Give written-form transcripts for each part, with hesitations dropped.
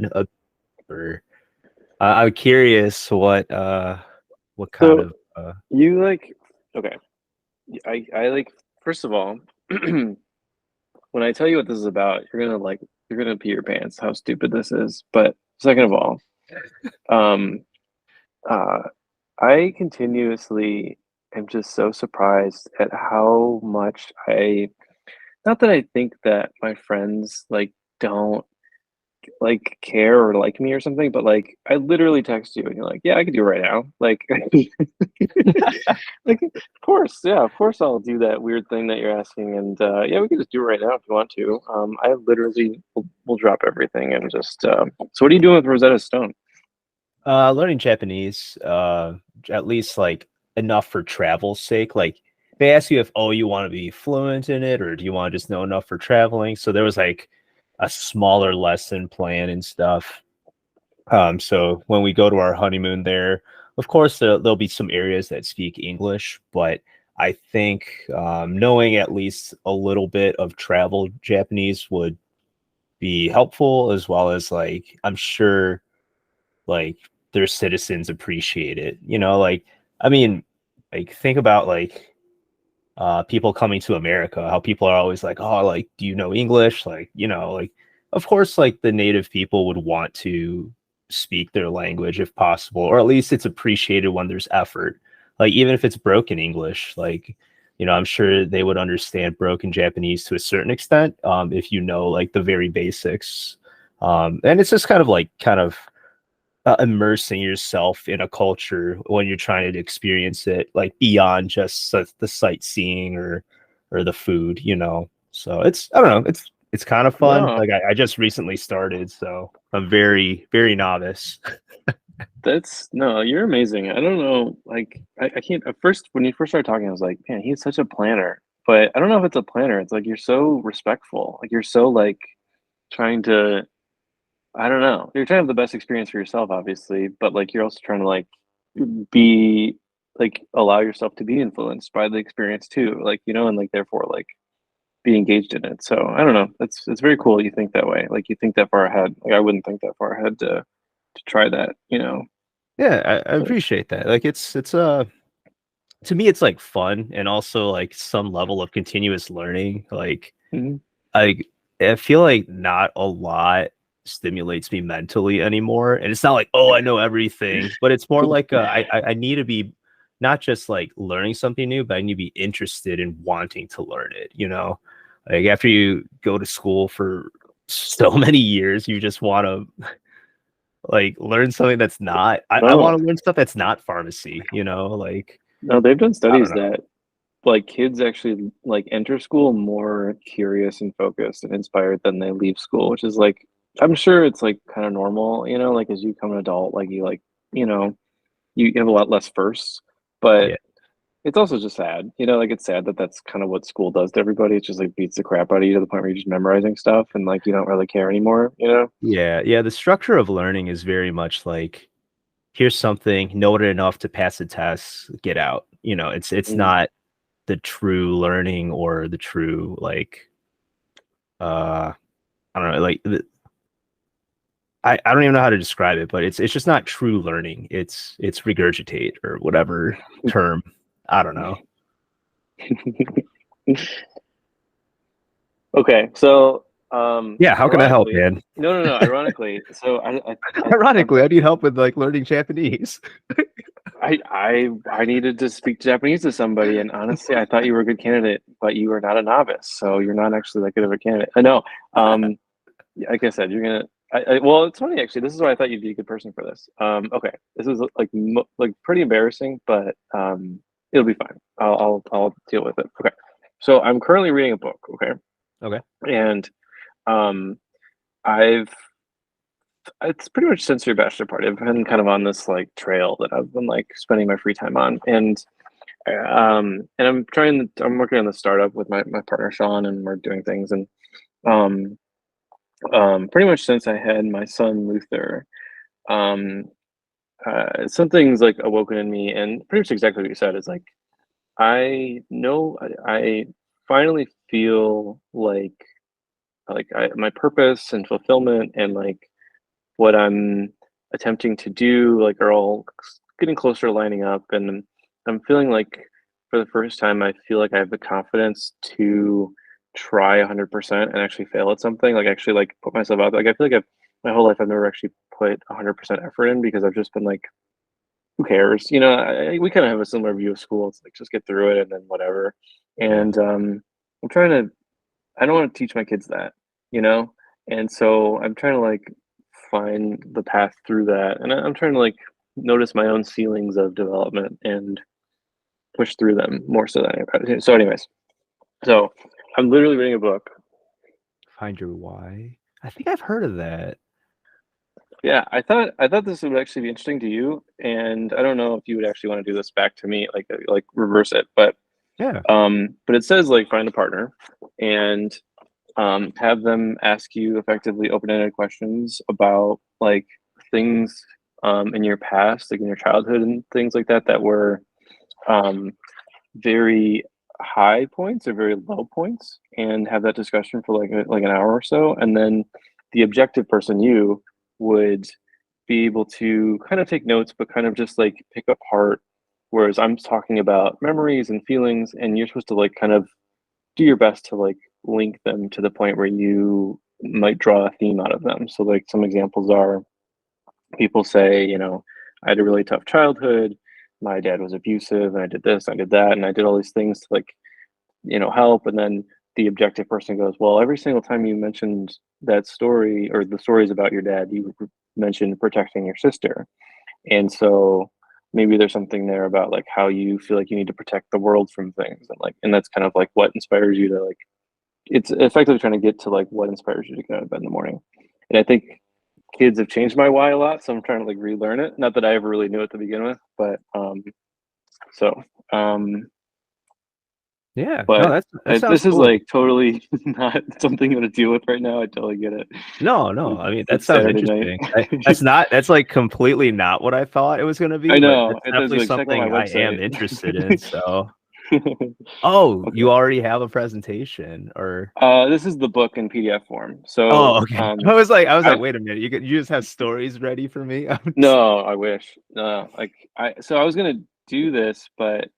been a or I'm curious what kind So of you like okay. I like first of all, when I tell you what this is about, you're gonna pee your pants how stupid this is. But second of all, um uh I continuously am just so surprised at how much I not that I think that my friends don't like care or like me or something, but like I literally text you and you're like, yeah, I could do it right now. Like, like of course, yeah, of course I'll do that weird thing that you're asking, and yeah, we can just do it right now if you want to. I literally will drop everything and just. So, what are you doing with Rosetta Stone? learning Japanese, at least like enough for travel's sake. Like they ask you if you want to be fluent in it or do you want to just know enough for traveling. So there was like a smaller lesson plan and stuff. So when we go to our honeymoon there, of course there'll be some areas that speak English, but I think knowing at least a little bit of travel Japanese would be helpful, as well as like I'm sure like their citizens appreciate it. Like I mean, like think about like people coming to America, how people are always like, oh, like, do you know English? Like, like of course, like the native people would want to speak their language if possible, or at least it's appreciated when there's effort. Like even if it's broken English, like, I'm sure they would understand broken Japanese to a certain extent, if you know like the very basics. And it's just kind of immersing yourself in a culture when you're trying to experience it, like beyond just the sightseeing or the food. So it's I don't know, it's kind of fun. No, Like I just recently started, so I'm very very novice. that's no, you're amazing. I don't know, I can't. At first, when you first started talking, I was like, man, he's such a planner. But I don't know if it's a planner. It's like you're so respectful. Like you're so like trying to I don't know. You're trying to have the best experience for yourself, obviously, but like you're also trying to like be like allow yourself to be influenced by the experience too, like and like therefore like be engaged in it. So I don't know. It's very cool you think that way. Like you think that far ahead. Like I wouldn't think that far ahead to try that. Yeah, I But appreciate that. Like it's to me it's like fun and also like some level of continuous learning. Like mhm. I I feel like not a lot stimulates me mentally anymore. And it's not like, oh, I know everything, but it's more like I need to be not just like learning something new, but I need to be interested in wanting to learn it. Like after you go to school for so many years, you just want to like learn something that's not I No, want to learn stuff that's not pharmacy, like no, they've done I don't studies know. that like kids actually like enter school more curious and focused and inspired than they leave school, which is like I'm sure it's like kind of normal, like as you become an adult, like you know, you have a lot less firsts, but Yeah. it's also just sad, like it's sad that that's kind of what school does to everybody. It just like beats the crap out of you to the point where you're just memorizing stuff and like you don't really care anymore. Yeah, yeah, the structure of learning is very much like here's something, know it enough to pass the test, get out. It's Mm. not the true learning or the true like I don't know, like I don't even know how to describe it, but it's just not true learning. It's regurgitate or whatever term. I don't know. Okay, so Yeah, how can I help, ironically, man? no, ironically, so Ironically, I need help with like learning Japanese. I needed to speak Japanese to somebody, and honestly, I thought you were a good candidate, but you are not a novice, so you're not actually that good of a candidate. I know. Like I said, you're gonna. Well, it's funny actually. This is why I thought you'd be a good person for this. Okay, this is like like pretty embarrassing, but it'll be fine. I'll deal with it. Okay, so I'm currently reading a book. Okay, Okay. and um, I've it's pretty much since your bachelor party. I've been kind of on this like trail that I've been like spending my free time on, and I'm working on the startup with my partner Sean, and we're doing things, and um, pretty much since I had my son Luther, um, something's like awoken in me, and pretty much exactly what you said is like I know I finally feel like my purpose and fulfillment and like what I'm attempting to do, like, are all getting closer to lining up, and I'm feeling like for the first time, I feel like I have the confidence to try 100% and actually fail at something. Like actually, like put myself out there. Like I feel like my whole life I've never actually put 100% effort in because I've just been like, who cares? You know, we kind of have a similar view of school. It's like just get through it and then whatever. Yeah. And I'm trying to. I don't want to teach my kids that, you know. And so I'm trying to like find the path through that, and I'm trying to like notice my own ceilings of development and push through them more so than anybody. So, anyways, so I'm literally reading a book. Find your why. I think I've heard of that. Yeah, I thought this would actually be interesting to you, and I don't know if you would actually want to do this back to me, like reverse it, Yeah. but it says like find a partner and have them ask you effectively open-ended questions about like things in your past, like in your childhood and things like that that were um, very high points or very low points, and have that discussion for like an hour or so, and then the objective person, you, would be able to kind of take notes, but kind of just like pick apart. Whereas I'm talking about memories and feelings, and you're supposed to like kind of do your best to like link them to the point where you might draw a theme out of them. So like some examples are people say, you know, I had a really tough childhood. My dad was abusive and I did this, I did that, and I did all these things to like, you know, help. And then the objective person goes, well, every single time you mentioned that story or the stories about your dad, you mentioned protecting your sister. And so maybe there's something there about like how you feel like you need to protect the world from things, and like, and that's kind of like what inspires you to like, it's effectively trying to get to like what inspires you to get out of bed in the morning. And I think kids have changed my why a lot, so I'm trying to like relearn it. Not that I ever really knew it to begin with, but so um Yeah. No, but that sounds this is cool. like totally not something I'm gonna deal with right now. I totally get it. No, no. I mean, that It's sounds Saturday night. interesting. That's like completely not what I thought it was going to I be, but know. that's It does definitely like check out my something I am website. interested in. So, oh, Okay. you already have a presentation or This is the book in PDF form. oh, So okay. I was like, I wait a minute. You just have stories ready for me? no, I wish. No, like so I was gonna do this, but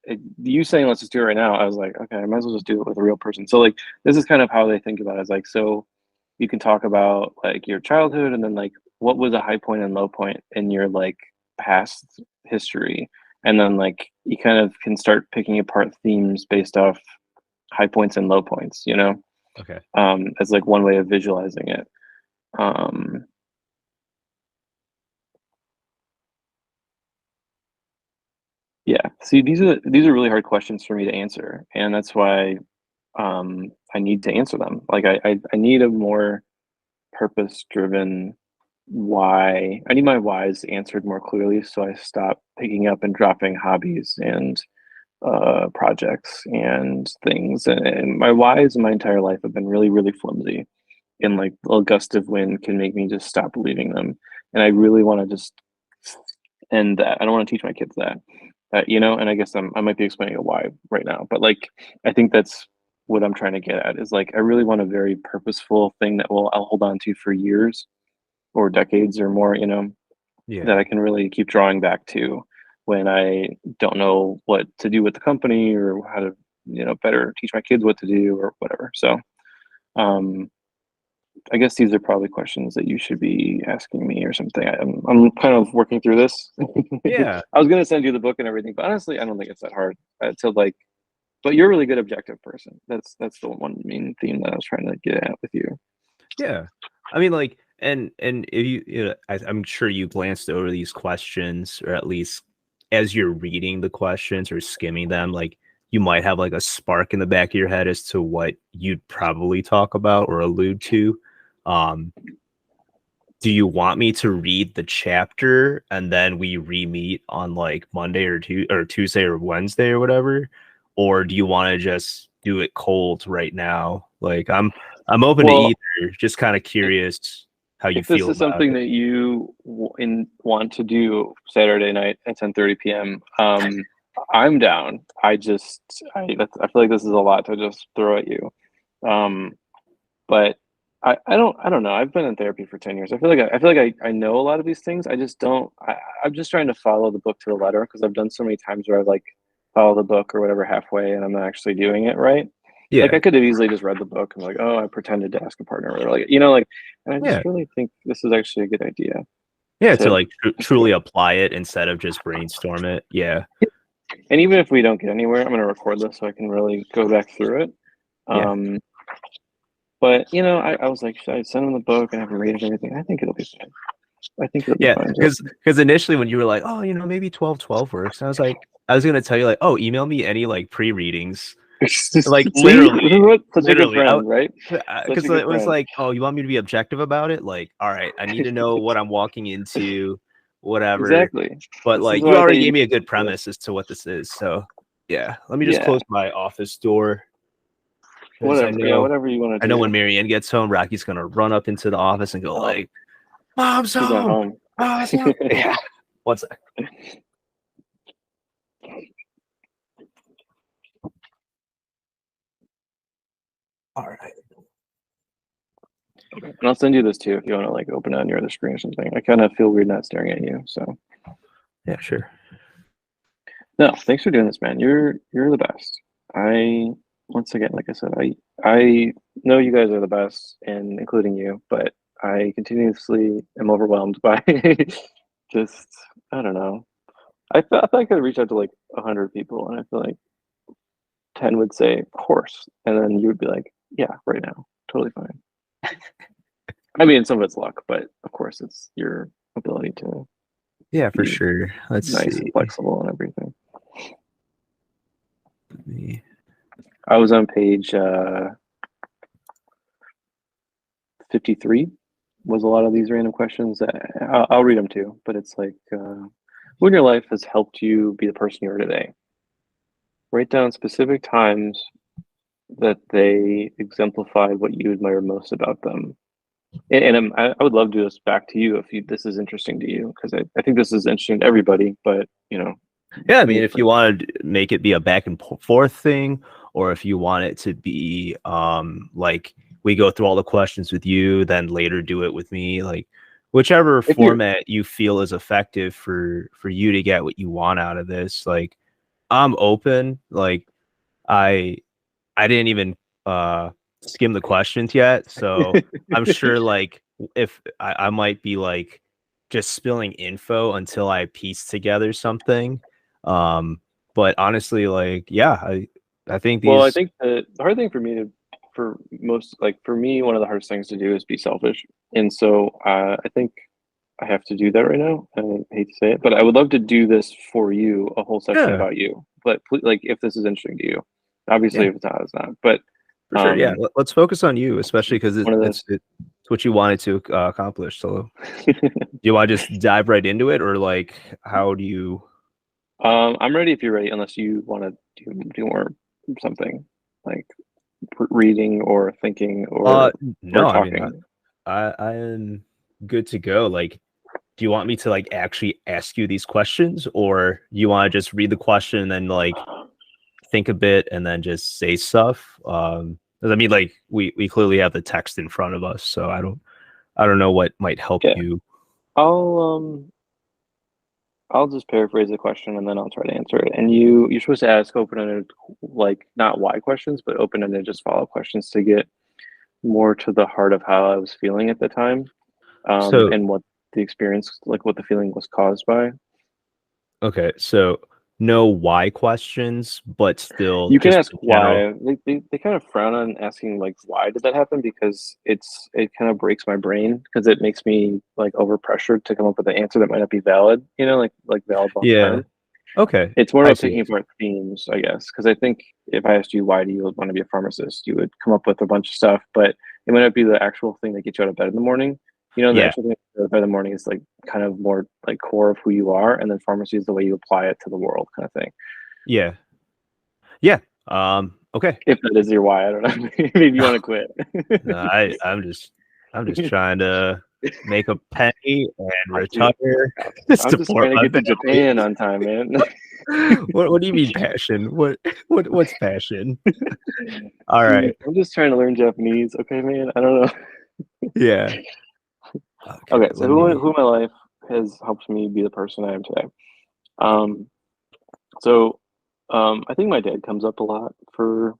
you saying let's just do it right now, I was like, okay, I might as well just do it with a real person. So like this is kind of how they think about it. It's like, so you can talk about like your childhood and then like what was a high point and low point in your like past history. And then like you kind of can start picking apart themes based off high points and low points, you know, Okay. as like one way of visualizing it. Um, Yeah. See, these are really hard questions for me to answer, and that's why I need to answer them. Like I need a more purpose-driven why. I need my whys answered more clearly, so I stop picking up and dropping hobbies and projects and things. And my whys in my entire life have been really, really flimsy. And like a gust of wind can make me just stop believing them. And I really want to just end that. I don't want to teach my kids that. You know, and I guess I might be explaining a why right now, but like I think that's what I'm trying to get at is like I really want a very purposeful thing that I'll hold on to for years or decades or more, you know, that Yeah. I can really keep drawing back to when I don't know what to do with the company or how to, you know, better teach my kids what to do or whatever. So um I guess these are probably questions that you should be asking me or something. I'm kind of working through this. Yeah. I was gonna send you the book and everything, but honestly, I don't think it's that hard to like. But you're a really good objective person. That's the one main theme that I was trying to get at with you. Yeah. I mean, like, and if I'm sure you glanced over these questions, or at least as you're reading the questions or skimming them, like you might have like a spark in the back of your head as to what you'd probably talk about or allude to. Um, do you want me to read the chapter and then we re-meet on like Monday or Tuesday or Wednesday or whatever? Or do you want to just do it cold right now? Like I'm open to Well, either. Just kind of curious how you if this feel is about something it. that you want to do Saturday night at 10:30 p.m., I'm down. I feel like this is a lot to just throw at you. Um, but I don't know. I've been in therapy for 10 years. I feel like I know a lot of these things. I just don't. I'm just trying to follow the book to the letter because I've done so many times where I like follow the book or whatever halfway and I'm not actually doing it right. Like Yeah, I could have easily just read the book and like, oh, I pretended to ask a partner or like like, and I yeah, just really think this is actually a good idea yeah. To to like do truly it. apply it instead of just brainstorm it. Yeah, And even if we don't get anywhere, I'm gonna record this so I can really go back through it. yeah. Um, but I was like, should I send him the book and have him read it and everything? I think it'll be fine. I think it'll be Yeah, fine. because initially when you were like, oh, maybe 12-12 works, I was like, I was gonna tell you like, oh, email me any like pre-readings, like See, literally, what? Such a good literally, friend, right? Such because a good it was friend. like, oh, you want me to be objective about it? Like, all right, I need to know what I'm walking into, whatever. Exactly. But This is like, you why I thought already you. gave me a good premise as to what this is. So yeah, let me just Yeah. close my office door because Whatever. Yeah. Whatever you want I to know when do. Marianne gets home, Rocky's gonna run up into the office and go Oh, like, "Mom's she's not home! home. Mom's home!" Yeah. One sec. All right. And I'll send you this too if you want to like open it on your other screen or something. I kind of feel weird not staring at you. So Yeah, sure. no, thanks for doing this, man. You're the best. I once again, like I said, I know you guys are the best, and including you, but I continuously am overwhelmed by just I don't know. I thought I could reach out to like 100 people, and I feel like 10 would say, "Of course," and then you would be like, "Yeah, right now, totally fine." I mean, some of it's luck, but of course, it's your ability to Yeah, for be sure. Let's nice and see. flexible and everything. Let me- I was on page 53. Was a lot of these random questions. I'll read them too, but it's like, who in your life has helped you be the person you are today? Write down specific times that they exemplified what you admire most about them. And I would love to do this back to you if this is interesting to you, because I think this is interesting to everybody, but Yeah, I to me mean, if you want to make it be a back and forth thing, or if you want it to be like we go through all the questions with you, then later do it with me, like whichever if you're format you feel is effective for you to get what you want out of this. Like I'm open. Like I I didn't even skim the questions yet, so I'm sure like if I might be like just spilling info until I piece together something. Um, but honestly, like yeah, I think Well, I these think the hard thing for me for most, like for me, one of the hardest things to do is be selfish. And so I think I have to do that right now. And I hate to say it, but I would love to do this for you, a whole section yeah about you. But like, if this is interesting to you, obviously, yeah if it's not, it's not. But for sure yeah. um, Let's focus on you, especially because one of those. it's what you wanted to accomplish. So do you want to just dive right into it, or like how do you? I'm ready if you're ready, unless you want to do more something like reading or thinking or No, I mean talking. I am good to go. Like, do you want me to like actually ask you these questions, or you want to just read the question and then like think a bit and then just say stuff? 'Cause I mean, like we clearly have the text in front of us, so I don't know what might help Yeah, you. I'll um I'll just paraphrase the question and then I'll try to answer it. And you're supposed to ask open-ended, like not why questions, but open-ended just follow-up questions to get more to the heart of how I was feeling at the time, So and what the experience, like what the feeling was caused by. okay, so no why questions, but still You can just ask the general. why. They kind of frown on asking like why did that happen because it kind of breaks my brain because it makes me like overpressured to come up with an answer that might not be valid. Like valid long Yeah. term. Okay. It's more I about see. picking apart themes, I guess, because I think if I asked you why do you want to be a pharmacist, you would come up with a bunch of stuff, but it might not be the actual thing that gets you out of bed in the morning. The Yeah. actual thing that gets you out of bed in the morning is like kind of more like core of who you are, and then pharmacy is the way you apply it to the world, kind of thing. Yeah. Yeah. Okay. If that is your why, I don't know. Maybe you want to quit. No, I'm just trying to make a penny and I feel. retire, I'm just support trying to my get to family. Japan on time, man. What do you mean passion? What's passion? All Dude, right. I'm just trying to learn Japanese. Okay, man. I don't know. Yeah. Okay, Okay, so let me. who in my life has helped me be the person I am today? Um, so I think my dad comes up a lot for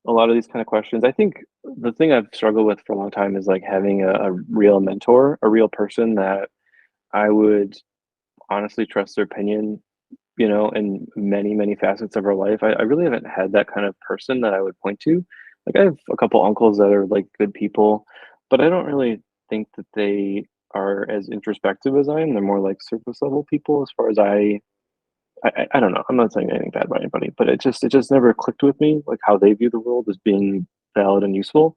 a lot of these kind of questions. I think the thing I've struggled with for a long time is like having a real mentor, a real person that I would honestly trust their opinion, in many, many facets of our life. I really haven't had that kind of person that I would point to. Like I have a couple uncles that are like good people, but I don't really think that they are as introspective as I am. They're more like surface level people as far as I don't know. I'm not saying anything bad about anybody, but it just never clicked with me, like how they view the world as being valid and useful.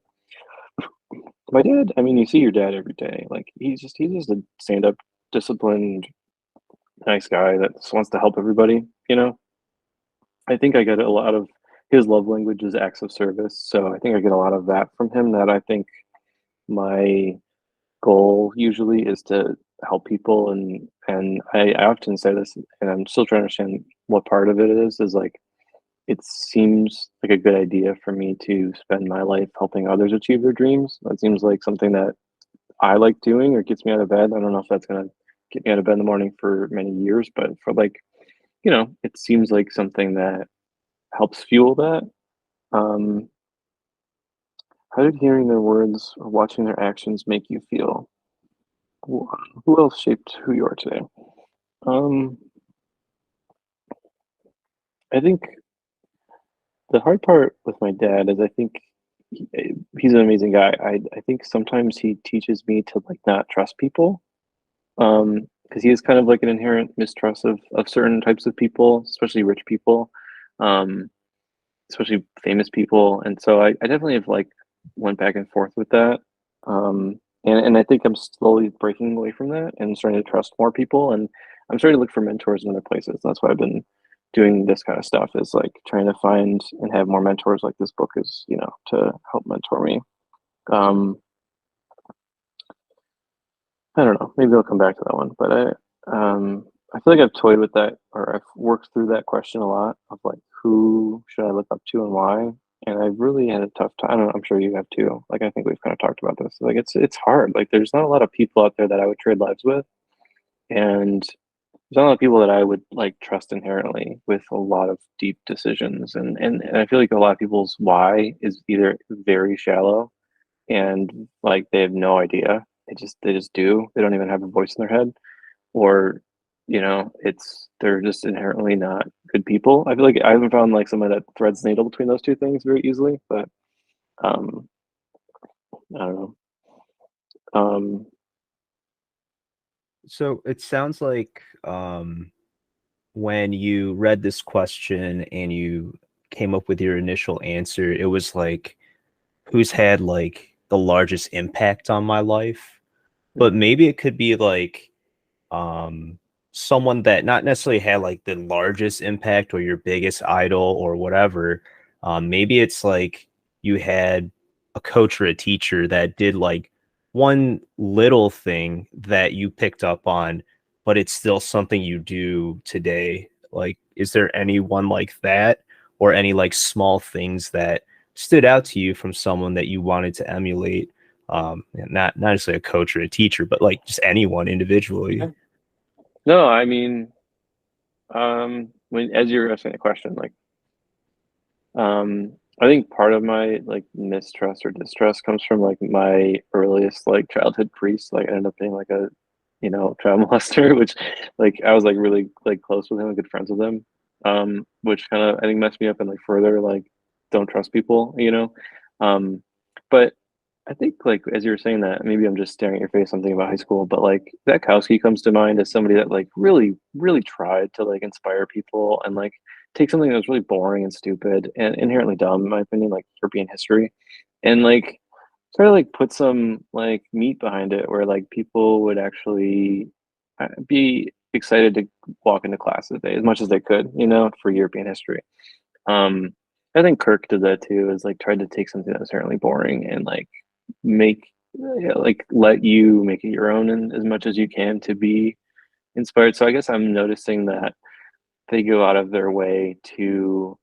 My dad, I mean, you see your dad every day. Like he's just a stand up, disciplined, nice guy that just wants to help everybody, you know? I think I get a lot of his love language is acts of service. So I think I get a lot of that from him that I think my goal usually is to help people and I often say this and I'm still trying to understand what part of it is like it seems like a good idea for me to spend my life helping others achieve their dreams. That seems like something that I like doing or gets me out of bed. I don't know if that's gonna get me out of bed in the morning for many years, but for like, it seems like something that helps fuel that. Um, how did hearing their words or watching their actions make you feel? Who who else shaped who you are today? Um, I think the hard part with my dad is I think he's an amazing guy. I think sometimes he teaches me to like not trust people. Because he has kind of like an inherent mistrust of certain types of people, especially rich people, um, especially famous people. And so I definitely have like went back and forth with that. And I think I'm slowly breaking away from that and starting to trust more people. And I'm starting to look for mentors in other places. That's why I've been doing this kind of stuff is like trying to find and have more mentors like this book is, to help mentor me. Um, I don't know. Maybe I'll come back to that one. But I feel like I've toyed with that or I've worked through that question a lot of like who should I look up to and why. And I've really had a tough time. I don't know, I'm sure you have too. Like I think we've kind of talked about this. Like it's hard. Like there's not a lot of people out there that I would trade lives with, and there's not a lot of people that I would like trust inherently with a lot of deep decisions. And I feel like a lot of people's why is either very shallow and like they have no idea. They just do. They don't even have a voice in their head, or it's they're just inherently not good people. I feel like I haven't found like someone that threads the needle between those two things very easily, but um, I don't know. Um, So it sounds like when you read this question and you came up with your initial answer, it was like, who's had like the largest impact on my life? But maybe it could be like um someone that not necessarily had like the largest impact or your biggest idol or whatever. Maybe it's like you had a coach or a teacher that did like one little thing that you picked up on, but it's still something you do today. Like, is there anyone like that, or any like small things that stood out to you from someone that you wanted to emulate? Not necessarily a coach or a teacher, but like just anyone individually. yeah. No, I mean, when as you're asking the question, like, I think part of my like mistrust or distrust comes from like my earliest like childhood priest. Like, I ended up being like a, child molester, which like I was like really like close with him and good friends with him. Which kind of I think messed me up and like further like don't trust people. Um, but I think like as you were saying that, maybe I'm just staring at your face something about high school, but like Zakowski comes to mind as somebody that like really, really tried to like inspire people and like take something that was really boring and stupid and inherently dumb, in my opinion, like European history, and like try to like put some like meat behind it where like people would actually be excited to walk into class that day as much as they could, for European history. Um, I think Kirk did that too, is like tried to take something that was inherently boring and like make like let you make it your own and as much as you can to be inspired. So I guess I'm noticing that they go out of their way to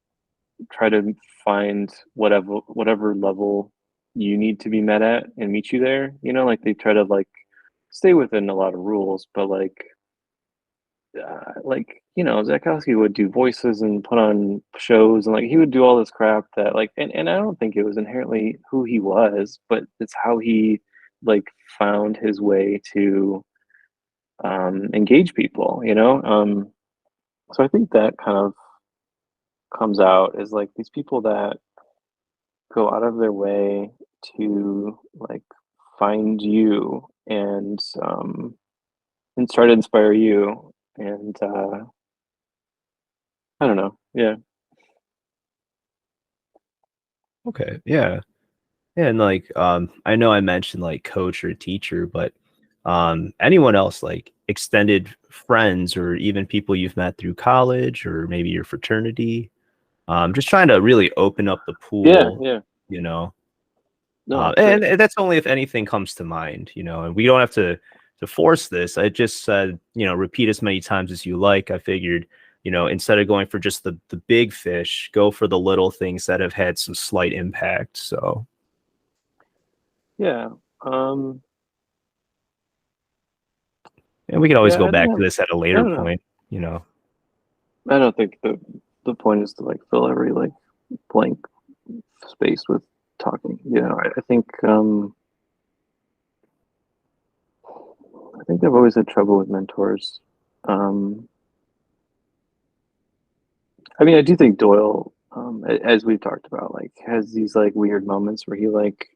try to find whatever level you need to be met at and meet you there. You know, like they try to like stay within a lot of rules, but like you know, Zakowski would do voices and put on shows, and like he would do all this crap that like, and I don't think it was inherently who he was, but it's how he like found his way to engage people, you know. So I think that kind of comes out as like these people that go out of their way to like find you and try to inspire you and I don't know. Yeah. Okay, yeah. Yeah, and like I know I mentioned like coach or teacher, but anyone else like extended friends or even people you've met through college or maybe your fraternity. Just trying to really open up the Yeah, pool, yeah. you know. No, that's great. And that's only if anything comes to mind, you know, and we don't have to force this. I just said, you know, repeat as many times as you like. I figured, you know, instead of going for just the big fish, go for the little things that have had some slight impact. So, Yeah. Um and we can always yeah, go I don't back to have this at a I later don't know. point, you know. I don't think the point is to like fill every like blank space with talking. You know, I think I've always had trouble with mentors. Um I mean, I do think Doyle, as we've talked about, like has these like weird moments where he like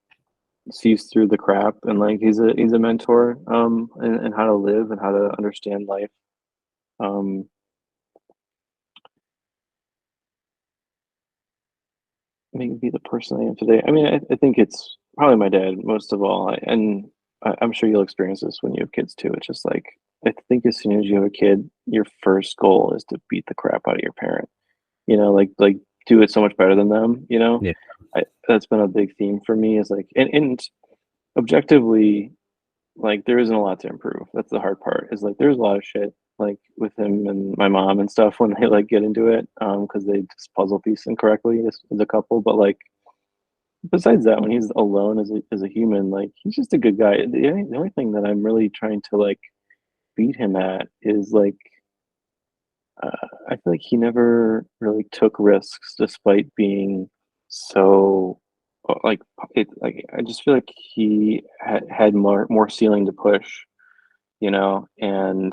sees through the crap and like he's a mentor and how to live and how to understand life. Um Maybe the person I am today. I mean, I think it's probably my dad most of all. I'm sure you'll experience this when you have kids too. It's just like I think as soon as you have a kid, your first goal is to beat the crap out of your parent. You know, like do it so much better than them. You know, Yeah. that's been a big theme for me. Is like and objectively, like there isn't a lot to improve. That's the hard part. Is like there's a lot of shit like with him and my mom and stuff when they like get into it because they just puzzle piece incorrectly as a couple. But like besides that, when he's alone as a human, like he's just a good guy. The only thing that I'm really trying to like beat him at is like I feel like he never really took risks despite being so like like I just feel like he had more ceiling to push, you know, and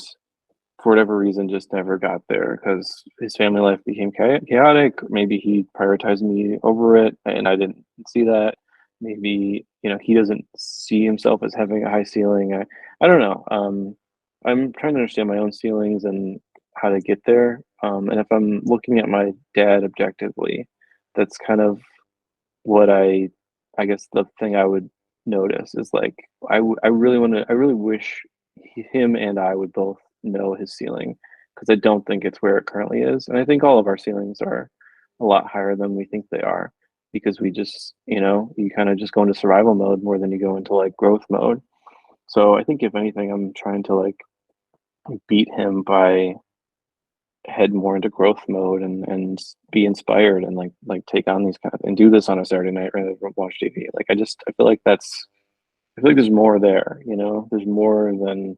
for whatever reason just never got there because his family life became chaotic. Maybe he prioritized me over it and I didn't see that. Maybe, you know, he doesn't see himself as having a high ceiling. I don't know. I'm trying to understand my own ceilings and how to get there. And if I'm looking at my dad objectively, that's kind of what I guess the thing I would notice is like I really want to I really wish him and I would both know his ceiling because I don't think it's where it currently is, and I think all of our ceilings are a lot higher than we think they are because we just you know you kind of just go into survival mode more than you go into like growth mode. So I think if anything, I'm trying to like beat him by head more into growth mode and be inspired and like take on these kind of and do this on a Saturday night rather than watch TV. Like I feel like I feel like there's more there, you know? There's more than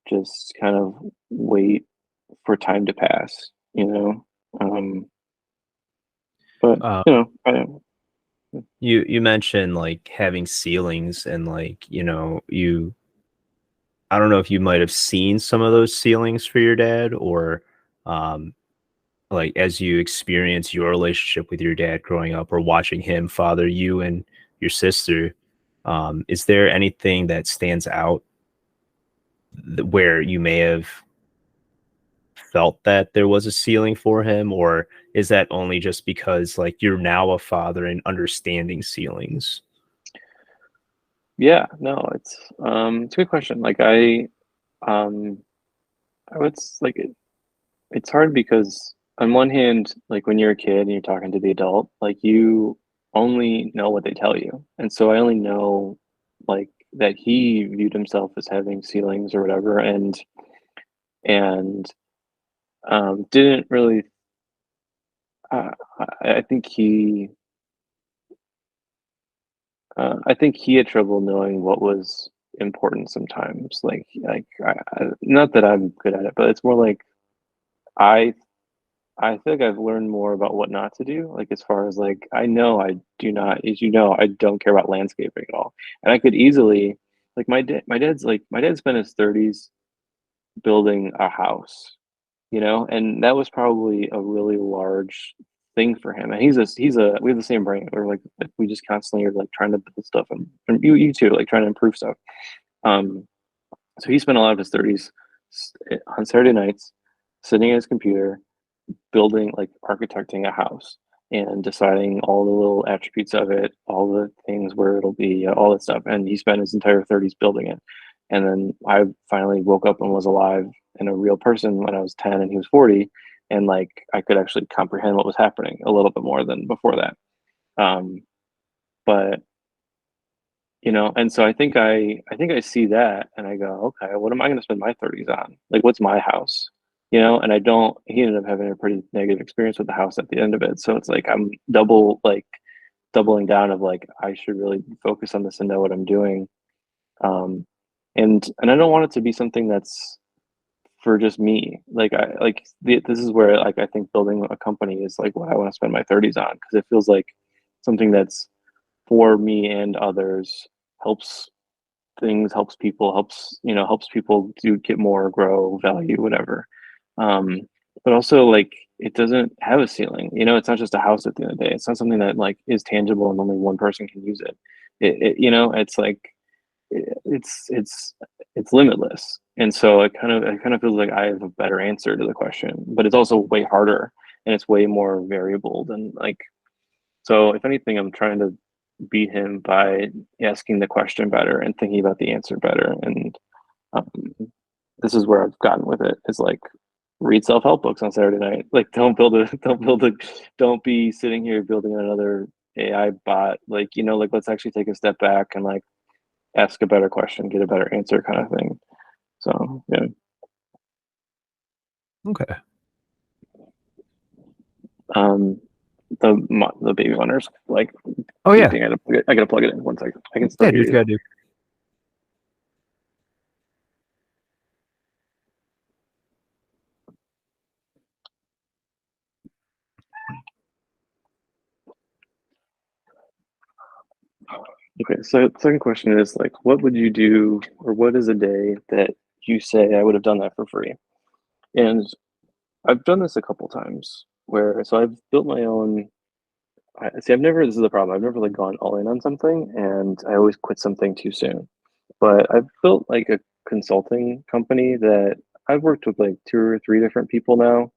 just kind of wait for time to pass, you know? Um, but Uh, you know, I don't you mentioned like having ceilings and like, you know, you I don't know if you might have seen some of those ceilings for your dad or um like as you experience your relationship with your dad growing up or watching him father you and your sister, is there anything that stands out where you may have felt that there was a ceiling for him, or is that only just because like you're now a father and understanding ceilings? yeah, no, it's a good question. Um I would like it's hard because on one hand, like when you're a kid and you're talking to the adult, like you only know what they tell you. And so I only know like that he viewed himself as having ceilings or whatever and didn't really uh, I think he I think he had trouble knowing what was important sometimes. Not that I'm good at it, but it's more like I I feel like I've learned more about what not to do. Like as far as like I know I do not, as you know, I don't care about landscaping at all. And I could easily like my dad spent his 30s building a house, you know, and that was probably a really large thing for him. And he's a we have the same brain. We're like we just constantly are like trying to build stuff and you too, like trying to improve stuff. Um so he spent a lot of his 30s on Saturday nights sitting at his computer building like architecting a house and deciding all the little attributes of it, all the things where it'll be, all that stuff. And he spent his entire 30s building it. And then I finally woke up and was alive and a real person when I was 10 and he was 40. And like I could actually comprehend what was happening a little bit more than before that. Um, but and so I think I see that and I go, okay, what am I going to spend my 30s on? Like, what's my house? And I don't. He ended up having a pretty negative experience with the house at the end of it. So it's like I'm doubling down of like I should really focus on this and know what I'm doing. Um, and I don't want it to be something that's for just me. This is where like I think building a company is like what I want to spend my 30s on because it feels like something that's for me and others helps helps people, helps people do get more, grow, value, whatever. Um, but also like it doesn't have a ceiling. It's not just a house at the end of the day. It's not something that like is tangible and only one person can use it. It's like it's limitless. And so it kind of feels like I have a better answer to the question, but it's also way harder and it's way more variable than like so if anything, I'm trying to beat him by asking the question better and thinking about the answer better. And um, this is where I've gotten with it is like read self-help books on Saturday night. Like don't be sitting here building another AI bot. Like let's actually take a step back and like ask a better question, get a better answer kind of thing. So yeah. Okay. Um the baby monitor's like Oh yeah. beeping. I gotta plug it in 1 second. I can still Yeah, do hear what you you. gotta do. Okay, so second question is like, what would you do, or what is a day that you say I would have done that for free? And I've done this a couple times where, so I've built my own. I've never. This is the problem. I've never like gone all in on something, and I always quit something too soon. But I've built like a consulting company that I've worked with like two or three different people now,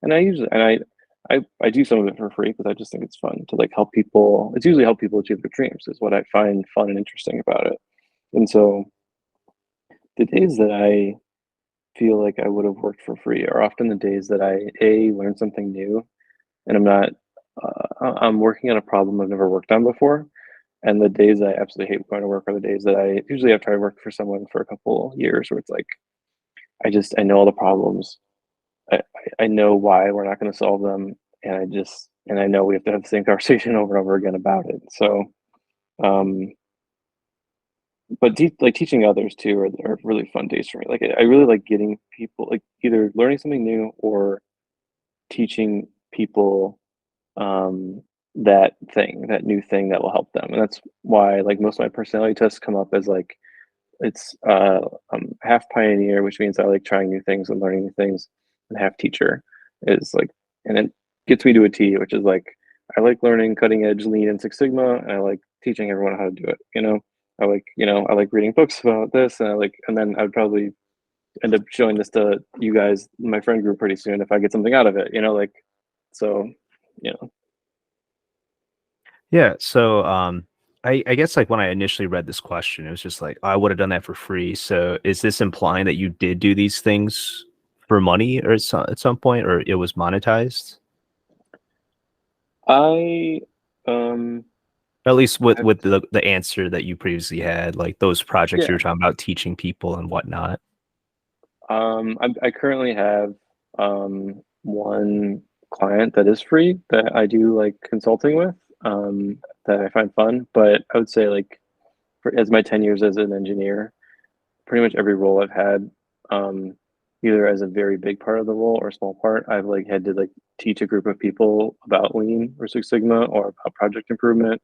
and I do some of it for free because I just think it's fun to like help people. It's usually help people achieve their dreams is what I find fun and interesting about it. And so the days that I feel like I would have worked for free are often the days that I learn something new and I'm working on a problem I've never worked on before. And the days I absolutely hate going to work are the days that I usually after I work for someone for a couple years where it's like I know all the problems. I know why we're not going to solve them, and I know we have to have the same conversation over and over again about it. So, um, but like teaching others too are really fun days for me. Like I really like getting people like either learning something new or teaching people that new thing that will help them. And that's why like most of my personality tests come up as like it's half pioneer, which means I like trying new things and learning new things, and half teacher is like, and it gets me to a T, which is like I like learning cutting edge lean and Six Sigma, and I like teaching everyone how to do it. I like reading books about this, and and then I'd probably end up showing this to you guys, my friend group, pretty soon if I get something out of it. So, you know, Yeah, so I guess like when I initially read this question, it was just like I would have done that for free. So is this implying that you did do these things for money or at some point, or it was monetized? I um At least with have the answer that you previously had, like those projects you yeah. were talking about teaching people and whatnot. I currently have one client that is free that I do like consulting with, that I find fun. But I would say like as my 10 years as an engineer, pretty much every role I've had, um, either as a very big part of the role or a small part, I've like had to like teach a group of people about Lean or Six Sigma or about project improvement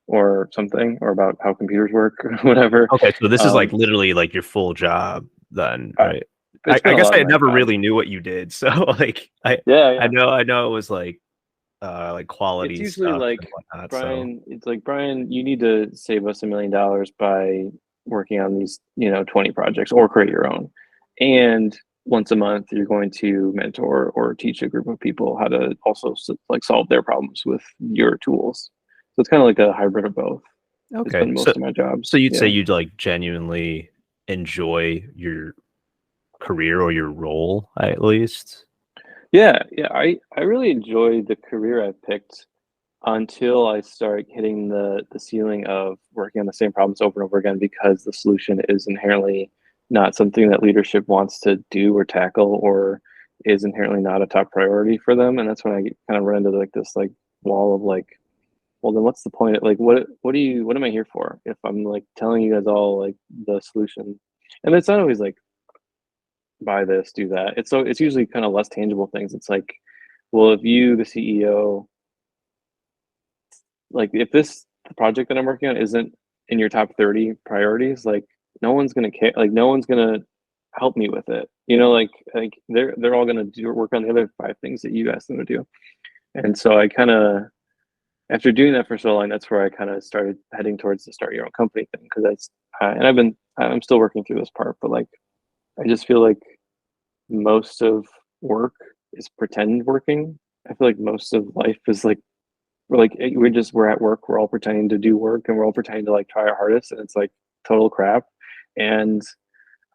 or something or about how computers work or whatever. Okay, so this is like Um, literally like your full job then, I, right? it's I been a guess lot of I my never time. really knew what you did. So like Yeah, I yeah. know it was like It's quality usually stuff and like, whatnot. So Brian, it's like, Brian, you need to save us $1 million by working on these, 20 projects or create your own. And once a month, you're going to mentor or teach a group of people how to also like solve their problems with your tools. So it's kind of like a hybrid of both. It's okay. been So most of my so jobs. you'd say Yeah. you'd like genuinely enjoy your career or your role at least? Yeah. Yeah. I really enjoy the career I picked until I start hitting the ceiling of working on the same problems over and over again because the solution is inherently not something that leadership wants to do or tackle or is inherently not a top priority for them. And that's when I kind of run into like this like wall of like, well then what's the point? Like what am I here for if I'm like telling you guys all like the solution? And it's not always like buy this, do that. It's usually kind of less tangible things. It's like, well, if you, the CEO, like if this project that I'm working on isn't in your top 30 priorities, like no one's gonna care. Like no one's gonna help me with it. Like they're all gonna do work on the other five things that you asked them to do. And so I kind of after doing that for so long, that's where I kind of started heading towards the start your own company thing because that's and I'm still working through this part, but like I just feel like most of work is pretend working. I feel like most of life is like we're at work, we're all pretending to do work and we're all pretending to like try our hardest and it's like total crap. And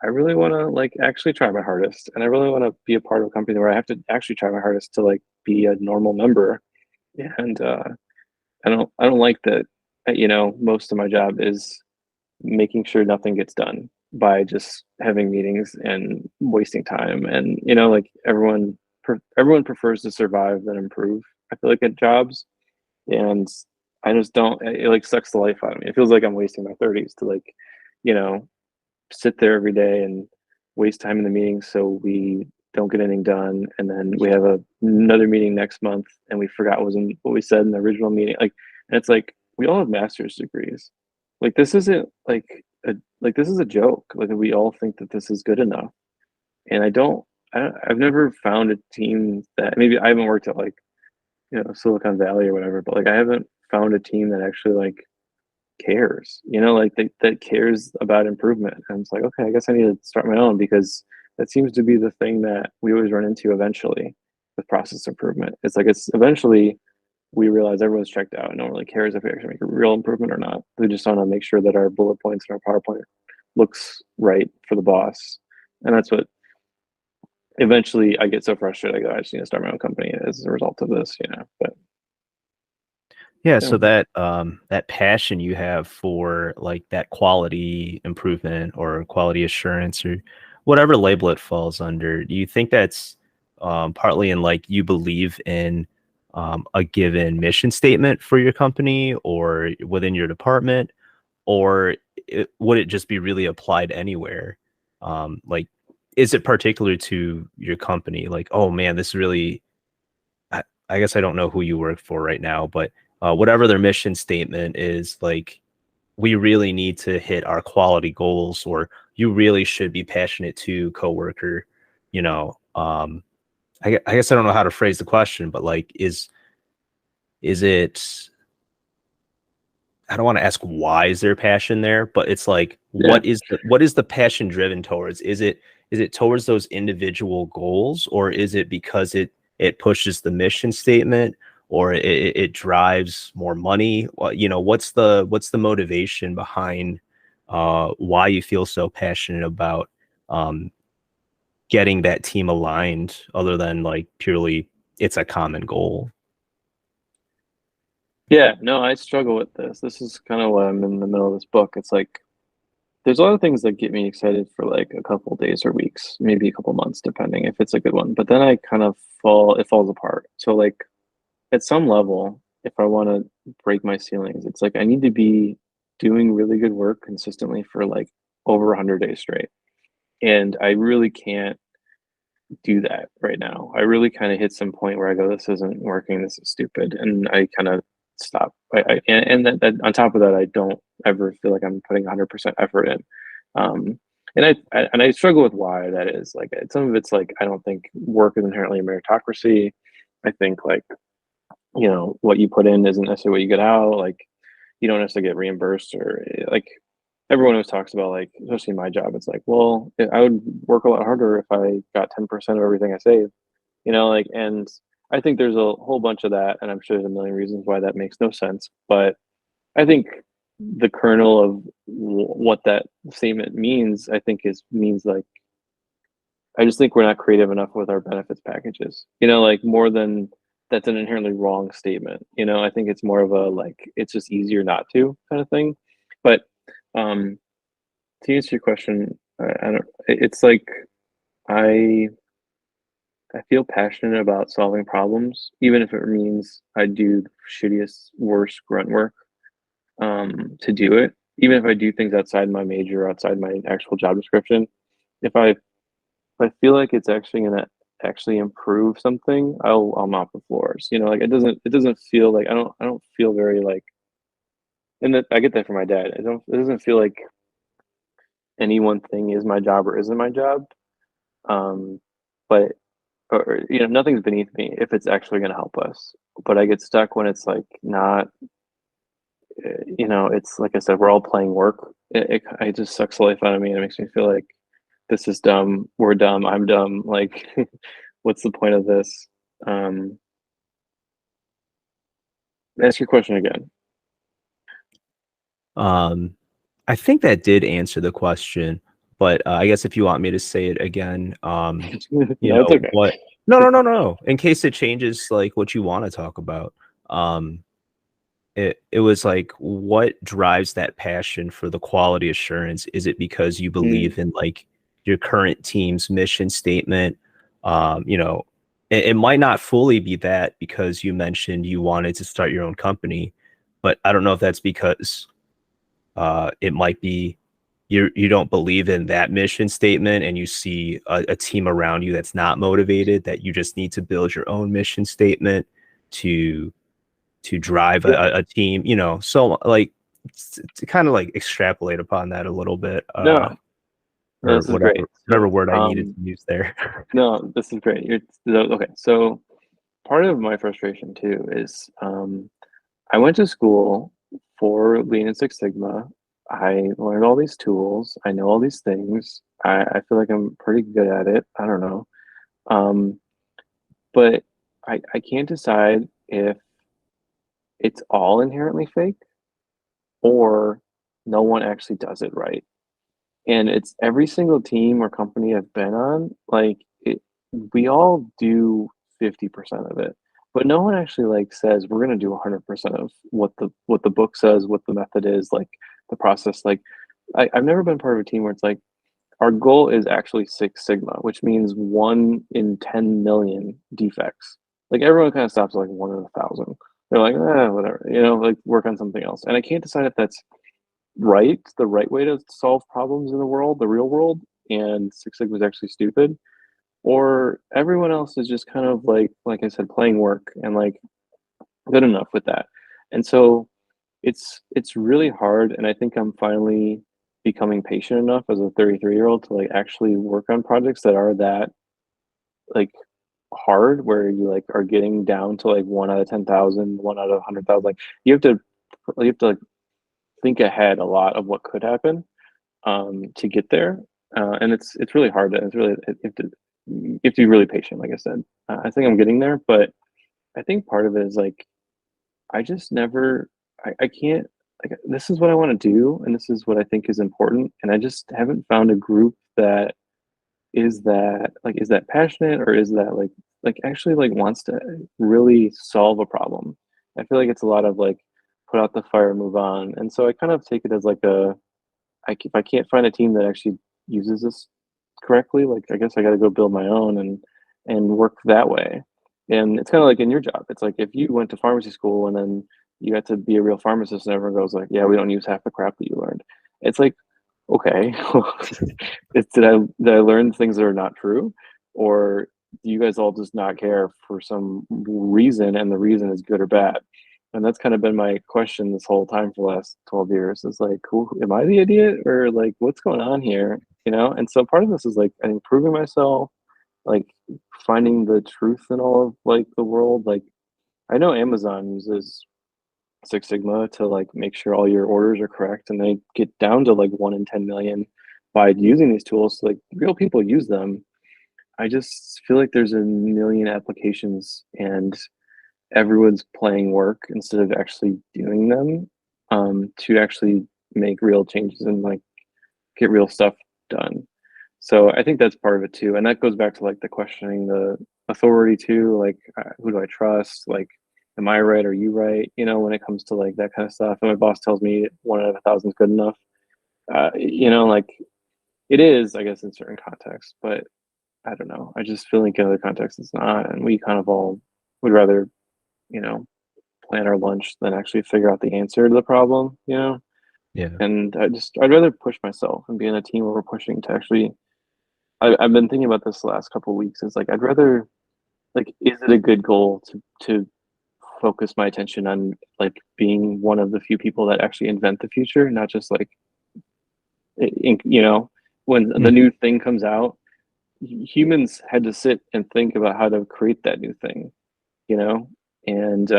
I really want to like actually try my hardest and I really want to be a part of a company where I have to actually try my hardest to like be a normal member. And I don't like that, most of my job is making sure nothing gets done by just having meetings and wasting time. And like everyone prefers to survive than improve, I feel like, at jobs. And I just don't. It like sucks the life out of me. It feels like I'm wasting my 30s to like, you know, sit there every day and waste time in the meetings so we don't get anything done, and then we have another meeting next month and we forgot what we said in the original meeting. Like, and it's like we all have master's degrees. Like this isn't like this is a joke. Like we all think that this is good enough, and I've never found a team that maybe I haven't worked at like Silicon Valley or whatever, but like I haven't found a team that actually like cares, like that cares about improvement. And it's like, okay, I guess I need to start my own because that seems to be the thing that we always run into eventually with process improvement. It's like it's eventually we realize everyone's checked out and no one really cares if we actually make a real improvement or not. We just want to make sure that our bullet points and our PowerPoint looks right for the boss. And that's what eventually I get so frustrated. I just need to start my own company as a result of this. But Yeah, yeah. so that passion you have for like that quality improvement or quality assurance or whatever label it falls under, do you think that's partly in like you believe in a given mission statement for your company or within your department, or would it just be really applied anywhere? Like, is it particular to your company? Like, oh man, this really I guess I don't know who you work for right now, but whatever their mission statement is, like we really need to hit our quality goals, or you really should be passionate to coworker. You know, I guess I don't know how to phrase the question, but like, is it? I don't want to ask why is there passion there, but it's like Yeah. what is the passion driven towards? Is it towards those individual goals, or is it because it pushes the mission statement, or it drives more money? What's the motivation behind why you feel so passionate about um, getting that team aligned, other than like purely it's a common goal? Yeah, no, I struggle with this. This is kind of why I'm in the middle of this book. It's like there's a lot of things that get me excited for like a couple days or weeks, maybe a couple months, depending if it's a good one. But then I kind of it falls apart. So like at some level, if I want to break my ceilings, it's like I need to be doing really good work consistently for like over 100 days straight. And I really can't do that right now. I really kind of hit some point where I go, this isn't working, this is stupid. And I kind of stop. And that on top of that, I don't ever feel like I'm putting 100% effort in. Um, and I struggle with why that is. Like some of it's like I don't think work is inherently a meritocracy. I think like what you put in isn't necessarily what you get out. Like you don't necessarily get reimbursed or like everyone always talks about like, especially in my job, it's like, well, I would work a lot harder if I got 10% of everything I save, like, and I think there's a whole bunch of that, and I'm sure there's a million reasons why that makes no sense. But I think the kernel of what that statement means, I think means like, I just think we're not creative enough with our benefits packages, like more than that's an inherently wrong statement. I think it's more of a like, it's just easier not to kind of thing. But um, to answer your question, I don't. It's like I I feel passionate about solving problems, even if it means I do the shittiest, worst grunt work to do it. Even if I do things outside my major, outside my actual job description, if I feel like it's actually gonna actually improve something, I'll mop the floors. Like it doesn't feel like I don't feel very like, and that I get that from my dad. It doesn't feel like any one thing is my job or isn't my job. Um, but nothing's beneath me if it's actually going to help us. But I get stuck when it's like not. It's like I said, we're all playing work. It just sucks the life out of me, and it makes me feel like this is dumb. We're dumb. I'm dumb. Like, what's the point of this? Um, Ask your question again. Um, I think that did answer the question, but I guess if you want me to say it again, No, it's okay. what? No, no, no, no, no. In case it changes, like what you want to talk about. It was like, what drives that passion for the quality assurance? Is it because you Mm, believe in like your current team's mission statement? It might not fully be that because you mentioned you wanted to start your own company, but I don't know if that's because it might be you don't believe in that mission statement and you see a team around you that's not motivated, that you just need to build your own mission statement to drive yeah. a team, so like to kind of like extrapolate upon that a little bit, No, no, or this is great. whatever So, word I needed to use there. no, this is great. Okay. So, part of my frustration too is I went to school for Lean and Six Sigma. I learned all these tools. I know all these things. I feel like I'm pretty good at it. I don't know. Um, but I can't decide if it's all inherently fake or no one actually does it right. And it's every single team or company I've been on, like we all do 50% of it, but no one actually like says we're going to do 100% of what the book says, what the method is, like the process. Like I've never been part of a team where it's like our goal is actually Six Sigma, which means 1 in 10 million defects. Like everyone kind of stops at like 1 in 1,000. They're like, whatever, like work on something else. And I can't decide if that's right, the right way to solve problems in the world, the real world, and Six Sigma is actually stupid, or everyone else is just kind of like I said, playing work and like good enough with that. And so it's really hard, and I think I'm finally becoming patient enough as a 33-year-old to like actually work on projects that are that like hard, where you like are getting down to like 1 out of 10,000, 1 out of 100,000. Like you have to like think ahead a lot of what could happen to get there. And it's really hard. It's really you have to be really patient. Like I said, I think I'm getting there, but I think part of it is like I just never, I can't. Like, this is what I want to do, and this is what I think is important, and I just haven't found a group that is that passionate, or is that like actually like wants to really solve a problem. I feel like it's a lot of like put out the fire, move on, and so I kind of take it as like if I can't find a team that actually uses this correctly, like I guess I got to go build my own and work that way. And it's kind of like in your job. It's like if you went to pharmacy school and then you got to be a real pharmacist and everyone goes like, yeah, we don't use half the crap that you learned. It's like, okay, did I learn things that are not true? Or do you guys all just not care for some reason and the reason is good or bad? And that's kind of been my question this whole time for the last 12 years is like, who am I the idiot or like what's going on here? You know? And so part of this is like improving myself, like finding the truth in all of like the world. Like I know Amazon uses Six Sigma to like make sure all your orders are correct and they get down to like 1 in 10 million by using these tools. So, like real people use them. I just feel like there's a million applications and everyone's playing work instead of actually doing them to actually make real changes and like get real stuff done. So I think that's part of it too, and that goes back to like the questioning the authority too. Like, who do I trust? Like, am I right? Are you right? You know, when it comes to like that kind of stuff. And my boss tells me 1 out of 1,000 is good enough. You know, like it is, I guess, in certain contexts, but I don't know. I just feel like in other contexts it's not, and we kind of all would rather, you know, plan our lunch than actually figure out the answer to the problem. You know, Yeah. and I'd rather push myself and be in a team where we're pushing to actually I've been thinking about this the last couple of weeks. Is like I'd rather like is it a good goal to focus my attention on like being one of the few people that actually invent the future, not just like you know when the Mhm. new thing comes out, humans had to sit and think about how to create that new thing, you know, and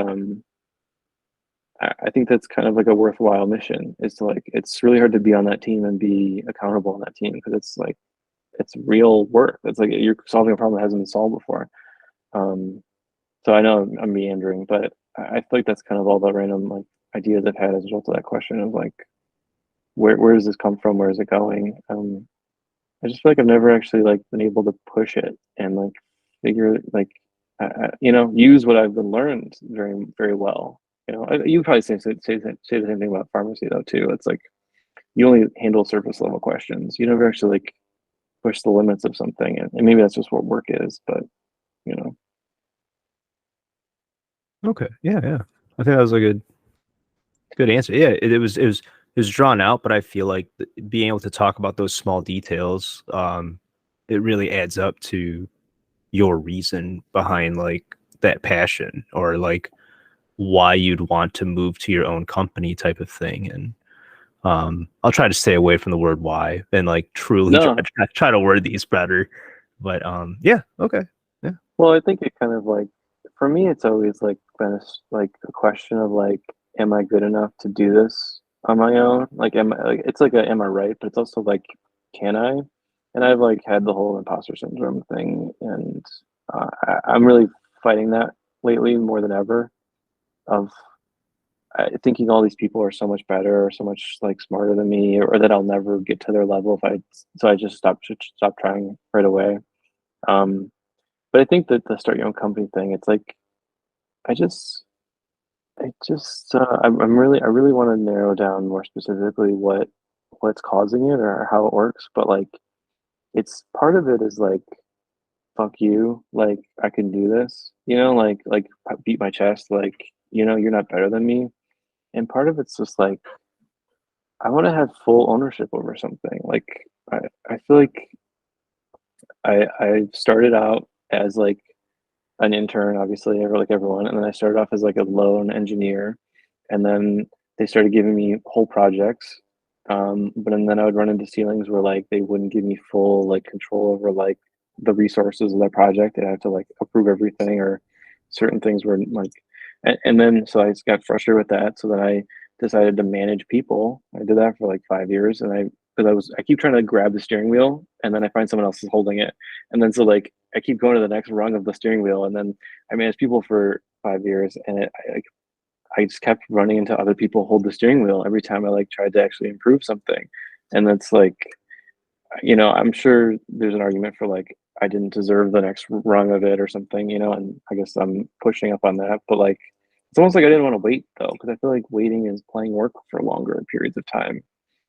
I think that's kind of like a worthwhile mission. Is to like it's really hard to be on that team and be accountable on that team because it's like it's real work. It's like you're solving a problem that hasn't been solved before. Um, so I know I'm meandering, but I feel like that's kind of all the random like ideas I've had as a result of that question of like where does this come from? Where is it going? I just feel like I've never actually like been able to push it and like figure like you know use what I've been learned very well. You know, you probably say the same thing about pharmacy though too. It's like you only handle surface level questions. You never actually like push the limits of something, and maybe that's just what work is. But you know, Okay. Yeah, yeah. I think that was a good answer. Yeah, it was drawn out, but I feel like being able to talk about those small details, it really adds up to your reason behind like that passion or like why you'd want to move to your own company type of thing. And I'll try to stay away from the word why and like truly no. try to word these better. But yeah, okay. Yeah. Well, I think it kind of like for me, it's always like been like a question of like, am I good enough to do this on my own? Like, am I like it's like a am I right? But it's also like, can I? And I've like had the whole imposter syndrome thing, and I'm really fighting that lately more than ever. Of thinking all these people are so much better or so much like smarter than me, or that I'll never get to their level if I so I just stop trying right away. Um, but I think that the start your own company thing, it's like I just I really want to narrow down more specifically what's causing it or how it works. But like it's part of it is like fuck you, like I can do this, you know, like beat my chest, like you know you're not better than me. And part of it's just like I want to have full ownership over something. Like I feel like I started out as like an intern, obviously, like everyone, and then I started off as like a lone engineer, and then they started giving me whole projects. But and then I would run into ceilings where like they wouldn't give me full like control over like the resources of that project. They had to like approve everything or certain things were like, and then so I just got frustrated with that. So then I decided to manage people. I did that for like 5 years, and I keep trying to grab the steering wheel, and then I find someone else is holding it, and then so like I keep going to the next rung of the steering wheel, and then I managed people for 5 years, and I just kept running into other people hold the steering wheel every time I like tried to actually improve something, and that's like, you know, I'm sure there's an argument for like I didn't deserve the next rung of it or something, you know, and I guess I'm pushing up on that, but like it's almost like I didn't want to wait though, because I feel like waiting is playing work for longer periods of time,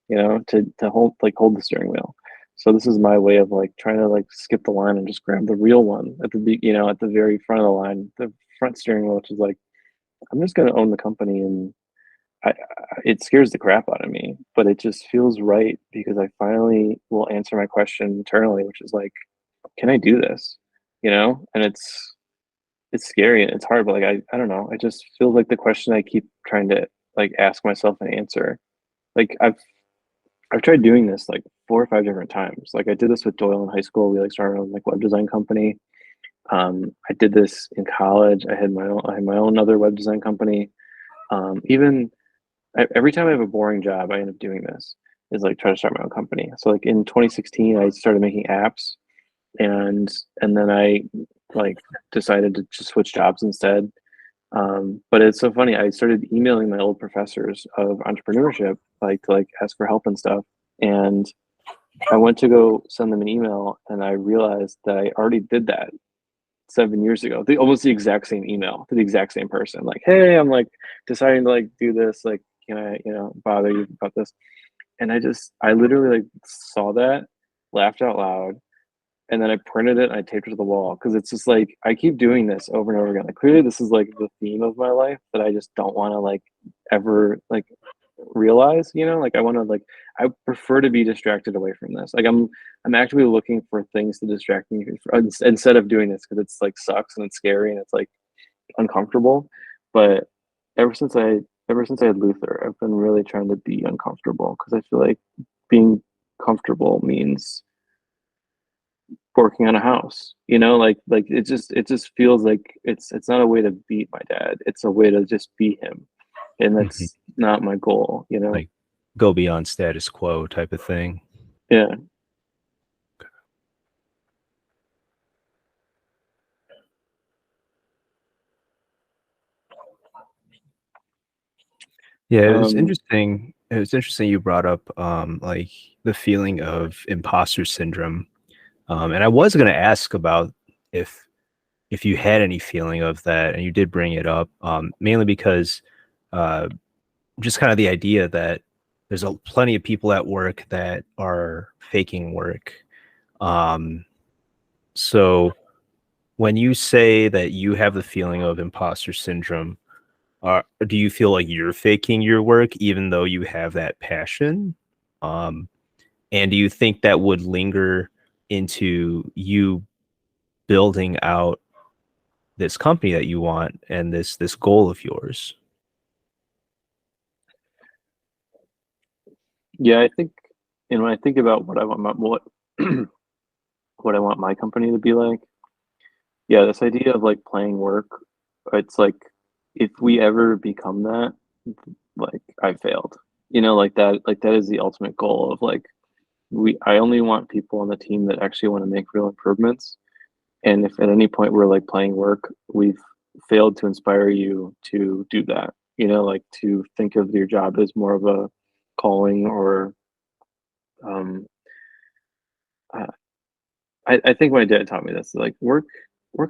you know, to hold the steering wheel. So this is my way of like trying to like skip the line and just grab the real one at the at the very front of the line, the front steering wheel, which is like I'm just going to own the company. And it scares the crap out of me, but it just feels right because I finally will answer my question internally, which is like, can I do this? And it's scary and it's hard, but like I don't know. I just feel like the question I keep trying to like ask myself and answer. Like I've tried doing this like 4 or 5 different times. Like I did this with Doyle in high school. We like started a like web design company. I did this in college. I had my own other web design company. Even every time I have a boring job, I end up doing this. Is like try to start my own company. So like in 2016, I started making apps, and then I like decided to just switch jobs instead. But it's so funny. I started emailing my old professors of entrepreneurship, like to like ask for help and stuff. And I went to go send them an email, and I realized that I already did that 7 years ago. Almost the exact same email to the exact same person. Like, hey, I'm like deciding to like do this. Like, can I, bother you about this? And I literally like saw that, laughed out loud, and then I printed it and I taped it to the wall because it's just like I keep doing this over and over again. Like clearly this is like the theme of my life that I just don't want to like ever like realize, like I want to like I prefer to be distracted away from this. Like I'm actually looking for things to distract me instead of doing this because it's like sucks and it's scary and it's like uncomfortable. But ever since I ever since I had Luther, I've been really trying to be uncomfortable because I feel like being comfortable means working on a house, like it just feels like it's not a way to beat my dad, it's a way to just be him, and Mhm. that's not my goal. Like go beyond status quo type of thing. Yeah. Yeah, it was um interesting. It was interesting you brought up like the feeling of imposter syndrome. And I was going to ask about if if you had any feeling of that, and you did bring it up, mainly because uh, just kind of the idea that there's plenty of people at work that are faking work. Um, so when you say that you have the feeling of imposter syndrome, do you feel like you're faking your work even though you have that passion? Um, and do you think that would linger into you building out this company that you want and this goal of yours? yeah, I think, when I think about what I want what I want my company to be like, yeah, this idea of like playing work, it's like if we ever become that, like I failed, like that is the ultimate goal of like I only want people on the team that actually want to make real improvements. And if at any point we're like playing work, we've failed to inspire you to do that, like to think of your job as more of a calling, or um, I, I think my dad taught me this, like work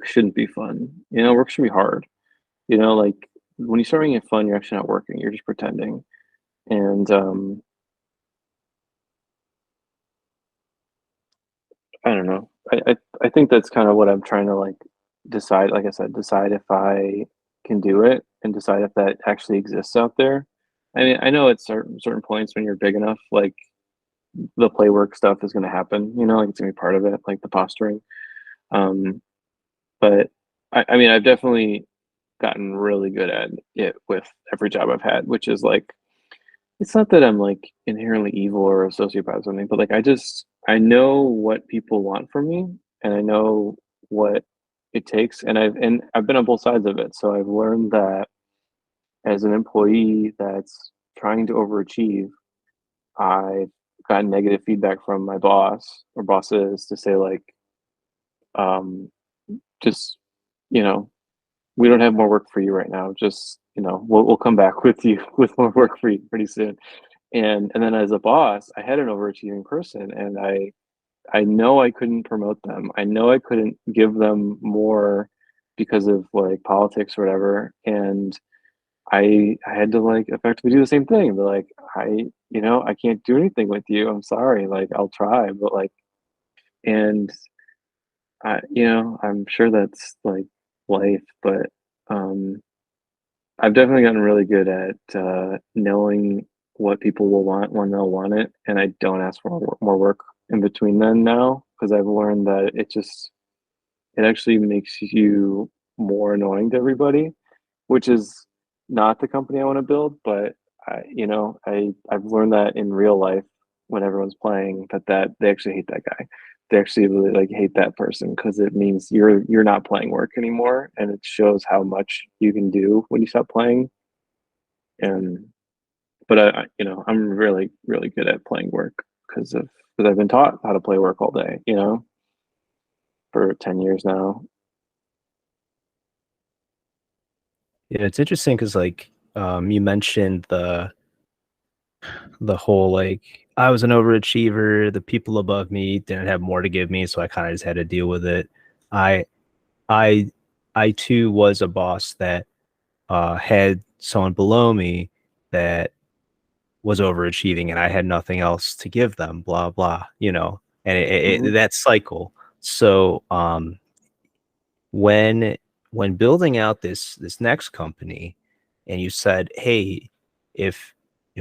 shouldn't be fun, work should be hard, like when you start making it fun, you're actually not working, you're just pretending. And I don't know. I think that's kind of what I'm trying to like decide. Like I said, decide if I can do it and decide if that actually exists out there. I mean, I know at certain points when you're big enough, like the play work stuff is going to happen. Like it's gonna be part of it, like the posturing. Um, but I mean, I've definitely gotten really good at it with every job I've had, which is like it's not that I'm like inherently evil or a sociopath or something, but like I know what people want from me, and I know what it takes, and I've been on both sides of it. So I've learned that as an employee that's trying to overachieve, I've gotten negative feedback from my boss or bosses to say like, um, just you know, we don't have more work for you right now. Just we'll come back with you with more work for you pretty soon. And then as a boss, I had an overachieving person, and I know I couldn't promote them. I know I couldn't give them more because of like politics or whatever. And I had to like effectively do the same thing. But like I can't do anything with you. I'm sorry. Like I'll try, but like and I'm sure that's like life, but um I've definitely gotten really good at knowing what people will want when they'll want it, and I don't ask for more work in between then now because I've learned that it actually makes you more annoying to everybody, which is not the company I want to build. But I've learned that in real life when everyone's playing that they actually hate that guy. They actually really like hate that person because it means you're not playing work anymore, and it shows how much you can do when you stop playing. And but I'm really really good at playing work because I've been taught how to play work all day, for 10 years now. Yeah, it's interesting because like you mentioned the whole like I was an overachiever, the people above me didn't have more to give me, so I kind of just had to deal with it. I I I too was a boss that had someone below me that was overachieving and I had nothing else to give them, blah blah, and Hmm. that cycle. So when building out this next company, and you said, hey, if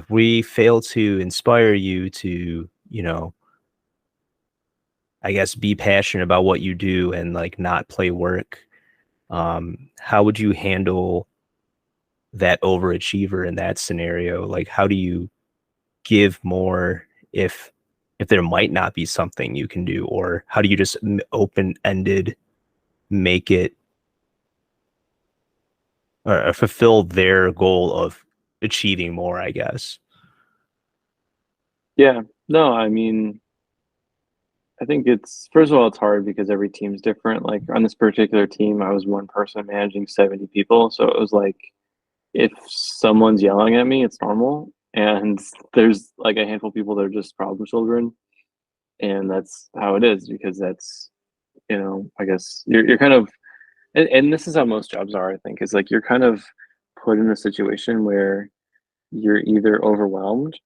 we fail to inspire you to, I guess, be passionate about what you do and like not play work, how would you handle that overachiever in that scenario? Like, how do you give more if there might not be something you can do, or how do you just open ended make it, or fulfill their goal of achieving more, I guess? Yeah, no, I mean, I think it's first of all, it's hard because every team's different. Like on this particular team, I was one person managing 70 people, so it was like if someone's yelling at me, it's normal. And there's like a handful of people that are just problem children, and that's how it is because I guess you're kind of and this is how most jobs are, I think, is like you're kind of put in a situation where you're either overwhelmed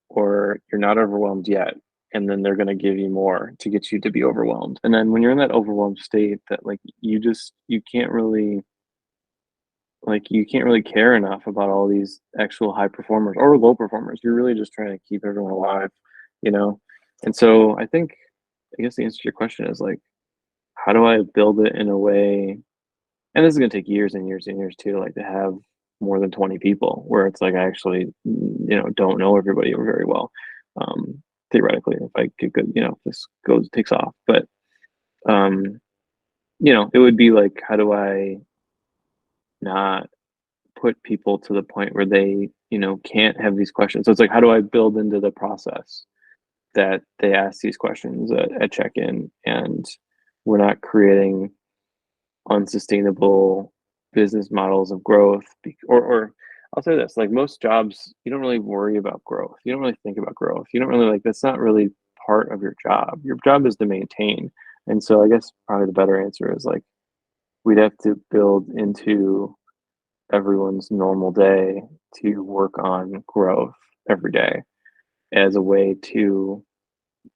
or you're not overwhelmed yet, and then they're going to give you more to get you to be overwhelmed. And then when you're in that overwhelmed state, that like you can't really care enough about all these actual high performers or low performers. You're really just trying to keep everyone alive, you know. And so I guess the answer to your question is like, how do I build it in a way, and this is going to take years and years and years too, like to have more than 20 people where it's like I actually don't know everybody very well, theoretically, if I could if this goes takes off. But um it would be like, how do I not put people to the point where they can't have these questions? So it's like, how do I build into the process that they ask these questions at check-in, and we're not creating unsustainable business models of growth, or I'll say this, like most jobs, you don't really worry about growth. You don't really think about growth. You don't really like, that's not really part of your job. Your job is to maintain. And so I guess probably the better answer is like, we'd have to build into everyone's normal day to work on growth every day as a way to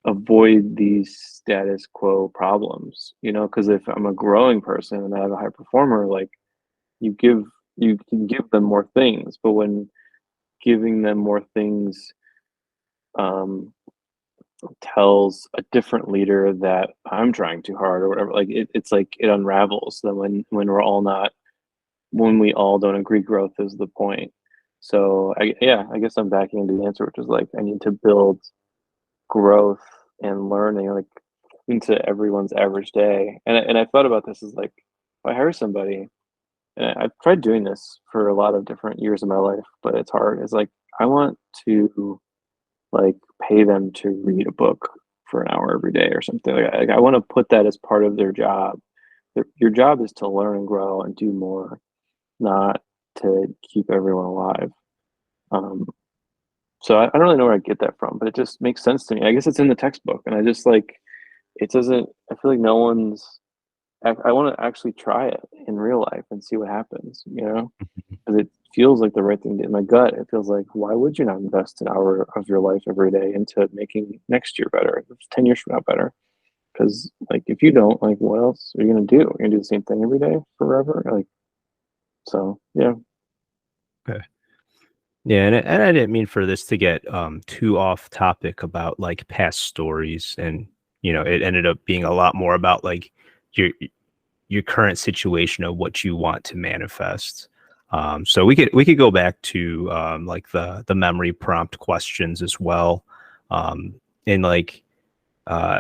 avoid these status quo problems, because if I'm a growing person and I have a high performer, like you give you can give them more things, but when giving them more things um tells a different leader that I'm trying too hard or whatever, like it's like it unravels. Then when we all don't agree growth is the point. So I guess I'm backing into the answer, which is like I need to build growth and learning like into everyone's average day. And I thought about this as like, if I hire somebody, and I've tried doing this for a lot of different years of my life, but it's hard. It's like I want to like pay them to read a book for an hour every day or something. Like I want to put that as part of their job. Your job is to learn and grow and do more, not to keep everyone alive. Um, so I don't really know where I get that from, but it just makes sense to me. I guess it's in the textbook, and I just like it doesn't. I feel like no one's. I want to actually try it in real life and see what happens. Because it feels like the right thing to, in my gut. It feels like, why would you not invest an hour of your life every day into making next year better, 10 years from now better? Because like if you don't, like what else are you gonna do? You're gonna do the same thing every day forever? Like so, yeah. Okay. Yeah, and I didn't mean for this to get too off topic about like past stories, and it ended up being a lot more about like your your current situation of what you want to manifest. So we could go back to like the memory prompt questions as well, um, and like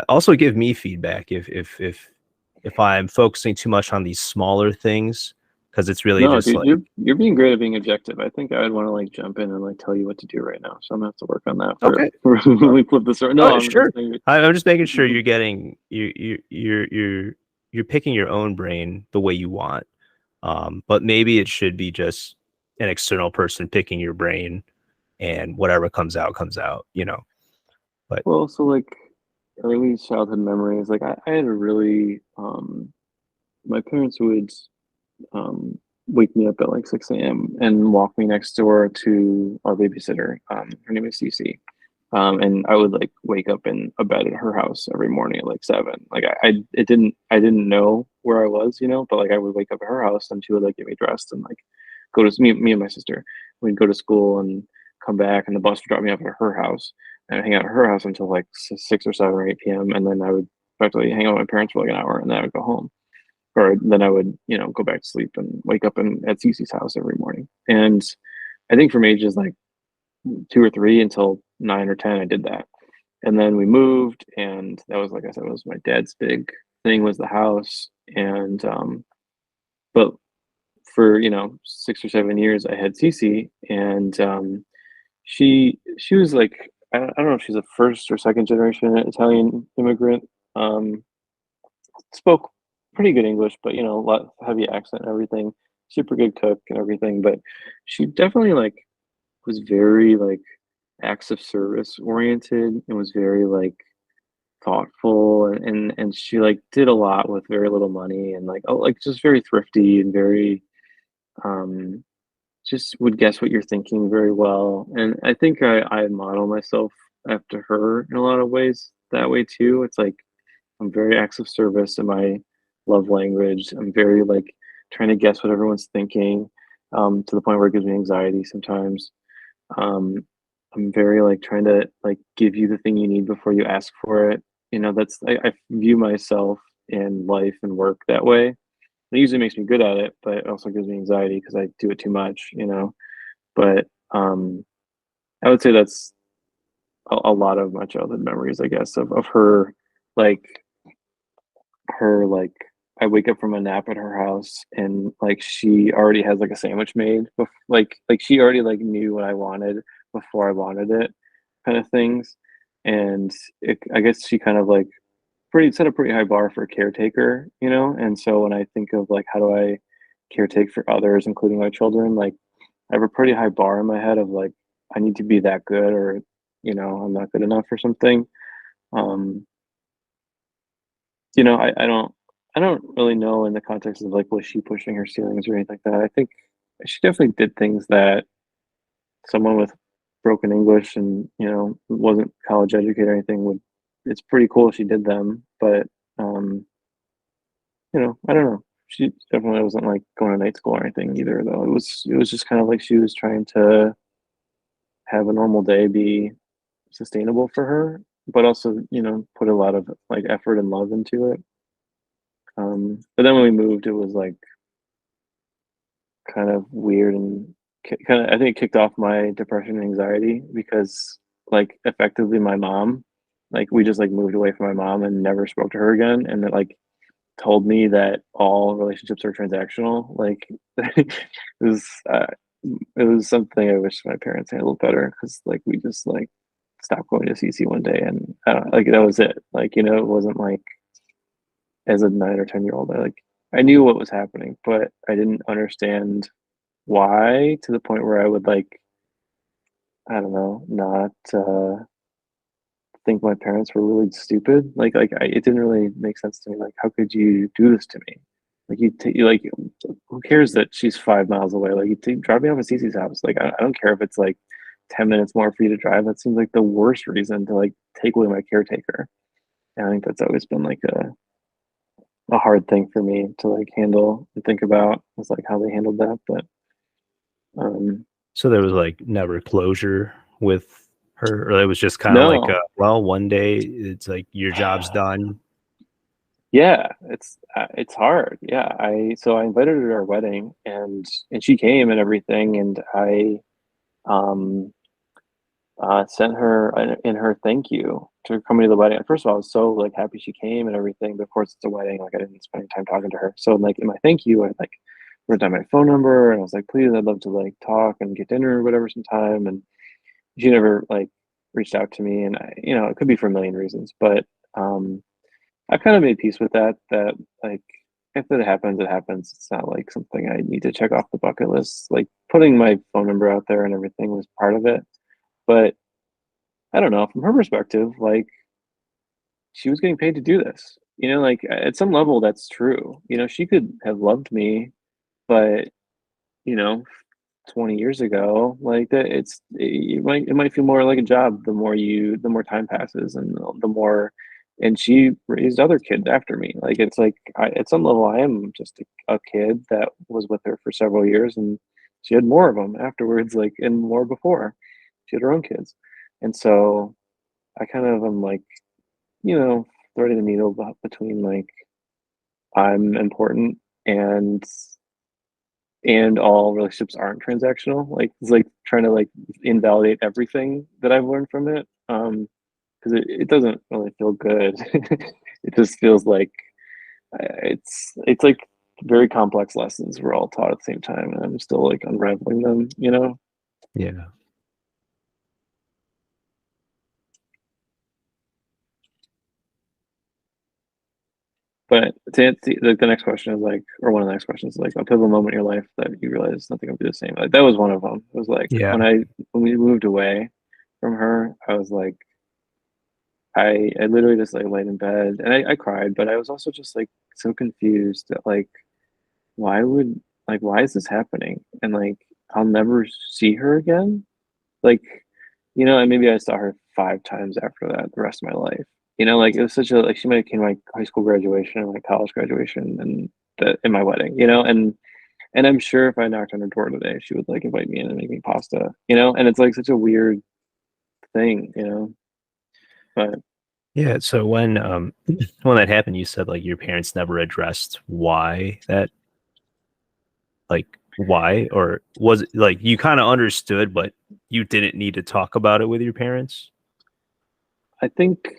also give me feedback if I'm focusing too much on these smaller things, because it's really No, just dude, like, you're being great at being objective. I think I would want to like jump in and like tell you what to do right now. So I'm gonna have to work on that for okay, when we flip this around. No, I'm sure. just saying. I'm just making sure you're getting you're picking your own brain the way you want. But maybe it should be just an external person picking your brain, and whatever comes out. But Well, so like early childhood memories, like I had a really my parents would um wake me up at like 6 a.m. and walk me next door to our babysitter. Her name is Cece. And I would like wake up in a bed at her house every morning at like 7. Like I didn't know where I was, but like I would wake up at her house and she would like get me dressed and like go to me and my sister. We'd go to school and come back and the bus would drop me off at her house and I'd hang out at her house until like 6 or 7 or 8 p.m. And then I would practically hang out with my parents for like an hour and then I would go home. Or then I would, go back to sleep and wake up at Cece's house every morning. And I think from ages like 2 or 3 until 9 or 10, I did that. And then we moved, and that was like I said, it was my dad's big thing was the house. And but for 6 or 7 years, I had Cece, and she was like I don't know if she's a first or second generation Italian immigrant. Um, Spoke pretty good English, but a lot heavy accent and everything. Super good cook and everything, but she definitely like was very like acts of service oriented and was very like thoughtful and she like did a lot with very little money and like like just very thrifty and very um just would guess what you're thinking very well. And I think I model myself after her in a lot of ways that way too. It's like I'm very acts of service in my love language. I'm very like trying to guess what everyone's thinking, to the point where it gives me anxiety sometimes. um, I'm very like trying to like give you the thing you need before you ask for it. That's I view myself in life and work that way. It usually makes me good at it, but it also gives me anxiety because I do it too much. But I would say that's a lot of my childhood memories, I guess, of her, like like I wake up from a nap at her house and like she already has like a sandwich made, like she already like knew what I wanted before I wanted it, kind of things. And I guess she kind of like pretty set a pretty high bar for a caretaker. And so when I think of like how do I caretake for others, including my children, like I have a pretty high bar in my head of like I need to be that good or I'm not good enough or something. Um, I don't really know in the context of like was she pushing her ceilings or anything like that. I think she definitely did things that someone with broken English and wasn't college educated or anything would. It's pretty cool she did them, but um, I don't know. She definitely wasn't like going to night school or anything either, though. It was just kind of like she was trying to have a normal day be sustainable for her, but also put a lot of like effort and love into it. But then when we moved, it was like kind of weird and kind of I think it kicked off my depression and anxiety because like effectively my mom, like we just like moved away from my mom and never spoke to her again, and it like told me that all relationships are transactional. Like it was uh, it was something I wish my parents handled better because like we just like stopped going to CC one day and I don't like that was it. Like it wasn't like as a 9 or 10 year old, I knew what was happening, but I didn't understand why to the point where I would like, I don't know, not think my parents were really stupid. It didn't really make sense to me. Like, how could you do this to me? Like you like who cares that she's 5 miles away? Like, you drop me off at Cece's house. Like, I don't care if it's like 10 minutes more for you to drive. That seems like the worst reason to like take away my caretaker. And I think that's always been like a hard thing for me to like handle and think about, is like how they handled that. But um, So there was like never closure with her, or it was just kind of like, no, well, one day it's like your job's done. yeah, it's hard. Yeah, I invited her to our wedding, and she came and everything, and I um sent her in her thank you to coming to the wedding. First of all, I was so like happy she came and everything, but of course it's a wedding. Like, I didn't spend any time talking to her. So like in my thank you, I like wrote down my phone number, and I was like, please, I'd love to like talk and get dinner or whatever sometime. And she never like reached out to me, and it could be for a million reasons, but um, I kind of made peace with that. That like if it happens, it happens. It's not like something I need to check off the bucket list. Like putting my phone number out there and everything was part of it, but I don't know, from her perspective, like she was getting paid to do this. Like at some level that's true. She could have loved me, but you know, 20 years ago, like that it might feel more like a job the more time passes, and the more, and she raised other kids after me. Like it's like at some level I am just a kid that was with her for several years, and she had more of them afterwards, like, and more before. She had her own kids. And so I kind of am like, you know, threading the needle between like I'm important, and all relationships aren't transactional. Like it's like trying to like invalidate everything that I've learned from it. Because it doesn't really feel good. It just feels like it's like very complex lessons we're all taught at the same time, and I'm still like unraveling them. Yeah. But to answer, like the next question is like, or one of the next questions is like a pivotal moment in your life that you realize nothing will be the same. Like that was one of them. It was like Yeah. when we moved away from her, I was like, I literally just like laid in bed, and I cried, but I was also just like so confused that like why would why is this happening? And like I'll never see her again. Like, and maybe I saw her 5 times after that the rest of my life. Like it was such a like she might have came to my high school graduation and my college graduation and in my wedding, and I'm sure if I knocked on her door today, she would like invite me in and make me pasta, and it's like such a weird thing. But Yeah. So when that happened, you said like your parents never addressed why that, like why, or was it like you kind of understood, but you didn't need to talk about it with your parents? I think,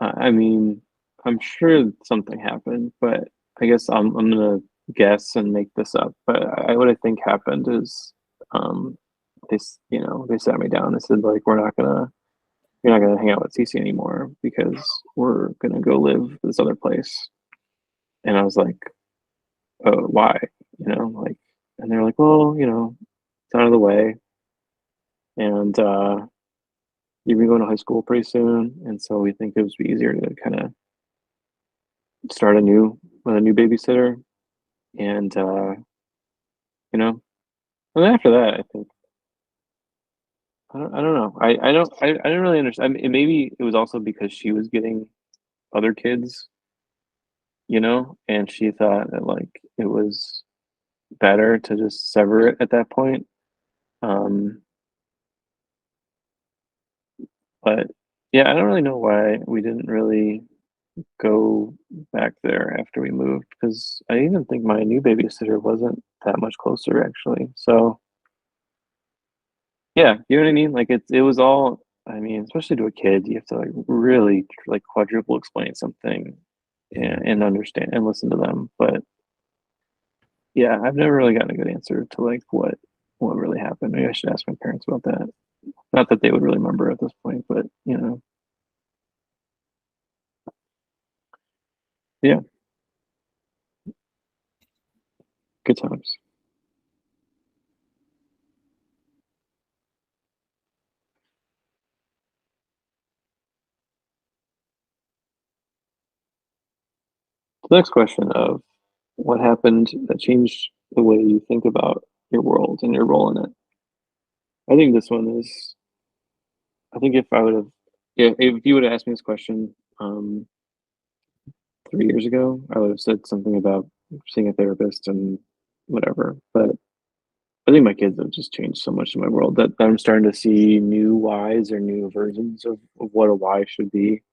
I mean, I'm sure something happened, but I guess I'm gonna guess and make this up. But what I think happened is, um, they sat me down and said like, you're not gonna hang out with Cece anymore because we're gonna go live this other place. And I was like, oh, why? Like, and they're like, well, it's out of the way, and you've been going to high school pretty soon, and so we think it would be easier to kind of start with a new babysitter, and you know, and after that, I think I don't know. I didn't really understand. I mean, maybe it was also because she was getting other kids, and she thought that like it was better to just sever it at that point. Um, but yeah, I don't really know why we didn't really go back there after we moved, because I even think my new babysitter wasn't that much closer actually. So yeah, you know what I mean? Like it was all, I mean, especially to a kid, you have to like really like quadruple explain something, Yeah. and understand and listen to them. But yeah, I've never really gotten a good answer to like what really happened. Maybe I should ask my parents about that. Not that they would really remember at this point, but yeah, good times. The next question of what happened that changed the way you think about your world and your role in it. I think this one is. I think if I would have, if you would have asked me this question 3 years ago, I would have said something about seeing a therapist and whatever. But I think my kids have just changed so much in my world that I'm starting to see new whys or new versions of what a why should be,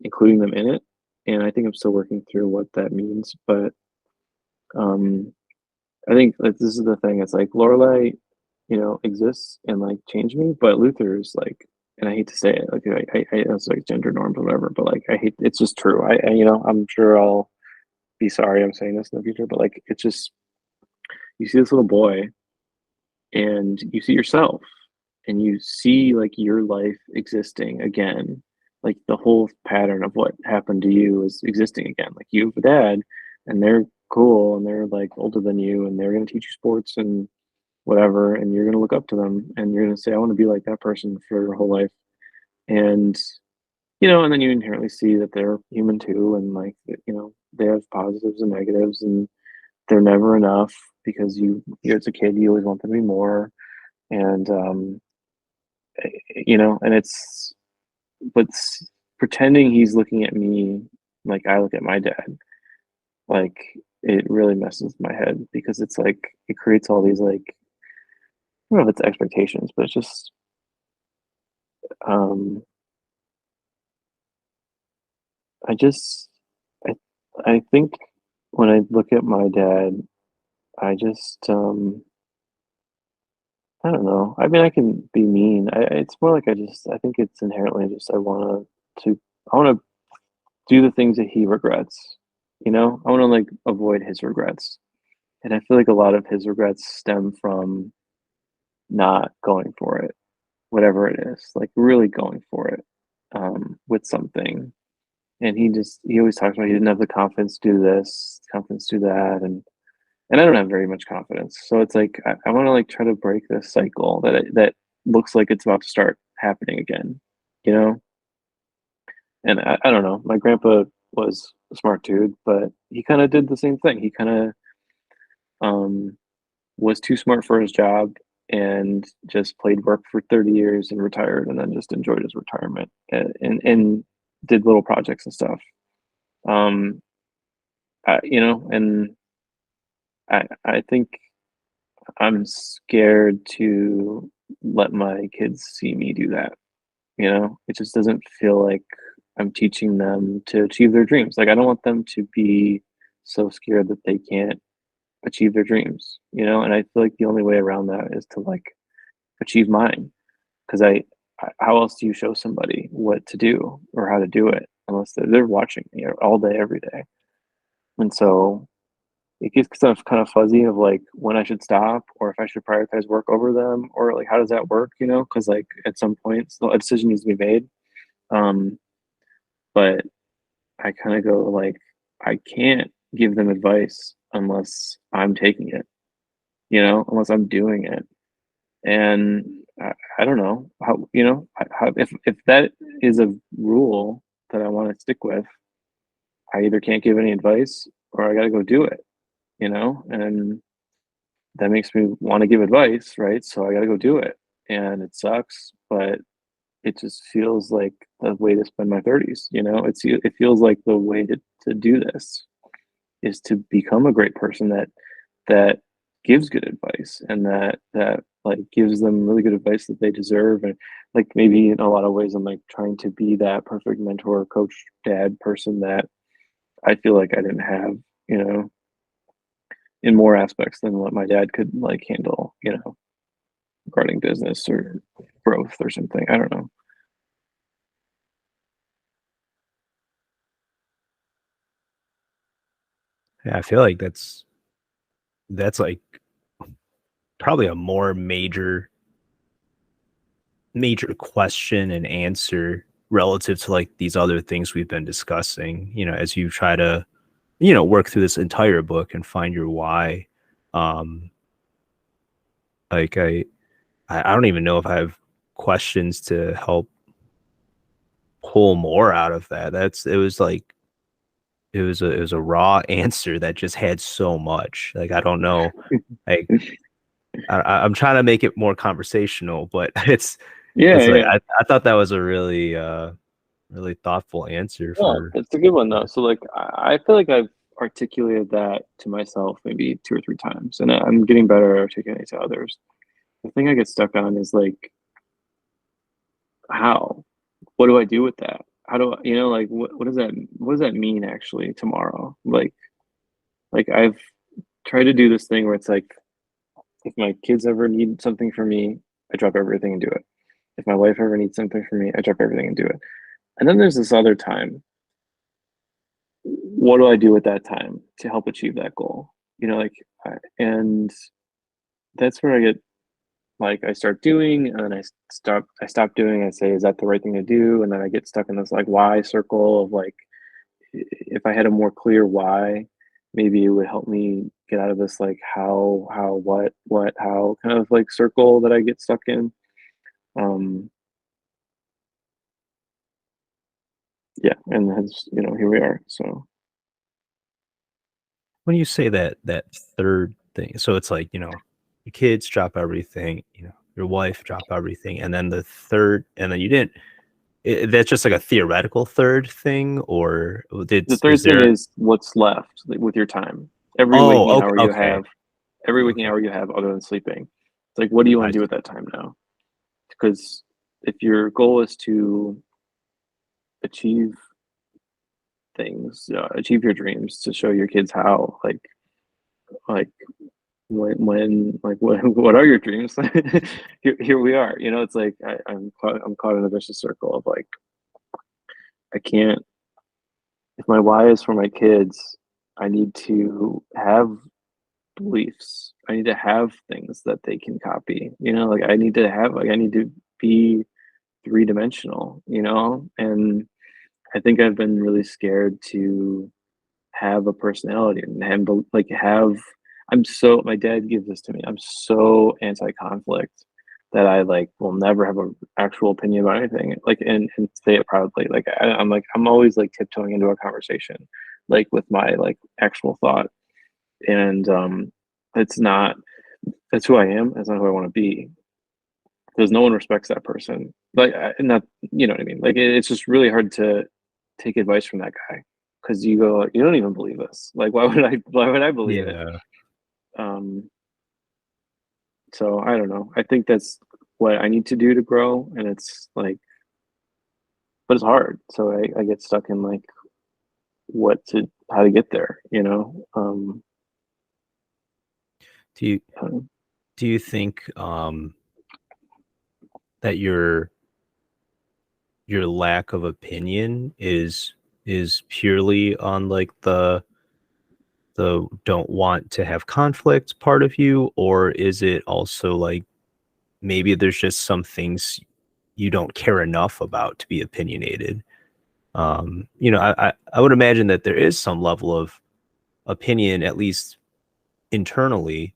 including them in it. And I think I'm still working through what that means. But um, I think like this is the thing. It's like Lorelai, exists and like changed me, but Luther's like, and I hate to say it, like it's like gender norms or whatever, but like I hate it's just true. I'm sure I'll be sorry I'm saying this in the future, but like it's just you see this little boy and you see yourself and you see like your life existing again. Like the whole pattern of what happened to you is existing again. Like you have a dad and they're cool and they're like older than you and they're gonna teach you sports and whatever, and you're gonna look up to them and you're gonna say, I want to be like that person for your whole life. And and then you inherently see that they're human too, and like they have positives and negatives, and they're never enough because you as a kid you always want them to be more. And and it's but pretending he's looking at me like I look at my dad, like it really messes with my head because it's like it creates all these like I don't know if it's expectations, but it's just um I just I I think when I look at my dad, I just I don't know. I mean, I can be mean. It's more like I think it's inherently just I want to do the things that he regrets. I want to like avoid his regrets. And I feel like a lot of his regrets stem from not going for it, whatever it is, like really going for it with something. And he always talks about he didn't have the confidence to do this, confidence to do that, and I don't have very much confidence. So it's like I want to like try to break this cycle that looks like it's about to start happening again, you know. And I don't know. My grandpa was a smart dude, but he kind of did the same thing. He kind of um, was too smart for his job and just played work for 30 years and retired, and then just enjoyed his retirement and did little projects and stuff. Um, and I think I'm scared to let my kids see me do that. It just doesn't feel like I'm teaching them to achieve their dreams. Like I don't want them to be so scared that they can't achieve their dreams, and I feel like the only way around that is to like achieve mine. Because how else do you show somebody what to do or how to do it unless they're watching me all day, every day? And so it gets kind of fuzzy of like when I should stop or if I should prioritize work over them or like how does that work, because like at some point a decision needs to be made. Um, but I kind of go like I can't give them advice unless I'm taking it, unless I'm doing it. And I don't know how if that is a rule that I want to stick with, I either can't give any advice or I got to go do it, and that makes me want to give advice, right? So I got to go do it. And it sucks, but it just feels like the way to spend my 30s, it feels like the way to do this is to become a great person that gives good advice and that like gives them really good advice that they deserve. And like maybe in a lot of ways I'm like trying to be that perfect mentor, coach, dad person that I feel like I didn't have, you know in more aspects than what my dad could like handle, regarding business or growth or something. I don't know. Yeah, I feel like that's like probably a more major question and answer relative to like these other things we've been discussing, as you try to, work through this entire book and find your why. Um, like I don't even know if I have questions to help pull more out of that. It was like it was a raw answer that just had so much. Like I don't know. Like I'm trying to make it more conversational, but Yeah, it's like yeah. I thought that was a really really thoughtful answer Yeah, for it's a good one though. So like I feel like I've articulated that to myself maybe 2 or 3 times, and I'm getting better at articulating it to others. The thing I get stuck on is like how? What do I do with that? How do I, like what does that mean actually tomorrow? Like I've tried to do this thing where it's like if my kids ever need something from me, I drop everything and do it. If my wife ever needs something from me, I drop everything and do it. And then there's this other time. What do I do with that time to help achieve that goal? Like, and that's where I get like I start doing, and then I stop doing. I say, is that the right thing to do? And then I get stuck in this like why circle of like, if I had a more clear why, maybe it would help me get out of this like how, what, how kind of like circle that I get stuck in. Um, yeah, and that's here we are. So when you say that third thing. So it's like, your kids drop everything, your wife drop everything, and then the third, and then you didn't. That's just like a theoretical third thing, or the is third thing there? is what's left like, with your time. Every waking Oh, okay, hour you okay, have, every waking okay. hour you have other than sleeping. It's like, what do you want I to do see. with that time now? Because if your goal is to achieve things, achieve your dreams, to show your kids how, like when like what are your dreams? Here we are. It's like I'm caught in a vicious circle of like I can't. If my why is for my kids, I need to have beliefs. I need to have things that they can copy. Like I need to be three-dimensional, and I think I've been really scared to have a personality and like have my dad gives this to me. I'm so anti-conflict that I like will never have an actual opinion about anything. Like and say it proudly. Like I'm always like tiptoeing into a conversation, like with my like actual thought. And it's not that's who I am. That's not who I want to be. Because no one respects that person. Like and that you know what I mean. Like it's just really hard to take advice from that guy because you go, you don't even believe this. Like why would I believe it? Yeah. Um, so I don't know. I think that's what I need to do to grow, and it's like, but it's hard. So I get stuck in like how to get there. Do you Um, do you think that your lack of opinion is purely on like the don't want to have conflict part of you, or is it also like maybe there's just some things you don't care enough about to be opinionated? I would imagine that there is some level of opinion, at least internally,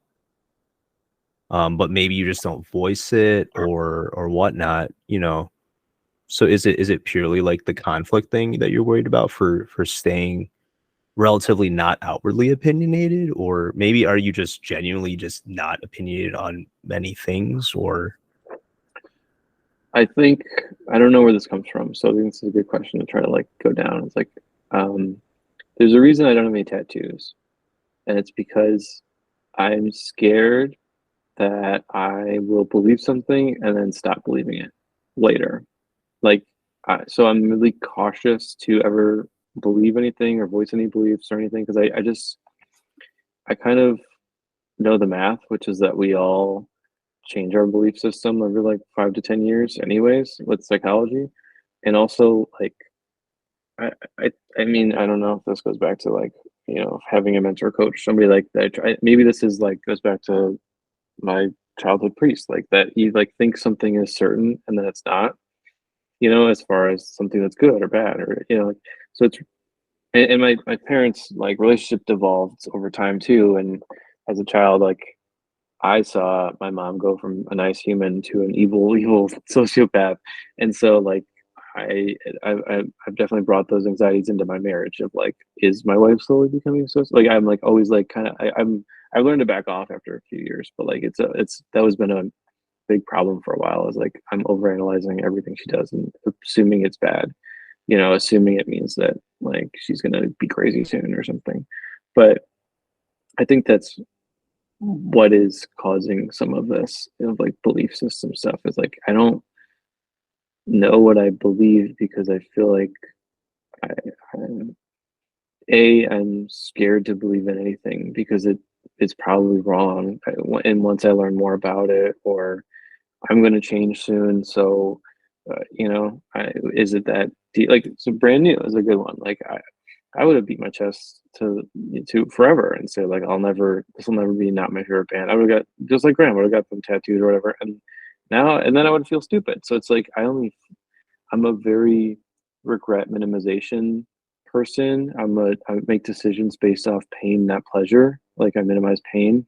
but maybe you just don't voice it or whatnot. So is it purely like the conflict thing that you're worried about for staying relatively not outwardly opinionated, or maybe are you just genuinely just not opinionated on many things? Or I think I don't know where this comes from. So I think this is a good question to try to like go down. It's like um, there's a reason I don't have any tattoos, and it's because I'm scared that I will believe something and then stop believing it later. Like, so I'm really cautious to ever believe anything or voice any beliefs or anything because I kind of know the math, which is that we all change our belief system every like 5 to 10 years, anyways, with psychology. And also, like, I, I mean, I don't know if this goes back to like, having a mentor coach, somebody like that. Maybe this is like goes back to my childhood priest, like that you like think something is certain and then it's not, as far as something that's good or bad or like, so it's and my parents like relationship devolved over time too. And as a child, like I saw my mom go from a nice human to an evil, evil sociopath. And so like I've definitely brought those anxieties into my marriage of like, is my wife slowly becoming so like I'm like always like kind of I've learned to back off after a few years, but like it's that was been a big problem for a while is like I'm overanalyzing everything she does and assuming it's bad, assuming it means that like she's gonna be crazy soon or something. But I think that's what is causing some of this like belief system stuff is like I don't know what I believe because I feel like I, I'm I'm scared to believe in anything because it's probably wrong. And once I learn more about it, or I'm going to change soon, so is it that deep? Like so, brand new is a good one. Like I would have beat my chest to forever and say like this will never be not my favorite band. I would have got just like Graham would have got them tattooed or whatever, and then I would feel stupid. So it's like I'm a very regret minimization person. I make decisions based off pain, not pleasure. Like I minimize pain,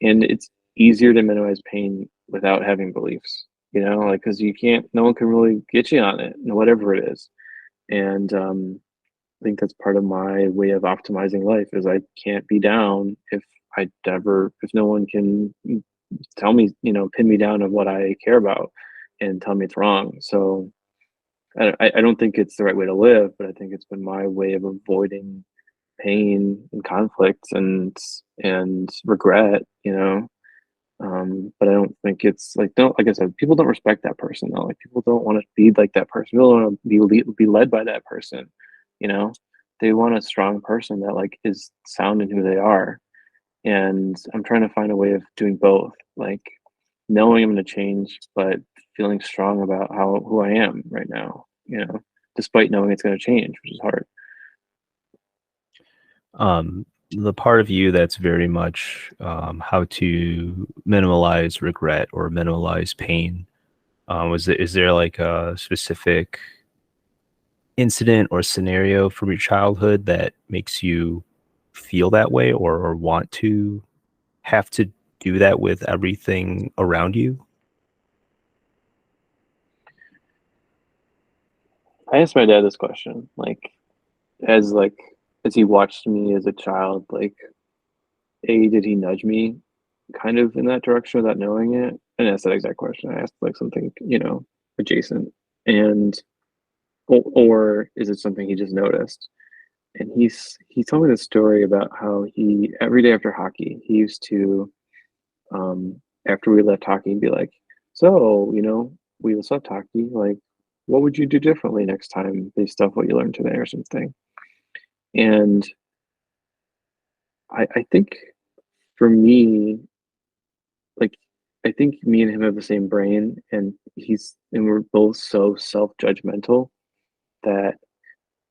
and it's easier to minimize pain without having beliefs. Like because you can't, no one can really get you on it, whatever it is. And I think that's part of my way of optimizing life is I can't be down if no one can tell me, pin me down of what I care about and tell me it's wrong. So I don't think it's the right way to live, but I think it's been my way of avoiding pain and conflict and regret, but I don't think it's don't like I said, people don't respect that person though. Like people don't want to be like that person. People don't want to be led by that person, you know. They want a strong person that like is sound in who they are. And I'm trying to find a way of doing both, like knowing I'm going to change, but feeling strong about who I am right now, despite knowing it's going to change, which is hard. The part of you that's very much how to minimalize regret or minimalize pain. Is there like a specific incident or scenario from your childhood that makes you feel that way or want to have to do that with everything around you? I asked my dad this question, as like as he watched me as a child, like did he nudge me kind of in that direction without knowing it? And I asked that exact question. I asked like something, adjacent. And or is it something he just noticed? And he told me the story about how he every day after hockey, he used to after we left hockey, he'd be like, so, we just left hockey, like what would you do differently next time based off what you learned today or something? And I think for me, like I think me and him have the same brain and we're both so self-judgmental that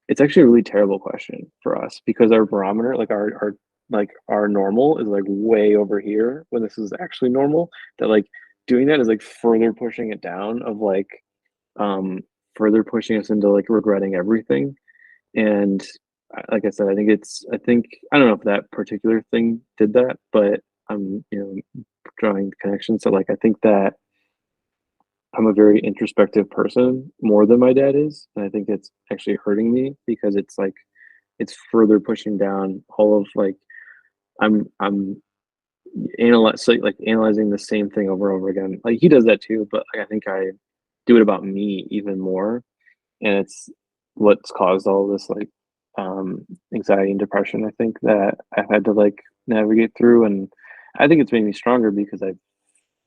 it's actually a really terrible question for us because our barometer, like our normal is like way over here when this is actually normal. That like doing that is like further pushing it down of um further pushing us into like regretting everything. And like I said, I think I don't know if that particular thing did that, but I'm drawing connections. So like I think that I'm a very introspective person more than my dad is, and I think it's actually hurting me because it's like it's further pushing down all of like I'm analyzing the same thing over and over again. Like he does that too, but like, I think I do it about me even more, and it's what's caused all this like anxiety and depression. I think that I've had to like navigate through, and I think it's made me stronger because I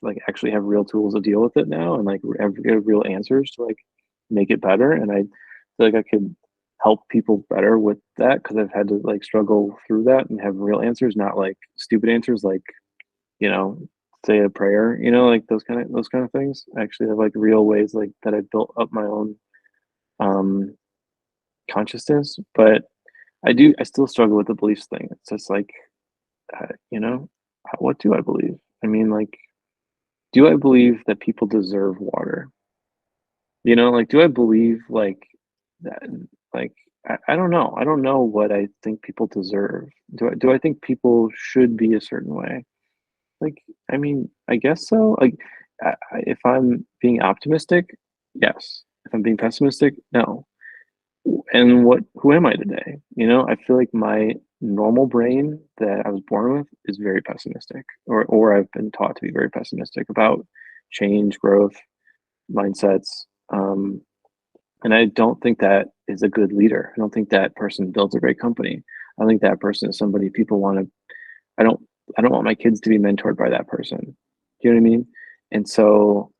like actually have real tools to deal with it now and like have real answers to like make it better. And I feel like I could help people better with that because I've had to like struggle through that and have real answers, not like stupid answers like, you know, say a prayer, like those kind of things. I actually have like real ways like that I built up my own um consciousness. But I still struggle with the beliefs thing. It's just like what do I believe? I mean, like, do I believe that people deserve water? Like, do I believe like that? Like, I don't know. I don't know what I think people deserve. Do I think people should be a certain way? Like, I mean, I guess so. Like, if I'm being optimistic, yes. If I'm being pessimistic, no. And who am I today? I feel like my normal brain that I was born with is very pessimistic, or I've been taught to be very pessimistic about change, growth, mindsets. Um, and I don't think that is a good leader. I don't think that person builds a great company. I think that person is somebody people want to. I don't. I don't want my kids to be mentored by that person. Do you know what I mean? And so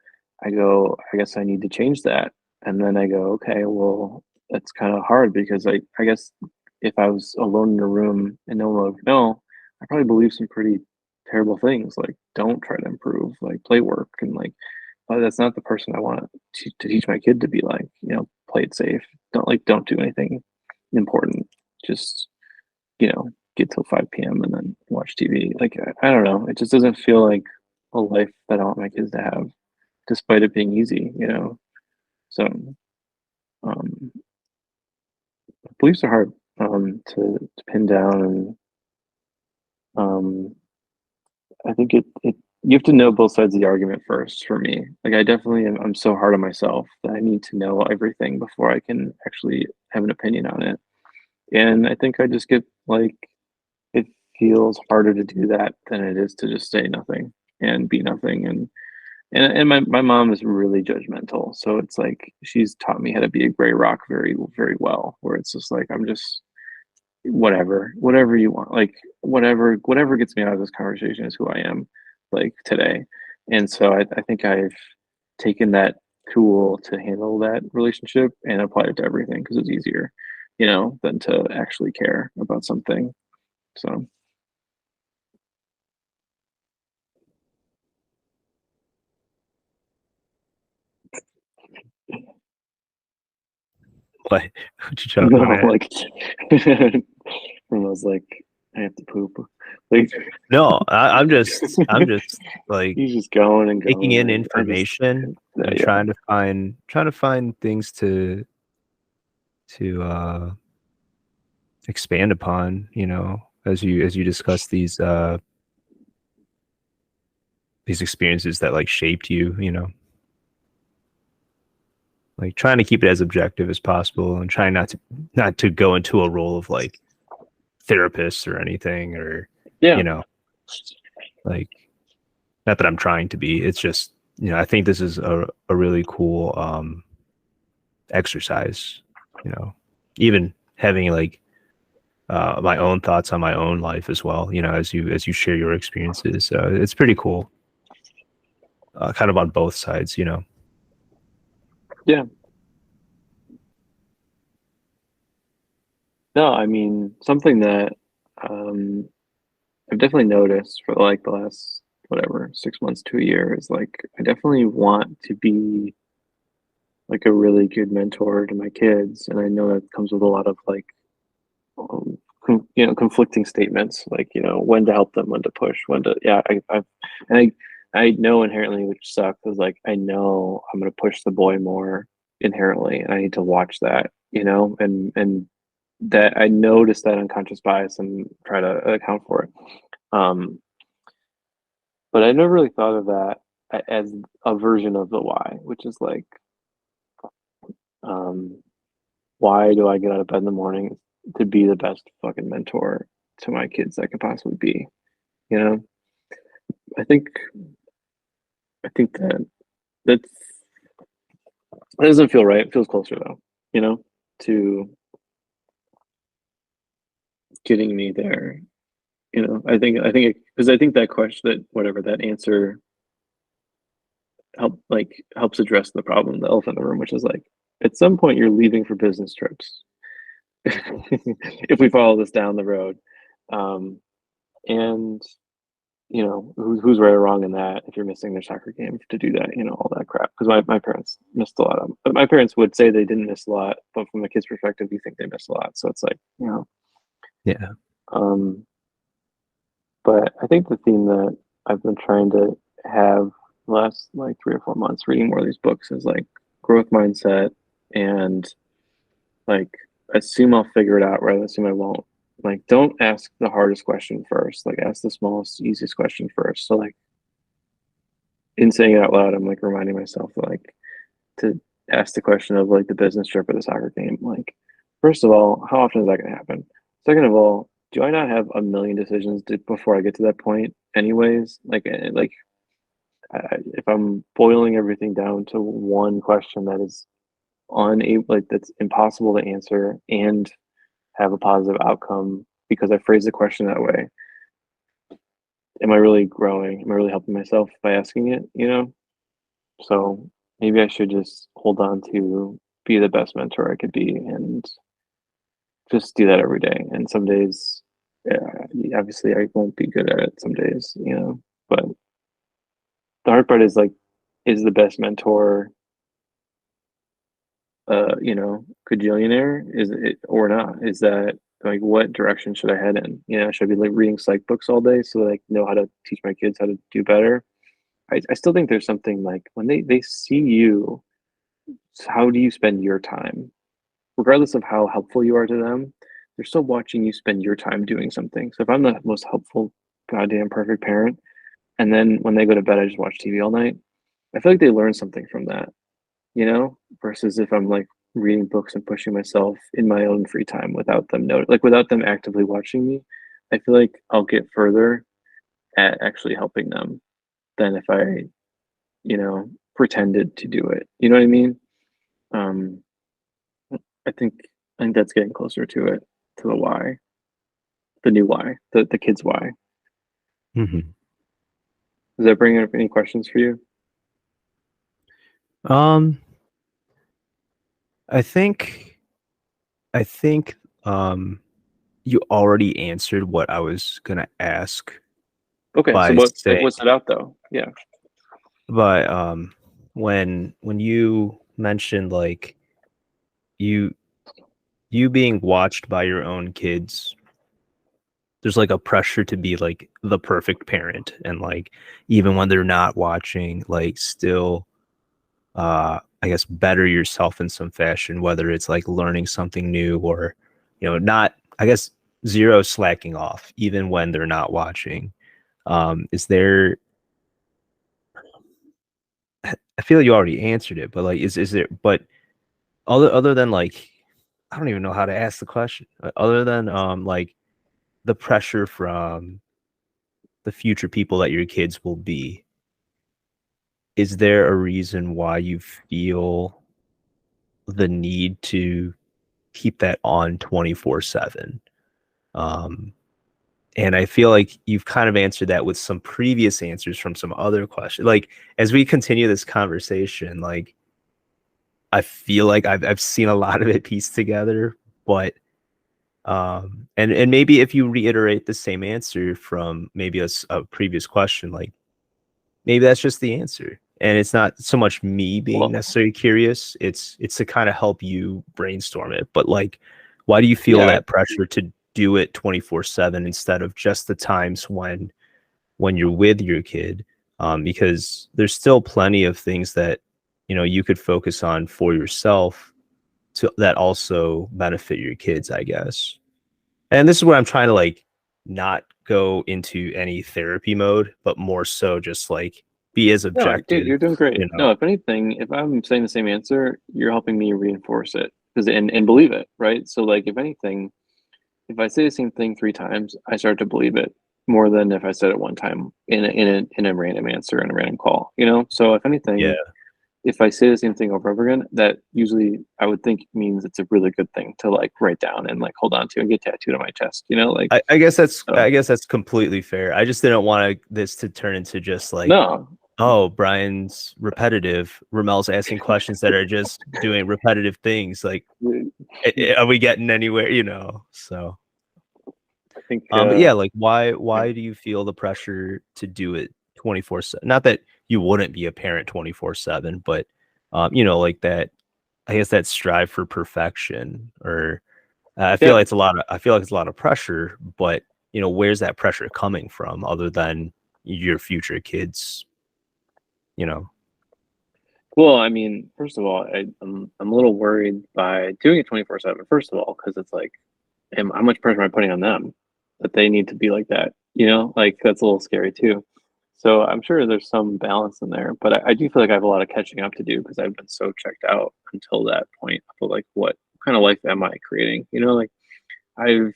I go, I guess I need to change that. And then I go, okay, well, that's kind of hard because I guess if I was alone in a room and no one would know, I probably believe some pretty terrible things like don't try to improve, like play work and like, but that's not the person I want to teach my kid to be like, play it safe. Don't do anything important. Just, get till 5 p.m. and then watch TV. Like, I don't know. It just doesn't feel like a life that I want my kids to have, despite it being easy. So, um, beliefs are hard to pin down, and um, I think it you have to know both sides of the argument first. For me, like I definitely am. I'm so hard on myself that I need to know everything before I can actually have an opinion on it. And I think I just get like it feels harder to do that than it is to just say nothing and be nothing. And my mom is really judgmental, so it's like she's taught me how to be a gray rock very very well, where it's just like I'm just whatever you want, like whatever gets me out of this conversation is who I am, like today. And so I think I've taken that tool to handle that relationship and apply it to everything because it's easier, than to actually care about something. So What what you choking no, at? like when I was like, I have to poop. Like No, I'm just like he's just going and taking going. in And I just, information and yeah, trying to find things to expand upon, as you discuss these experiences that like shaped you, like trying to keep it as objective as possible and trying not to go into a role of like therapist or anything or yeah, you know like not that I'm trying to be. It's just I think this is a really cool exercise, even having like my own thoughts on my own life as well, as you share your experiences. It's pretty cool, kind of on both sides. yeah. No, I mean something that um, I've definitely noticed for like the last whatever 6 months to a year is like I definitely want to be like a really good mentor to my kids, and I know that comes with a lot of like conflicting statements, like when to help them, when to push, when to yeah. And I know inherently, which sucks, is like I know I'm gonna push the boy more inherently, and I need to watch that, and that I notice that unconscious bias and try to account for it. Um, but I never really thought of that as a version of the why, which is like, um, why do I get out of bed in the morning to be the best fucking mentor to my kids I could possibly be? You know, I think I think that's that doesn't feel right. It feels closer though, to getting me there. I think because I think that question, that whatever that answer helps address the problem, the elephant in the room, which is like at some point you're leaving for business trips. If we follow this down the road, um, and who's right or wrong in that, if you're missing their soccer game to do that, all that crap, because my parents missed a lot of, but my parents would say they didn't miss a lot, but from the kids perspective you think they missed a lot, so it's like, Yeah. um but I think the theme that I've been trying to have last like 3 or 4 months reading more of these books is like growth mindset, and like assume I'll figure it out rather than assume I won't. Like don't ask the hardest question first, like ask the smallest easiest question first. So like in saying it out loud, I'm like reminding myself like to asked the question of like the business trip or the soccer game. Like, first of all, how often is that going to happen? Second of all, do I not have a million decisions before I get to that point, anyways? Like if I'm boiling everything down to one question that is unable, like that's impossible to answer and have a positive outcome because I phrased the question that way, am I really growing? Am I really helping myself by asking it? You know? So maybe I should just hold on to be the best mentor I could be and just do that every day. And some days, yeah, obviously, I won't be good at it some days, you know. But the hard part is like, is the best mentor, you know, cajillionaire? Is it or not? Is that like what direction should I head in? You know, should I be like reading psych books all day so that I know how to teach my kids how to do better? I still think there's something like when they see you, how do you spend your time? Regardless of how helpful you are to them, they're still watching you spend your time doing something. So if I'm the most helpful, goddamn perfect parent, and then when they go to bed, I just watch TV all night, I feel like they learn something from that, you know, versus if I'm like reading books and pushing myself in my own free time without them like without them actively watching me, I feel like I'll get further at actually helping them than if I, you know, pretended to do it. You know what I mean? Um, I think I think that's getting closer to it, to the why, the new why, the kids why. Mhm. Does that bring up any questions for you? Um, I think I think um you already answered what I was gonna ask Okay, so by what like saying what's it out though? Yeah. by when you mentioned like you you being watched by your own kids, there's like a pressure to be like the perfect parent, and like even when they're not watching, like still I guess better yourself in some fashion, whether it's like learning something new or, not, I guess, zero slacking off even when they're not watching. Is there, I feel like you already answered it, but like, is there, but other than like, I don't even know how to ask the question, other than like the pressure from the future people that your kids will be, is there a reason why you feel the need to keep that on 24/7? Um, and I feel like you've kind of answered that with some previous answers from some other questions. Like as we continue this conversation, like I feel like I've seen a lot of it pieced together, but and maybe if you reiterate the same answer from maybe a previous question, like maybe that's just the answer. And it's not so much me being Well, necessarily curious. It's to kind of help you brainstorm it. But like, why do you feel yeah, that pressure to do it 24/7 instead of just the times when you're with your kid? Because there's still plenty of things that you could focus on for yourself to that also benefit your kids, I guess. And this is where I'm trying to like not go into any therapy mode, but more so just like be as no, dude, objective, you're doing great. you No, know. if anything, if I'm saying the same answer, you're helping me reinforce it because and believe it, right? So like, if anything, if I say the same thing three times, I start to believe it more than if I said it one time in a random answer in a random call, you know? So if Yeah. anything, if I say the same thing over and over again, that usually I would think means it's a really good thing to like write down and like hold on to and get tattooed on my chest, you know? Like, I guess that's so I guess that's completely fair. I just didn't want this to turn into just like, no, oh, Brian's repetitive. Ramel's asking questions that are just doing repetitive things. Like, are we getting anywhere? So, I think, but yeah, like, why do you feel the pressure to do it 24/7? Not that you wouldn't be a parent 24/7, but like that. I guess that strive for perfection, or yeah. I feel like it's a lot of pressure, but where's that pressure coming from other than your future kids, you know? Well, I mean, first of all, I'm a little worried by doing it 24/7. First of all, because it's like, how much pressure am I putting on them that they need to be like that? You know, like that's a little scary too. So I'm sure there's some balance in there, but I do feel like I have a lot of catching up to do because I've been so checked out until that point of like what kind of life am I creating? You know, like I've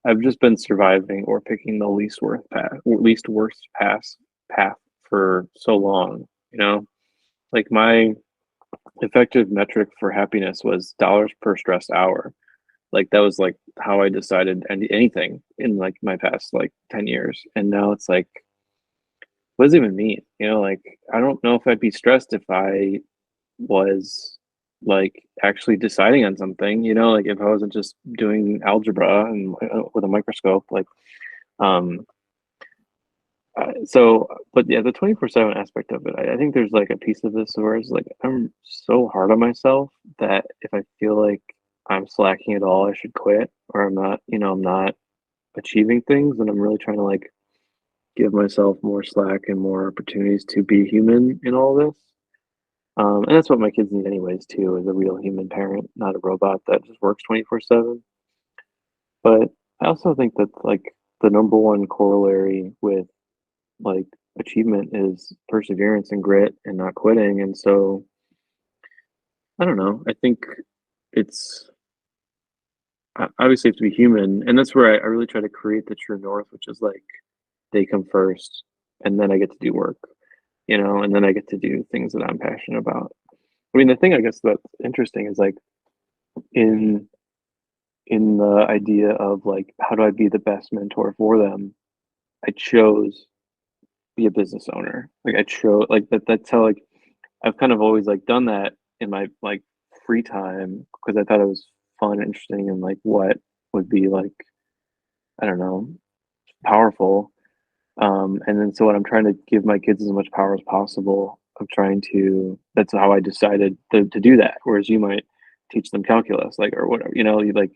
I've just been surviving or picking the least worst path for so long, you know? Like my effective metric for happiness was dollars per stressed hour. Like that was like how I decided anything in like my past like 10 years. And now it's like, what does it even mean? You know, like I don't know if I'd be stressed if I was like actually deciding on something, you know, like if I wasn't just doing algebra and with a microscope, like um but yeah, the 24/7 aspect of it, I think there's like a piece of this where it's like I'm so hard on myself that if I feel like I'm slacking at all, I should quit, or I'm not, you know, I'm not achieving things, and I'm really trying to like give myself more slack and more opportunities to be human in all this. And that's what my kids need anyways too, is a real human parent, not a robot that just works 24/7. But I also think that like the number one corollary with like achievement is perseverance and grit and not quitting. And so I don't know. I think it's obviously have to be human, and that's where I really try to create the true north, which is like they come first, and then I get to do work, you know, and then I get to do things that I'm passionate about. I mean, the thing I guess that's interesting is like in the idea of like how do I be the best mentor for them? I chose be a business owner. Like I chose like that's how like I've kind of always like done that in my like free time because I thought it was fun and interesting and like what would be like I don't know powerful. And then so when I'm trying to give my kids as much power as possible, I'm trying to. That's how I decided to do that. Whereas you might teach them calculus, like or whatever. You know, you like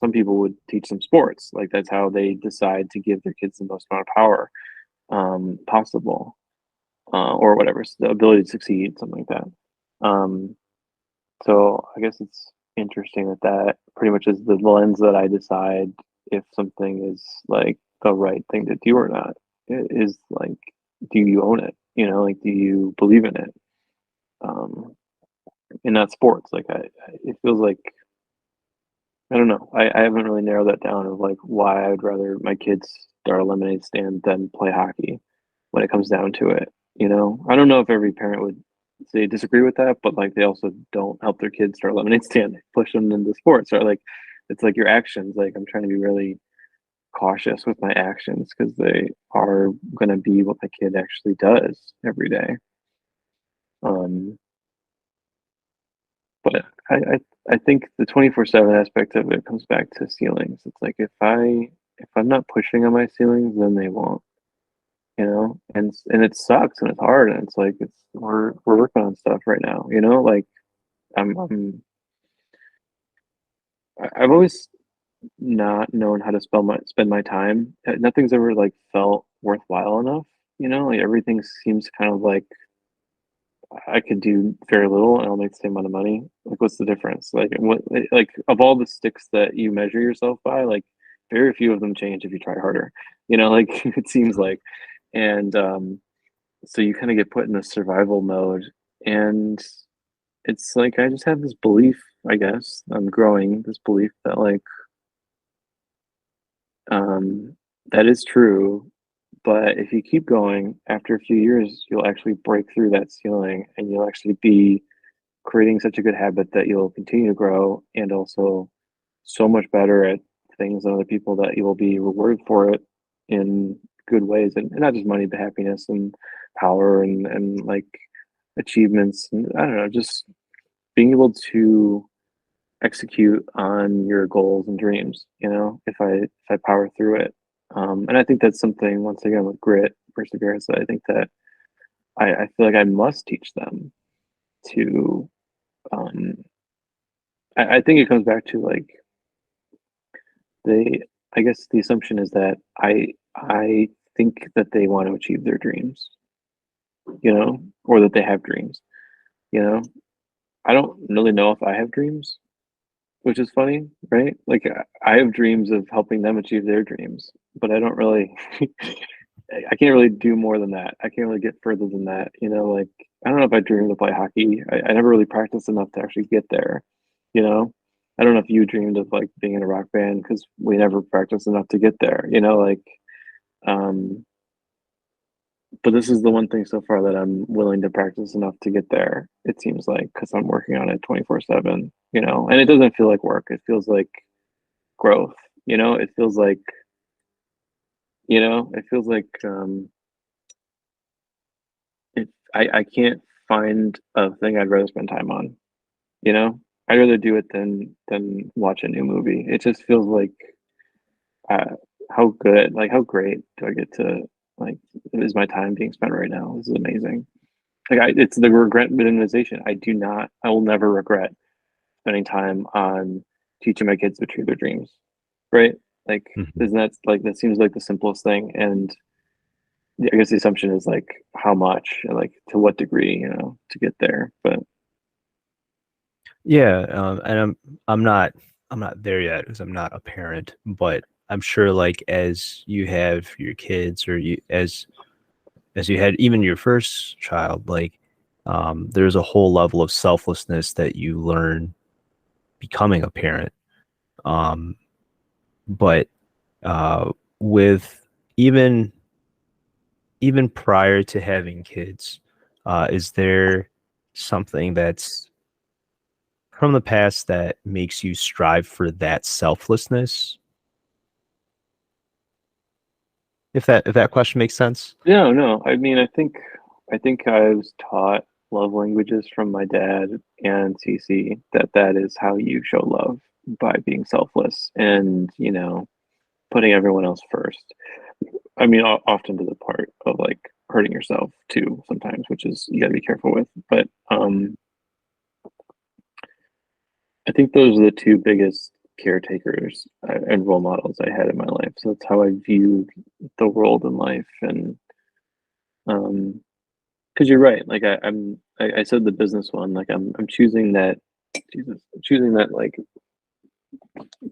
some people would teach them sports. Like that's how they decide to give their kids the most amount of power possible, or whatever, the ability to succeed, something like that. So I guess it's interesting that that pretty much is the lens that I decide if something is like the right thing to do or not. It is like, do you own it? You know, like, do you believe in it? Um, and not sports. Like, it feels like I don't know. I haven't really narrowed that down of like why I would rather my kids start a lemonade stand than play hockey when it comes down to it. You know, I don't know if every parent would say disagree with that, but like they also don't help their kids start a lemonade stand, they push them into sports, or like it's like your actions. Like I'm trying to be really cautious with my actions because they are going to be what my kid actually does every day. Um, but I think the 24/7 aspect of it comes back to ceilings. It's like if I'm not pushing on my ceilings, then they won't, you know? And it sucks and it's hard and it's like we're working on stuff right now, you know? Like I've always not known how to spend my time. Nothing's ever like felt worthwhile enough, you know? Like everything seems kind of like I could do very little and I'll make the same amount of money. Like, what's the difference? Like, what, like, of all the sticks that you measure yourself by, like, very few of them change if you try harder. You know, like it seems like, and so you kind of get put in a survival mode, and it's like I just have this belief. I guess I'm growing this belief that like um, that is true, but if you keep going, after a few years, you'll actually break through that ceiling, and you'll actually be creating such a good habit that you'll continue to grow and also so much better at things than other people that you will be rewarded for it in good ways and not just money but happiness and power and like achievements and I don't know just being able to execute on your goals and dreams you know if I power through it and I think that's something once again with grit perseverance that I think that I feel like I must teach them to um, I think it comes back to like they I guess the assumption is that I think that they want to achieve their dreams, you know, or that they have dreams, you know. I don't really know if I have dreams, which is funny, right? Like I have dreams of helping them achieve their dreams, but I don't really I can't really do more than that. I can't really get further than that. Like I don't know if I dreamed to play hockey. I never really practiced enough to actually get there. You know, I don't know if you dreamed of like being in a rock band because we never practiced enough to get there. Like um, but this is the one thing so far that I'm willing to practice enough to get there. It seems like because I'm working on it 24/7. And it doesn't feel like work. It feels like growth. It feels like it feels like it, I can't find a thing I'd rather spend time on. You know, I'd rather do it than watch a new movie. It just feels like uh, how good, like how great do I get to like is my time being spent right now? This is amazing. Like it's the regret minimization. I will never regret spending time on teaching my kids to achieve their dreams. Right? Like, Mhm. isn't that like that seems like the simplest thing? And I guess the assumption is like how much and like to what degree, to get there. But Yeah, and I'm not there yet because I'm not a parent, but I'm sure like as you have your kids or you as you had even your first child, like there's a whole level of selflessness that you learn becoming a parent. Um, but with even even prior to having kids, is there something that's from the past that makes you strive for that selflessness? If that question makes sense. no, no. I mean, I think I was taught love languages from my dad and Cece that is how you show love by being selfless and putting everyone else first. I mean, often to the part of like hurting yourself too sometimes, which is you got to be careful with. But I think those are the two biggest caretakers and role models I had in my life. So that's how I viewed the world and life. And um, because you're right, like I said the business one, like I'm choosing that. Jesus, choosing that like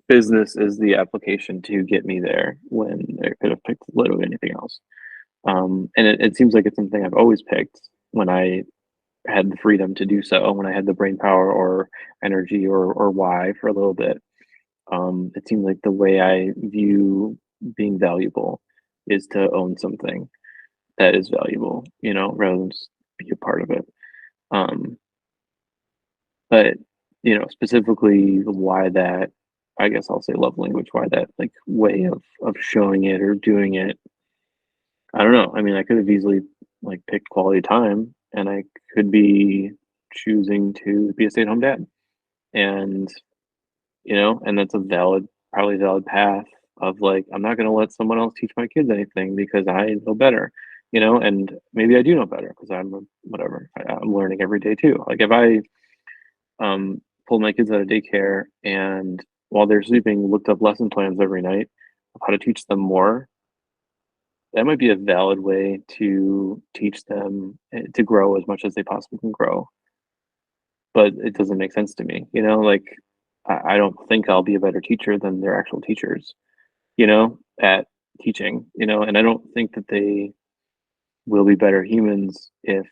business is the application to get me there when I could have picked literally anything else. And it seems like it's something I've always picked when I had the freedom to do so, when I had the brain power or energy or why for a little bit. It seems like the way I view being valuable is to own something that is valuable, rather than just be a part of it. Um, but specifically why that, I guess I'll say love language, why that like way of showing it or doing it. I don't know. I mean, I could have easily like picked quality time and I could be choosing to be a stay-at-home dad. And and that's a probably valid path of like, I'm not going to let someone else teach my kids anything because I know better, and maybe I do know better because whatever, I'm learning every day too. Like if I pulled my kids out of daycare and while they're sleeping, looked up lesson plans every night of how to teach them more, that might be a valid way to teach them to grow as much as they possibly can grow. But it doesn't make sense to me, like I don't think I'll be a better teacher than their actual teachers, at teaching, and I don't think that they will be better humans if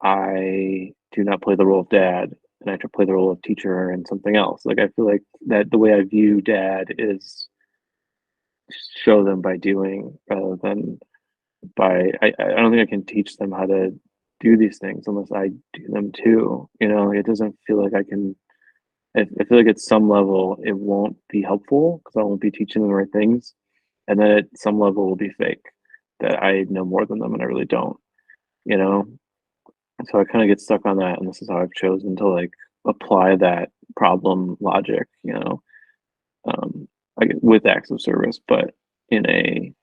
I do not play the role of dad and I have to play the role of teacher and something else. Like I feel like that the way I view dad is show them by doing rather than I don't think I can teach them how to do these things unless I do them too. Like it doesn't feel like I can. I feel like at some level it won't be helpful because I won't be teaching them the right things, and then at some level it will be fake that I know more than them and I really don't. You know, so I kind of get stuck on that, and this is how I've chosen to like apply that problem logic. Like with acts of service, but in a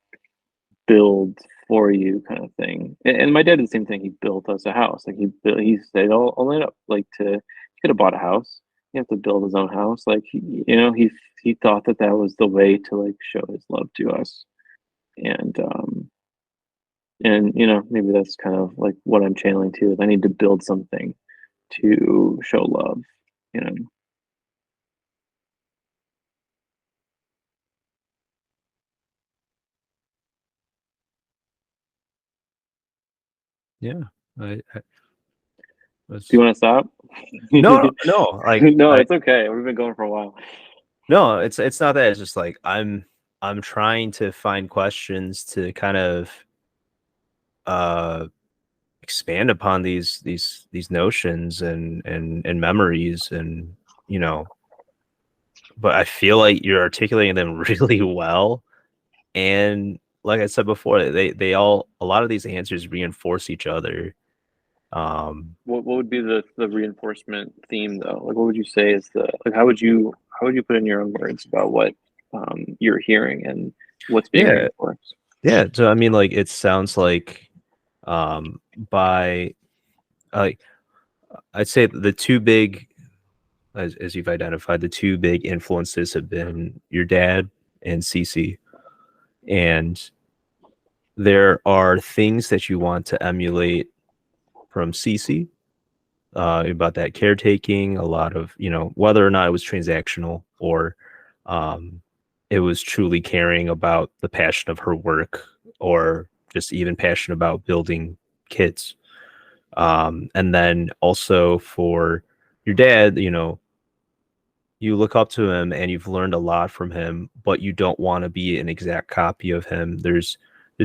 build for you kind of thing. And my dad did the same thing. He built us a house. Like he said, I'll end up like he could have bought a house. He have to build his own house. Like he thought that was the way to like show his love to us. And maybe that's kind of like what I'm channeling to is I need to build something to show love. You know. Yeah. I Do you was want to stop? no, no, like No, I it's okay. We've been going for a while. no, it's not that. It's just like I'm trying to find questions to kind of uh expand upon these notions and memories and you know, but I feel like you're articulating them really well. And like I said before, they all a lot of these answers reinforce each other. What would be the reinforcement theme though? Like, what would you say is the like? How would you put in your own words about what you're hearing and what's being Yeah, reinforced? yeah. So I mean, like it sounds like by like I'd say the two big as you've identified, the two big influences have been your dad and Cece. And there are things that you want to emulate from Cece about that caretaking, a lot of, you know, whether or not it was transactional or um, it was truly caring about the passion of her work or just even passion about building kids. And then also for your dad, you know, you look up to him and you've learned a lot from him, but you don't want to be an exact copy of him. There's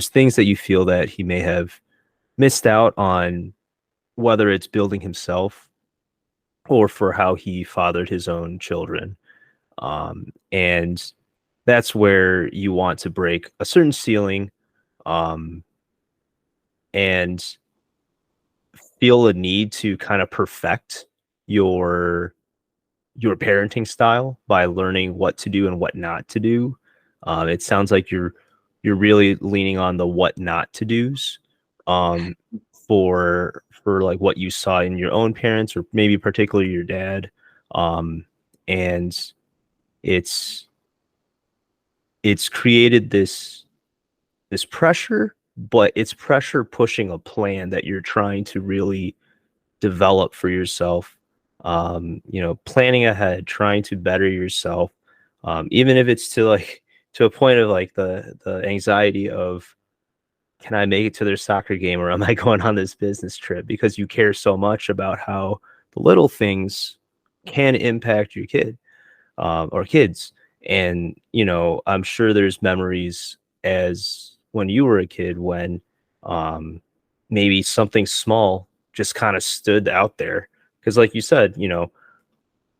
things that you feel that he may have missed out on, whether it's building himself or for how he fathered his own children. And that's where you want to break a certain ceiling um, and feel a need to kind of perfect your your parenting style by learning what to do and what not to do. It sounds like you're really leaning on the what not to do's um, for like what you saw in your own parents or maybe particularly your dad, and it's it's created this pressure, but it's pressure pushing a plan that you're trying to really develop for yourself. You know, planning ahead, trying to better yourself, even if it's to like to a point of like the anxiety of can I make it to their soccer game or am I going on this business trip because you care so much about how the little things can impact your kid or kids. And you know, I'm sure there's memories as when you were a kid when um, maybe something small just kind of stood out there because, like you said, you know,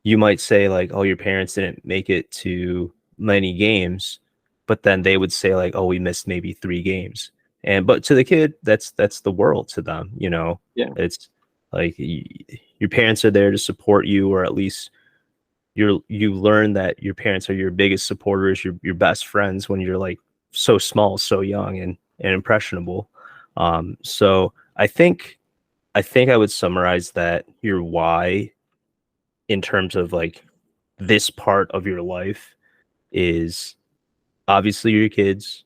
you might say like, "Oh, your parents didn't make it to many games," but then they would say like, "Oh, we missed maybe 3 games." And but to the kid, that's the world to them. You know, Yeah. it's like your parents are there to support you, or at least you learn that your parents are your biggest supporters, your best friends when you're like so small, so young and impressionable. So I think I would summarize that your why in terms of like this part of your life is obviously your kids,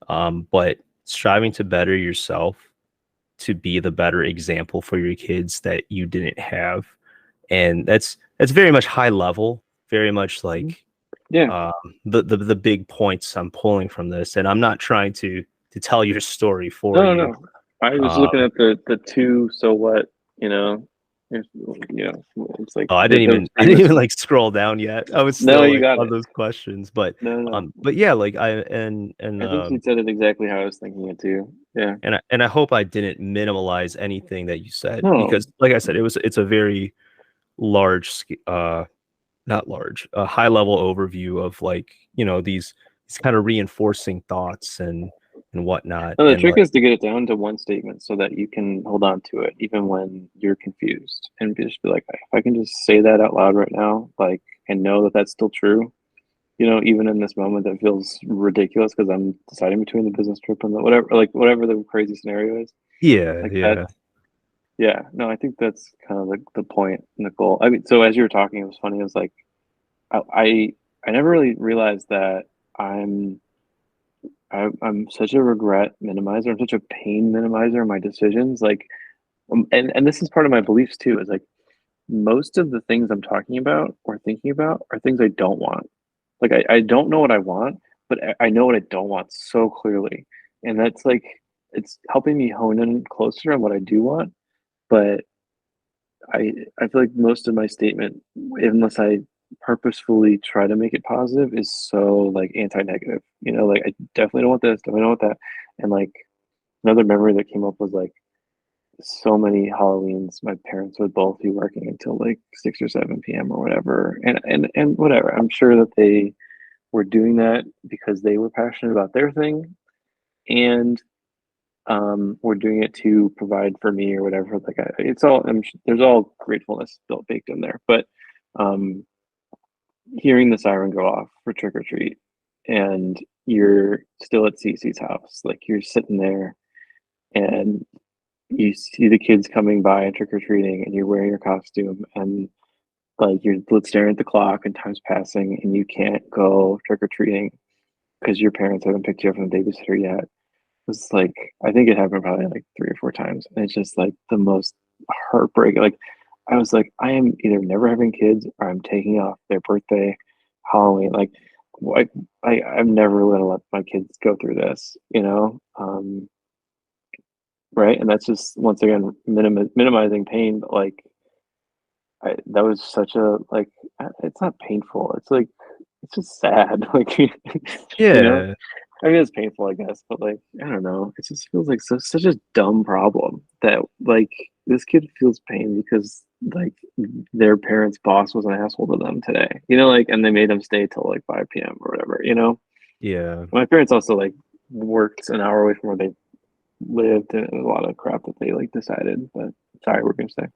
but striving to better yourself to be the better example for your kids that you didn't have. And that's very much high level, very much Mhm. like Yeah. um, the big points I'm pulling from this. And I'm not trying to tell your story for No, no, you. no. I was Um, looking at the two. So what? You know, it's like oh, those I didn't famous. even like scroll down yet. I was No, still you like got on it. those questions, No, no. but yeah, like and I think you said it exactly how I was thinking it too. Yeah. and I hope I didn't minimalize anything that you said No. because, like I said, it's a very large, not large, a high level overview of like you know these kind of reinforcing thoughts and whatnot, No, the and trick like is to get it down to one statement so that you can hold on to it even when you're confused and just be like, if I can just say that out loud right now, like, and know that that's still true, even in this moment that feels ridiculous because I'm deciding between the business trip and the whatever, like whatever the crazy scenario is, yeah, like that. yeah, Yeah, no, I think that's kind of the point and the goal. I mean, so as you were talking, it was funny. It was like I I, I never really realized that I'm I'm such a regret minimizer. I'm such a pain minimizer in my decisions. Like, and this is part of my beliefs too. Is like most of the things I'm talking about or thinking about are things I don't want. Like I don't know what I want, but I know what I don't want so clearly, and that's like it's helping me hone in closer on what I do want. But I feel like most of my statement, unless I purposefully try to make it positive, is so like anti-negative. You know, like I definitely don't want this, definitely don't want that. And like another memory that came up was like so many Halloweens, my parents would both be working until like 6 or 7 p.m. or whatever. And whatever. I'm sure that they were doing that because they were passionate about their thing and we're doing it to provide for me or whatever. Like it's all there's all gratefulness built baked in there. But um, hearing the siren go off for trick or treat, and you're still at Cece's house, like you're sitting there, and you see the kids coming by and trick or treating, and you're wearing your costume, and like you're staring at the clock, and time's passing, and you can't go trick or treating because your parents haven't picked you up from the babysitter yet. Was like I think it happened probably like 3 or 4 times. And it's just like the most heartbreaking. Like I was like, I am either never having kids or I'm taking off their birthday, Halloween. Like I'm never gonna let my kids go through this, you know? Right. And that's just once again minimizing pain, but like that was such a like it's not painful. It's like it's just sad. Like you know? Yeah. I mean, it's painful, I guess, but like, I don't know. It just feels like such a dumb problem that like this kid feels pain because like their parents' boss was an asshole to them today, you know, like, and they made them stay till like 5 p.m. or whatever, you know. Yeah. My parents also like worked an hour away from where they lived, and a lot of crap that they like decided. But sorry, we're gonna say.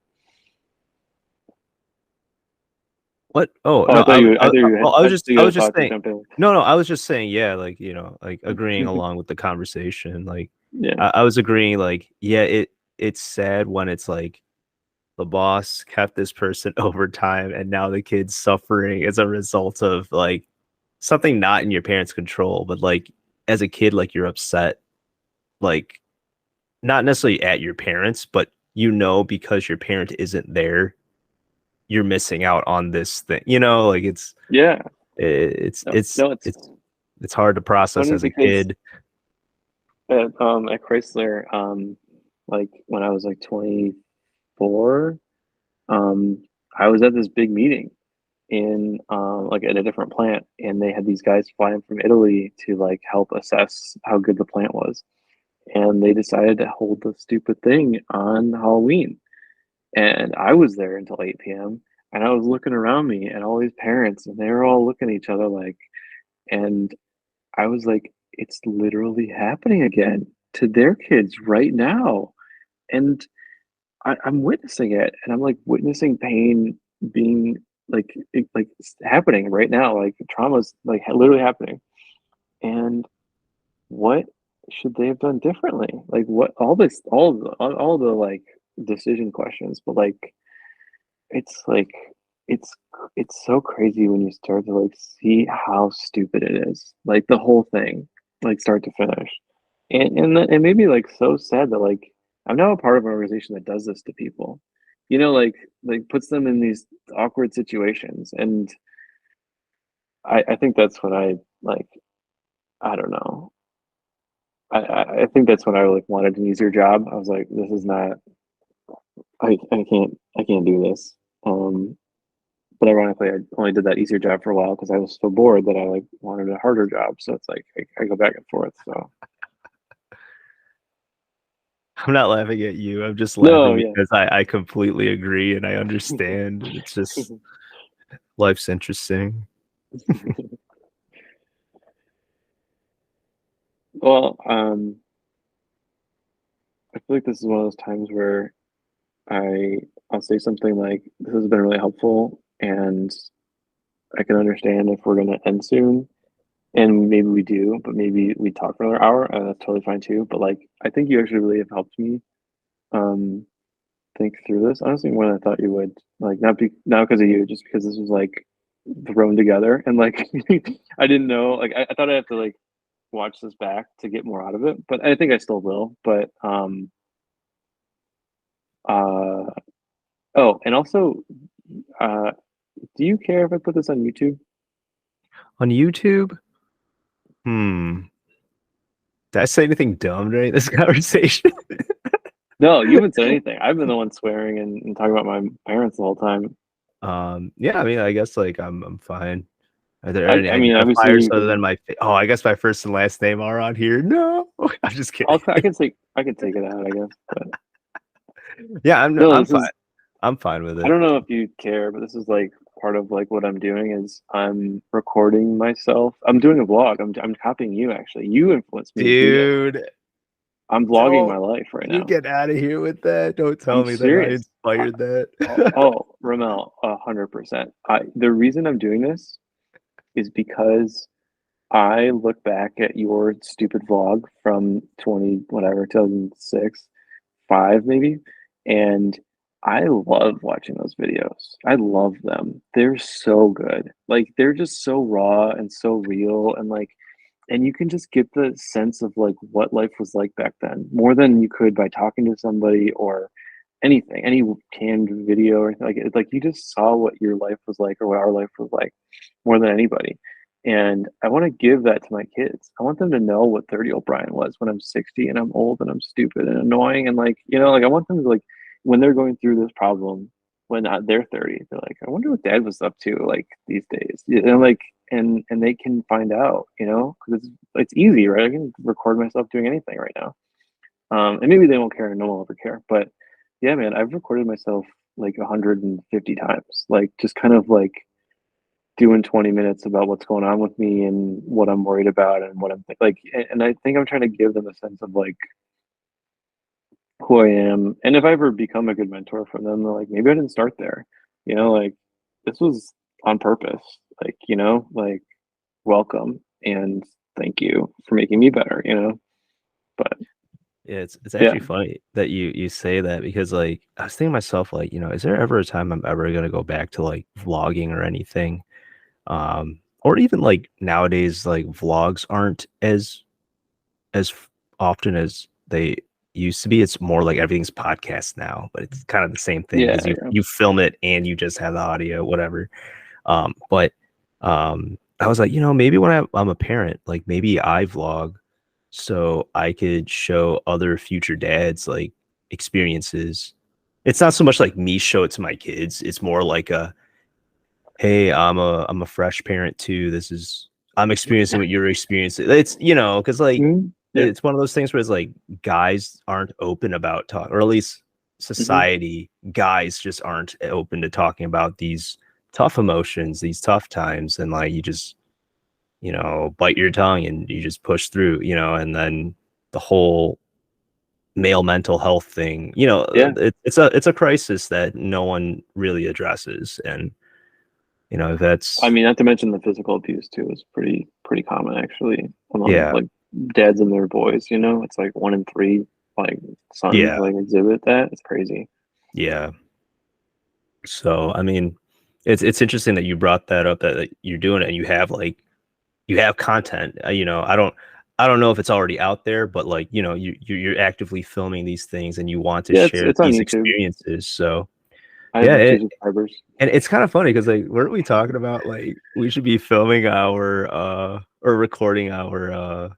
What? Oh Oh, no, I thought you I had a was just thought to saying. jump in. No, no, I was just saying. Yeah, like like agreeing along with the conversation. Like Yeah, I was agreeing. Like yeah, it's sad when it's like the boss kept this person over time, and now the kid's suffering as a result of like something not in your parents' control. But like as a kid, like you're upset, like not necessarily at your parents, but because your parent isn't there, you're missing out on this thing. Like yeah. it's No, it's no, it's it's hard to it's process funny as a because kid. at Chrysler, like when I was like 24, um, I was at this big meeting in like at a different plant, and they had these guys flying from Italy to like help assess how good the plant was, and they decided to hold the stupid thing on Halloween, and I was there until 8 p.m. and I was looking around me and all these parents, and they were all looking at each other like, and I was like, it's literally happening again to their kids right now. And I'm witnessing it, and I'm like witnessing pain being like it's happening right now. Like trauma's like literally happening. And what should they have done differently? Like what all the like decision questions, but like it's it's so crazy when you start to like see how stupid it is. Like the whole thing, like start to finish. And it made me like so sad that like I'm now a part of an organization that does this to people. You know, like puts them in these awkward situations. And I think that's when I like I don't know. I think that's when I like wanted an easier job. I was like, this is not I can't do this. But ironically, I only did that easier job for a while because I was so bored that I like wanted a harder job. So it's like I go back and forth. So I'm not laughing at you. I'm just no, laughing yeah. because I completely agree and I understand. It's just life's interesting. Well, I feel like this is one of those times where I I'll say something like, "This has been really helpful, and I can understand if we're gonna end soon, and maybe we do, but maybe we talk for another hour, and that's totally fine too. But like, I think you actually really have helped me um think through this honestly more than I thought you would. Like not because of you, just because this was like thrown together and like I didn't know. Like I thought I'd have to like watch this back to get more out of it, but I think I still will. But uh oh, and also uh do you care if I put this on YouTube? On YouTube? Hmm. Did I say anything dumb during this conversation? No, you haven't said anything. I've been the one swearing and talking about my parents the whole time. Yeah, I mean, I guess like I'm fine. Are there I any mean, obviously, identifiers other than oh, I guess my first and last name are on here. No, I'm just kidding. I could take it out, I guess. But Yeah, no, I'm this fine. is. I'm fine with I it. don't know if you care, but this is like part of like what I'm doing is I'm recording myself. I'm doing a vlog. I'm copying you actually. You influenced me to do this. Dude, I'm vlogging my don't life right you now. get out of here with that. Don't tell I'm me that I serious. inspired that. Ramel, 100%. The reason I'm doing this is because I look back at your stupid vlog from 20 whatever 2006, 5 maybe, and I love watching those videos. I love them. They're so good. Like they're just so raw and so real and like and you can just get the sense of like what life was like back then more than you could by talking to somebody or anything, any canned video or anything like it. Like you just saw what your life was like or what our life was like more than anybody. And I want to give that to my kids. I want them to know what 30-year-old Brian was when I'm 60 and I'm old and I'm stupid and annoying and like, like I want them to like when they're going through this problem when they're 30, they're like, I wonder what dad was up to like these days. Like and they can find out, because it's easy, right? I can record myself doing anything right now. And maybe they won't care and no one will ever care. But yeah, man, I've recorded myself like 150 times, like just kind of like doing 20 minutes about what's going on with me and what I'm worried about and what I'm like. And I think I'm trying to give them a sense of like who I am. And if I ever become a good mentor for them, they're like, maybe I didn't start there, like this was on purpose, like welcome and thank you for making me better. But Yeah, it's yeah. actually funny that you say that because like I was thinking to myself like, is there ever a time I'm ever gonna go back to like vlogging or anything? Or even like nowadays, like vlogs aren't often as they used to be. It's more like everything's podcast now, but it's kind of the same thing Yeah, because you film it and you just have the audio, whatever. But I was like, maybe when I'm a parent, like maybe I vlog so I could show other future dads like experiences. It's not so much like me show it to my kids. It's more like hey, I'm a fresh parent too. I'm experiencing what you're experiencing. It's because like yeah. it's one of those things where it's like guys aren't open about talk, or at least Hmm. society, guys just aren't open to talking about these tough emotions, these tough times, and like you just bite your tongue and you just push through, and then the whole male mental health thing, Yeah. it's a crisis that no one really addresses, and I that's mean, not to mention the physical abuse too is pretty common actually among yeah, like dads and their boys. It's like 1 in 3 like sons yeah, like exhibit that. It's crazy. yeah. So I mean, it's interesting that you brought that up that you're doing it and you have content. I don't know if it's already out there, but like you're actively filming these things and you want to Yeah, it's share it's on these YouTube. experiences. So I have yeah, like 2 subscribers. and it's kind of funny because like weren't we talking about like we should be filming or recording our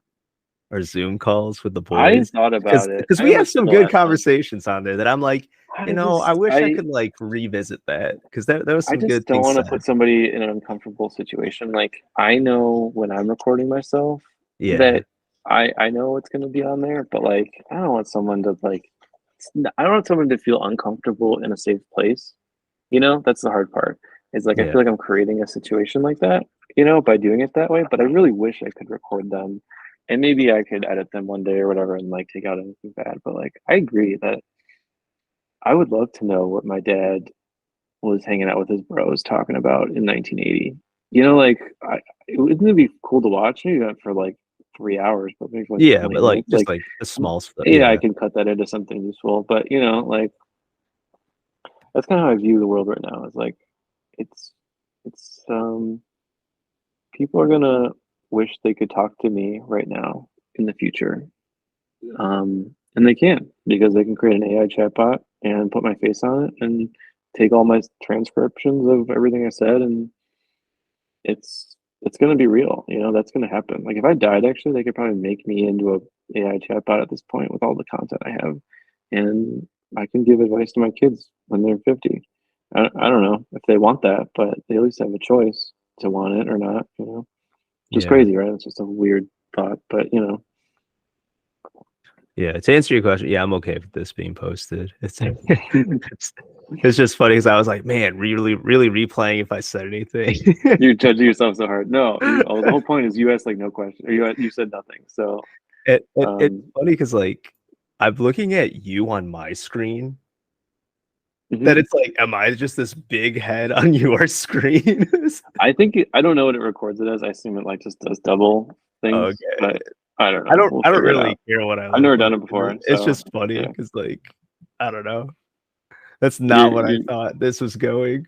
Zoom calls with the I boys thought because about it. because I we have almost some still good have some. conversations on there that I'm like, I I just wish I I could like revisit that because there was I some good just don't things want to said. put somebody in an uncomfortable situation. Like I know when I'm recording myself Yeah, that I know it's going to be on there, but like I don't want someone to like I don't want someone to feel uncomfortable in a safe place. That's the hard part. Is like I yeah, feel like I'm creating a situation like that, by doing it that way, but I really wish I could record them and maybe I could edit them one day or whatever and like take out anything bad, but like I agree that I would love to know what my dad was hanging out with his bros talking about in 1980. Like, wouldn't it be cool to watch? Maybe not for like 3 hours, but maybe for like yeah, 20 but like minutes. just Like, like the small stuff. yeah, I Yeah, can cut that into something useful. But like that's kind of how I view the world right now. It's like it's it's people are gonna wish they could talk to me right now in the future, and they can because they can create an AI chatbot and put my face on it and take all my transcriptions of everything I said and it's gonna be real. That's gonna happen. Like if I died, actually, they could probably make me into AI chatbot at this point with all the content I have, and I can give advice to my kids when they're 50. I don't know if they want that, but they at least have a choice to want it or not. Just Yeah. crazy, right? It's just a weird thought, but Yeah, to answer your question, yeah, I'm okay with this being posted. It's just funny because I was like, man, really, really replaying if I said anything. you're judging yourself so hard. No, the whole point is you asked like no question, or you said nothing. So, It's um, funny because like I'm looking at you on my screen, that mhm. it's like, am I just this big head on your screen? I think I don't know what it records it as. I assume it like just does double things, Okay. but I don't know. We'll I don't figure it really out. care what I I've look never done like. it before, It's so just funny yeah. because like I don't know. That's not You're what I you're thought this was going.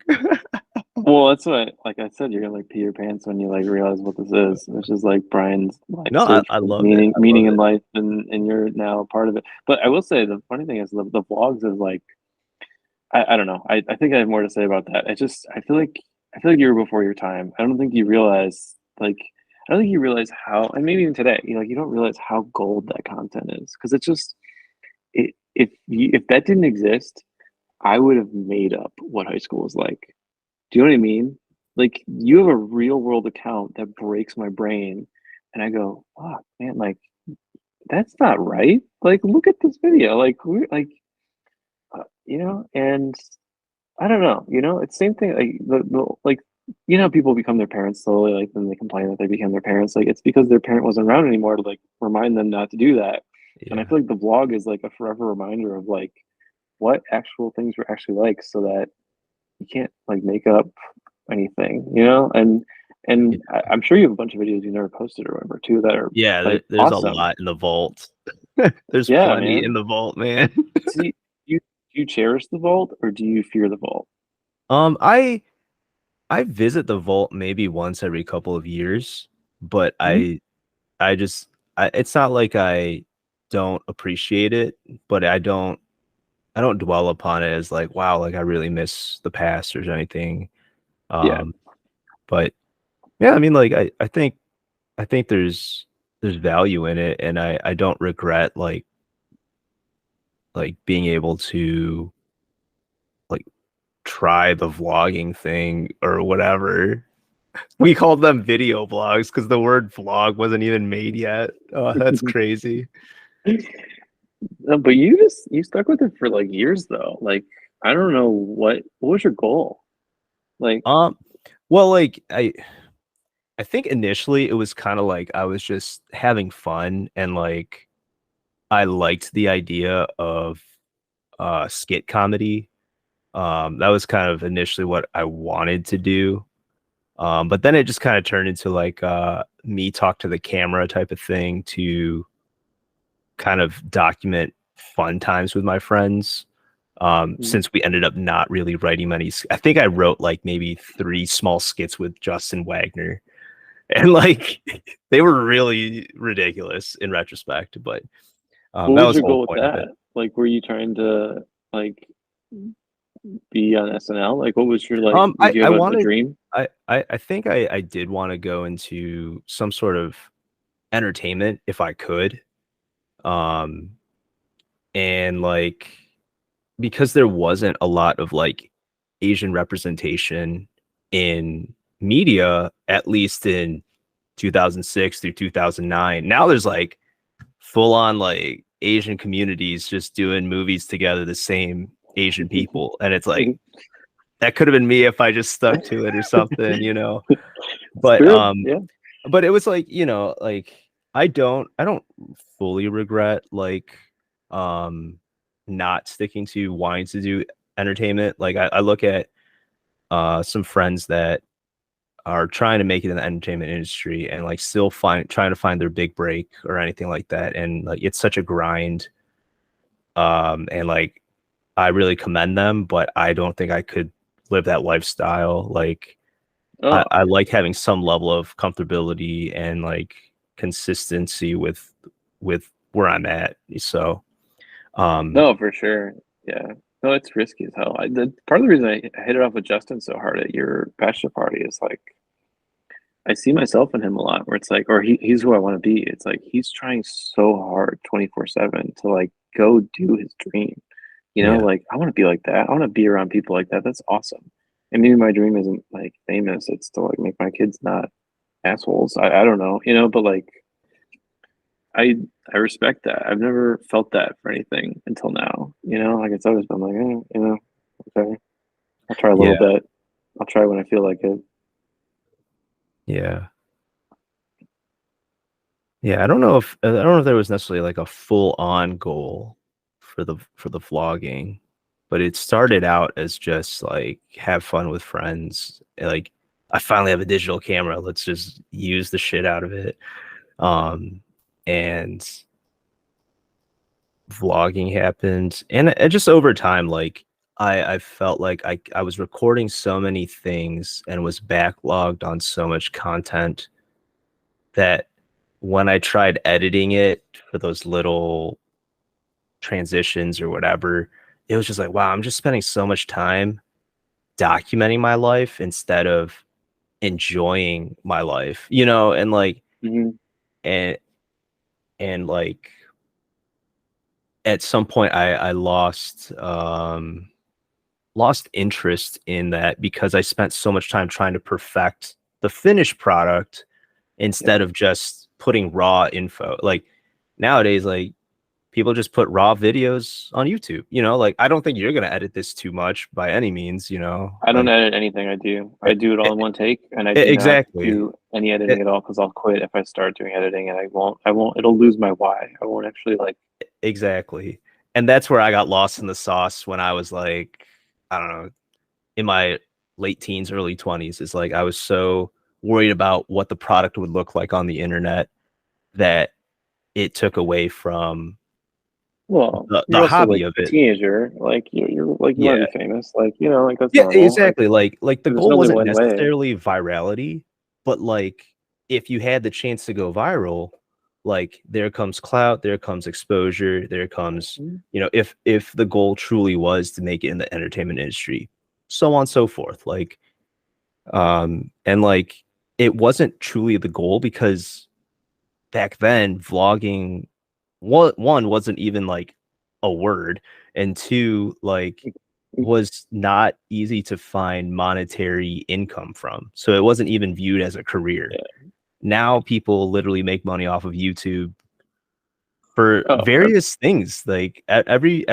well, that's what like I said. You're gonna like pee your pants when you like realize what this is. It's just like Brian's like No, search I for love it. meaning, I love in it. life, and you're now a part of it. But I will say the funny thing is the vlogs is like I don't know. I think I have more to say about that. I feel like you were before your time. I don't think you realize like I don't think you realize how and maybe even today, you don't realize how gold that content is because it's just if that didn't exist, I would have made up what high school was like. Do you know what I mean? Like you have a real world account that breaks my brain, and I go, "Fuck, man! Like that's not right. Like look at this video. Like we're like, and I don't know. It's same thing. Like like people become their parents slowly. Like then they complain that they became their parents. Like it's because their parent wasn't around anymore to like remind them not to do that. And I Yeah. feel like the vlog is like a forever reminder of like what actual things were actually like, so that you can't like make up anything, and I'm sure you have a bunch of videos you never posted or whatever too that are Yeah, like there's a awesome. lot in the vault. There's Yeah, plenty in man. the vault, man. See, do you cherish the vault or do you fear the vault? Um, I visit the vault maybe once every couple of years, but Mhm. I just it's not like I don't appreciate it, but I don't dwell upon it as like, wow, like I really miss the past or anything. Yeah. Um, but yeah, I mean, like I think there's value in it, and I don't regret like being able to like try the vlogging thing or whatever. We called them video blogs because the word vlog wasn't even made yet. Oh, that's crazy. But you stuck with it for like years though. Like I don't know what was your goal? Like, Um, well, like I think initially it was kind of like I was just having fun and like I liked the idea of skit comedy. That was kind of initially what I wanted to do. But then it just kind of turned into like me talk to the camera type of thing to kind of document fun times with my friends. mhm. Since we ended up not really writing many, I think I wrote like maybe three small skits with Justin Wagner, and like they were really ridiculous in retrospect. But What that was was your the whole goal with point of it. that? Like, were you trying to like be on SNL? Like, what was your like? Did you I have a wanted, dream? I think I did want to go into some sort of entertainment if I could. Um, and like because there wasn't a lot of like Asian representation in media, at least in 2006 through 2009. Now there's like full on like Asian communities just doing movies together, the same Asian people. And it's like, that could have been me if I just stuck to it or something, you know? It's But, true. Yeah. but it was like, you know, like I don't fully regret like, um, not sticking to wanting to do entertainment. Like I look at some friends that are trying to make it in the entertainment industry and like still trying to find their big break or anything like that. And like it's such a grind. And like I really commend them, but I don't think I could live that lifestyle. Like Oh I like having some level of comfortability and like consistency with where I'm at. So um no, for sure. Yeah. No, it's risky as hell. The part of the reason I hit it off with Justin so hard at your bachelor party is like I see myself in him a lot where it's like, or he's who I want to be. It's like he's trying so hard 24/7 to like go do his dream. You know, Yeah. like I want to be like that. I want to be around people like that. That's awesome. And maybe my dream isn't like famous. It's to like make my kids not assholes. I don't know, you know, but like I I respect that. I've never felt that for anything until now. You know, like it's always been like, you know, okay, I'll try a little Yeah. bit. I'll try when I feel like it. Yeah. Yeah. I don't know if there was necessarily like a full on goal for the vlogging, but it started out as just like have fun with friends. Like I finally have a digital camera. Let's just use the shit out of it. And vlogging happened, and just over time, like I felt like I was recording so many things and was backlogged on so much content that when I tried editing it for those little transitions or whatever, it was just like, wow, I'm just spending so much time documenting my life instead of enjoying my life, and like Hmm. and like at some point I lost interest in that because I spent so much time trying to perfect the finished product Yeah. instead of just putting raw info. Like nowadays, like people just put raw videos on YouTube, like I don't think you're gonna edit this too much by any means, I don't like edit anything I do. e- I do it e- all in one take, and I do not exactly. do any editing at all because I'll quit if I start doing editing, and I won't. I won't. It'll lose my why. I won't actually like. Exactly. And that's where I got lost in the sauce when I was like, I don't know, in my late teens, early 20s. Is like I was so worried about what the product would look like on the internet that it took away from Well, the you're also hobby like of a it. teenager. Like you're like you want Yeah. to be famous. Like you know, like that's Yeah, normal. Like exactly. Like the there's goal only wasn't one way. necessarily virality, but like if you had the chance to go viral, like there comes clout, there comes exposure, there comes, Mhm. if the goal truly was to make it in the entertainment industry, so on and so forth. Like and like it wasn't truly the goal because back then vlogging one wasn't even like a word, and two, like was not easy to find monetary income from, so it wasn't even viewed as a career. Yeah. Now people literally make money off of YouTube for Oh, various things, like every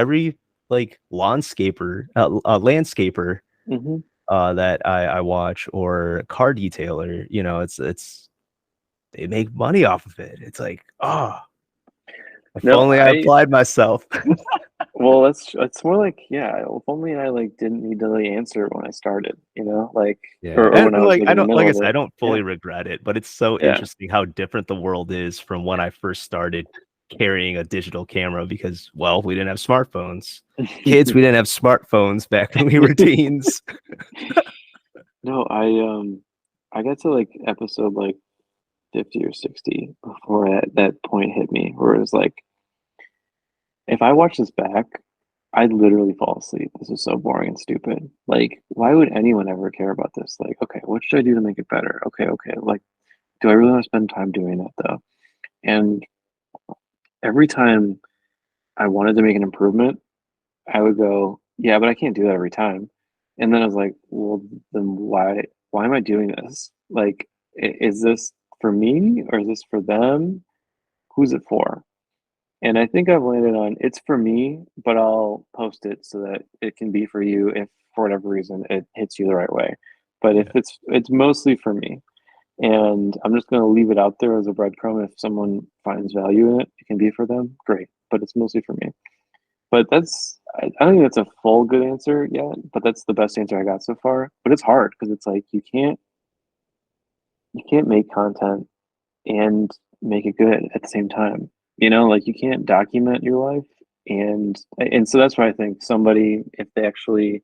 like landscaper hmm. that I watch, or car detailer, it's they make money off of it. It's like, oh, if No, only I applied myself. well, it's more like yeah. If only I like didn't need to really answer when I started. You know, like Yeah, or when I and was like like I in the don't like middle I of said, I it. don't Yeah. fully regret it, but it's so Yeah. interesting how different the world is from when I first started carrying a digital camera because, well, we didn't have smartphones. Kids, we didn't have smartphones back when we were teens. No, I got to like episode like 50 or 60 before that point hit me where it was like if I watch this back, I'd literally fall asleep. This is so boring and stupid. Like, why would anyone ever care about this? Like, okay, what should I do to make it better? Okay, okay. Like, do I really want to spend time doing that though? And every time I wanted to make an improvement, I would go, yeah, but I can't do that every time. And then I was like, well, then why am I doing this? Like, is this for me or is this for them? Who's it for? And I think I've landed on it's for me, but I'll post it so that it can be for you if for whatever reason it hits you the right way. But if Yeah, it's mostly for me. And I'm just gonna leave it out there as a breadcrumb. If someone finds value in it, it can be for them, great. But it's mostly for me. But I don't think that's a full good answer yet, but that's the best answer I got so far. But it's hard because it's like you can't make content and make it good at the same time. You know, like you can't document your life and so that's why I think if somebody actually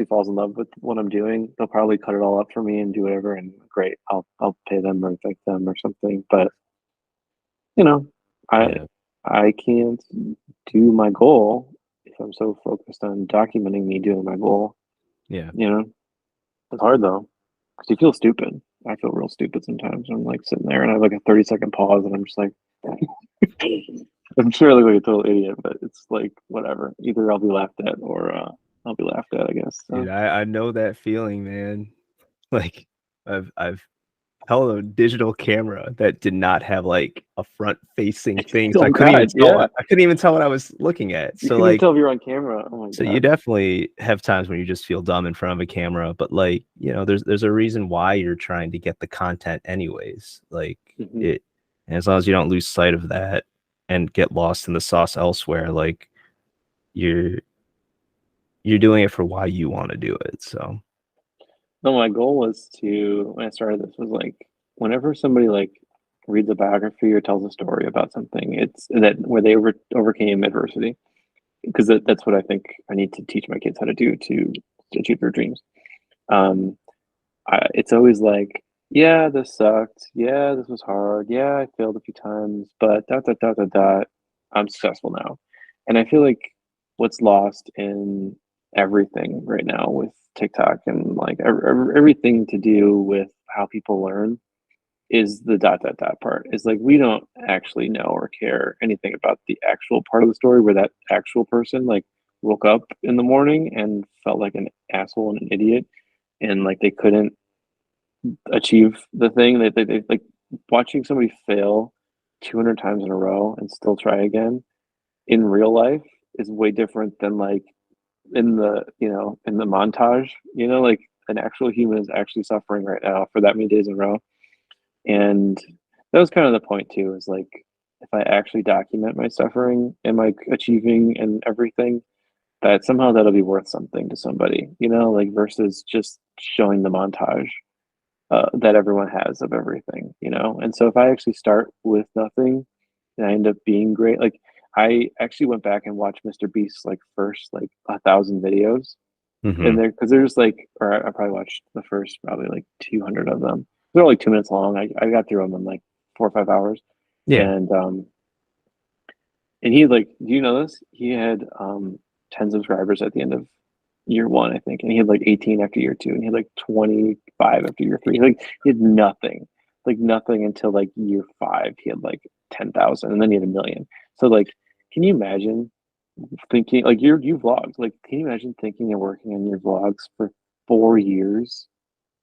falls in love with what I'm doing, they'll probably cut it all up for me and do whatever and great, I'll pay them or thank them or something. But you know, I yeah, I can't do my goal if I'm so focused on documenting me doing my goal. yeah, You know, it's hard though because you feel stupid I feel real stupid sometimes. I'm like sitting there and I have like a 30-second pause and I'm just like, I'm sure I look like a total idiot, but it's like whatever. Either I'll be laughed at or I'll be laughed at, I guess. Dude, So I know that feeling, man. Like I've held a digital camera that did not have like a front facing thing. So oh I couldn't even god, tell yeah. I couldn't even tell what I was looking at. You So couldn't even like tell if you're on camera. Oh my so you god. definitely have times when you just feel dumb in front of a camera, but like, there's a reason why you're trying to get the content anyways. Like Hmm. it and as long as you don't lose sight of that and get lost in the sauce elsewhere, like you're you're doing it for why you want to do it. So No, my goal was to when I started this was like whenever somebody like reads a biography or tells a story about something, it's that where they overcame adversity because that's what I think I need to teach my kids how to do to achieve their dreams. Um, it's always like, yeah, this sucked. Yeah, this was hard. Yeah, I failed a few times, but dot dot dot dot dot. I'm successful now, and I feel like what's lost in everything right now with TikTok and like everything to do with how people learn is the dot dot dot part. Is like we don't actually know or care anything about the actual part of the story where that actual person like woke up in the morning and felt like an asshole and an idiot and like they couldn't achieve the thing that they like watching somebody fail 200 times in a row and still try again in real life is way different than like in the in the montage, like an actual human is actually suffering right now for that many days in a row. And that was kind of the point too, is like if I actually document my suffering and my achieving and everything, that somehow that'll be worth something to somebody, like versus just showing the montage that everyone has of everything, And so if I actually start with nothing and I end up being great, like I actually went back and watched Mr. Beast's like first like 1,000 videos, and mhm. there because there's like, or I probably watched the first probably like 200 of them. They're like 2 minutes long. I got through them in like 4 or 5 hours, Yeah. and he like, do you know this? He had 10 subscribers at the end of year one, I think, and he had like 18 after year two, and he had like 25 after year three. Like he had nothing, like nothing until like year five. He had like 10,000, and then he had a million. So like, can you imagine thinking like you vlogged? Like, can you imagine thinking and working on your vlogs for 4 years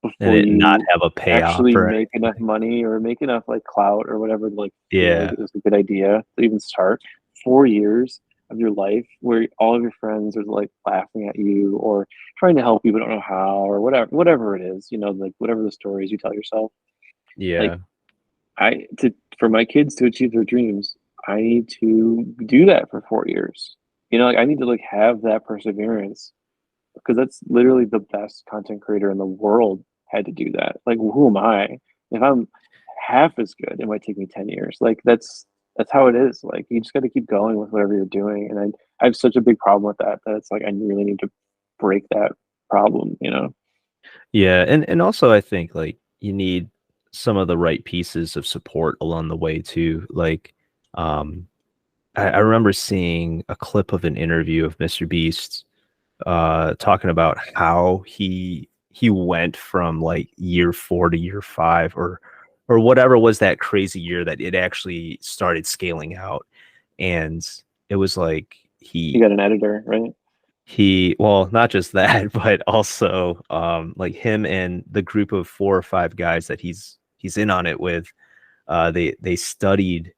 And before it not you have a payoff actually or make enough anything. money or make enough like clout or whatever, like feel like Yeah. it was a good idea to even start? 4 years of your life where all of your friends are like laughing at you or trying to help you but don't know how or whatever it is, like whatever the stories you tell yourself. Like Yeah. I to for my kids to achieve their dreams, I need to do that for 4 years. Like I need to like have that perseverance because that's literally the best content creator in the world had to do that. Like, who am I? If I'm half as good, it might take me 10 years. Like, that's how it is. Like, you just got to keep going with whatever you're doing. And I have such a big problem with that it's like I really need to break that problem. Yeah. And also I think like you need some of the right pieces of support along the way too. Like um I remember seeing a clip of an interview of Mr. Beast talking about how he went from like year 4 to year 5 or whatever was that crazy year that it actually started scaling out. And it was like You got an editor, right? well, not just that, but also like him and the group of 4 or 5 guys that he's in on it with, they studied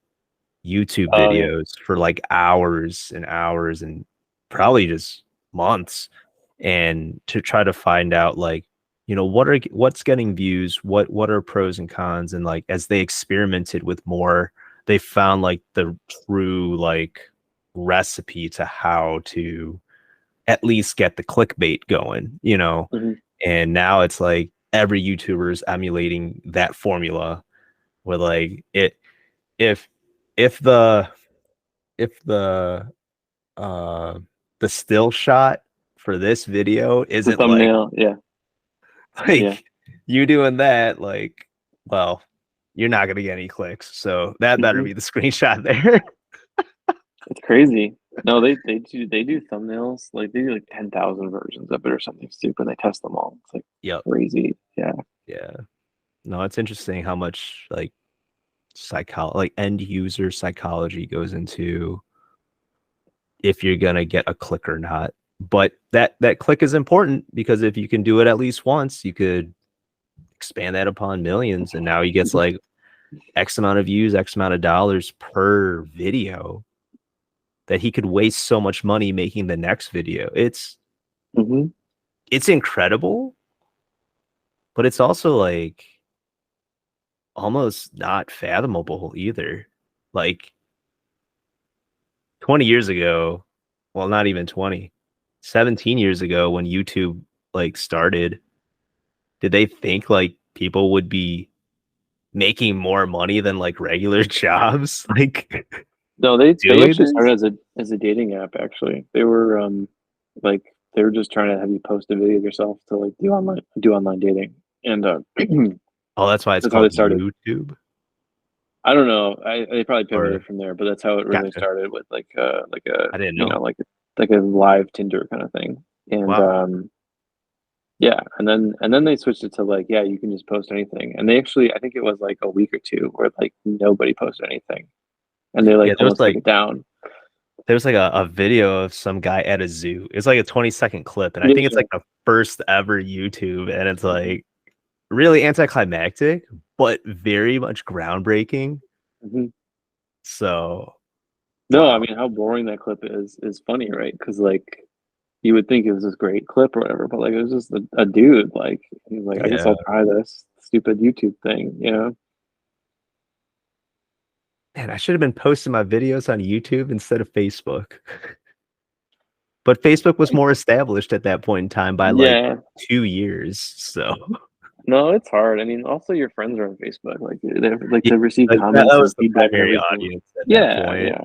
YouTube Oh yeah. videos for like hours and hours and probably just months, and to try to find out like what's getting views, what are pros and cons, and like as they experimented with more, they found like the true like recipe to how to at least get the clickbait going. Hmm. And now it's like every YouTuber is emulating that formula with like if if the if uh the still shot for this video The isn't like thumbnail, yeah, yeah. like you doing that, like, well, you're not gonna get any clicks, so that better Hmm. be the screenshot there. It's crazy. No, they do thumbnails like they do like 10,000 versions of it or something stupid. And they test them all. It's like Yep. crazy. Yeah. Yeah. No, it's interesting how much like like end user psychology goes into if you're gonna get a click or not. But that click is important because if you can do it at least once, you could expand that upon millions, and now he gets like X amount of views, X amount of dollars per video that he could waste so much money making the next video. Hmm. It's incredible, but it's also like almost not fathomable either. Like 20 years ago, well, not even 20, 17 years ago when YouTube like started, did they think like people would be making more money than like regular jobs? Like No, they doing actually this? started as a dating app. Actually, they were like they were just trying to have you post a video of yourself to like do online dating, and Oh, that's why it's that's how they called started. YouTube. I don't know. They probably pivoted Or from there, but that's how it originally gotcha. started with like a I didn't you know know. like a live Tinder kind of thing. And Wow. yeah, and then they switched it to like, yeah, you can just post anything. And they actually, I think it was like a week or two where like nobody posted anything, and they like Yeah, almost took it down. there was like a video of some guy at a zoo. It's like a 20-second clip, and I think it's Yeah. like the first ever YouTube, and it's like really anticlimactic, but very much groundbreaking. Mhm. So No, I wow. mean, how boring that clip is funny, right? Because like you would think it was this great clip or whatever, but like it was just a dude. Like he's like, I guess Yeah. I'll try this stupid YouTube thing, you know? Man, I should have been posting my videos on YouTube instead of Facebook. But Facebook was more established at that point in time by like Yeah. 2 years. So No, it's hard. I mean, also your friends are on Facebook. Like they like yeah, to receive like that comments and was the feedback and primary everything. audience at that Yeah, point. yeah.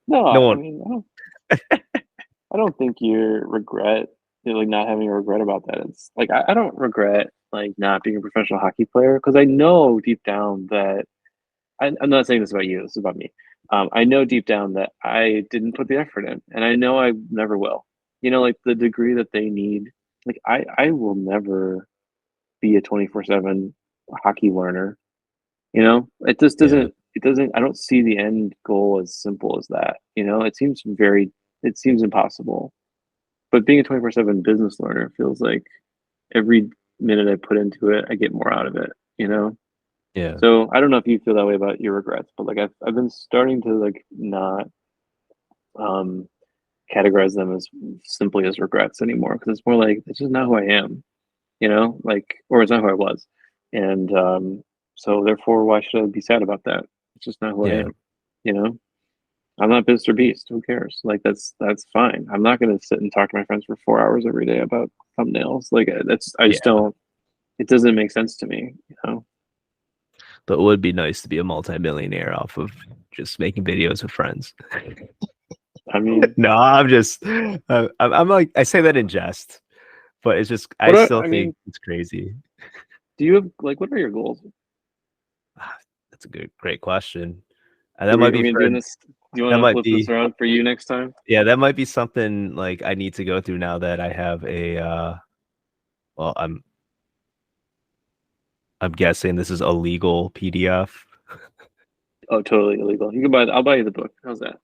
No, No I one. mean, I don't think you regret like not having a regret about that. It's like I don't regret like not being a professional hockey player because I know deep down that I'm not saying this about you. This is about me. I know deep down that I didn't put the effort in, and I know I never will. You know, like the degree that they need. Like I will never be a 24/7 hockey learner. You know, it just Yeah. doesn't. It doesn't. I don't see the end goal as simple as that. You know, it seems very. It seems impossible. But being a 24/7 business learner feels like every minute I put into it, I get more out of it. You know. Yeah. So I don't know if you feel that way about your regrets, but like I've been starting to like not um categorize them as simply as regrets anymore because it's more like it's just not who I am, you know, like or it's not who I was, and so therefore why should I be sad about that? It's just not who I Yeah. am, you know. I'm not Mr. Beast. Who cares? Like that's fine. I'm not gonna sit and talk to my friends for 4 hours every day about thumbnails. Like that's I just Yeah. don't. It doesn't make sense to me, you know. But it would be nice to be a multimillionaire off of just making videos with friends. I mean, No, I'm just, I'm like, I say that in jest, but it's just, I what are, still I think mean, it's crazy. do you have like what are your goals? Ah, that's a great question. And Are that we, might are be we for, doing this? Do you that want to might flip this be, around for you next time? yeah, that might be something like I need to go through now that I have well, I'm guessing this is a legal PDF. Oh, totally illegal. You can buy. I'll buy you the book. How's that?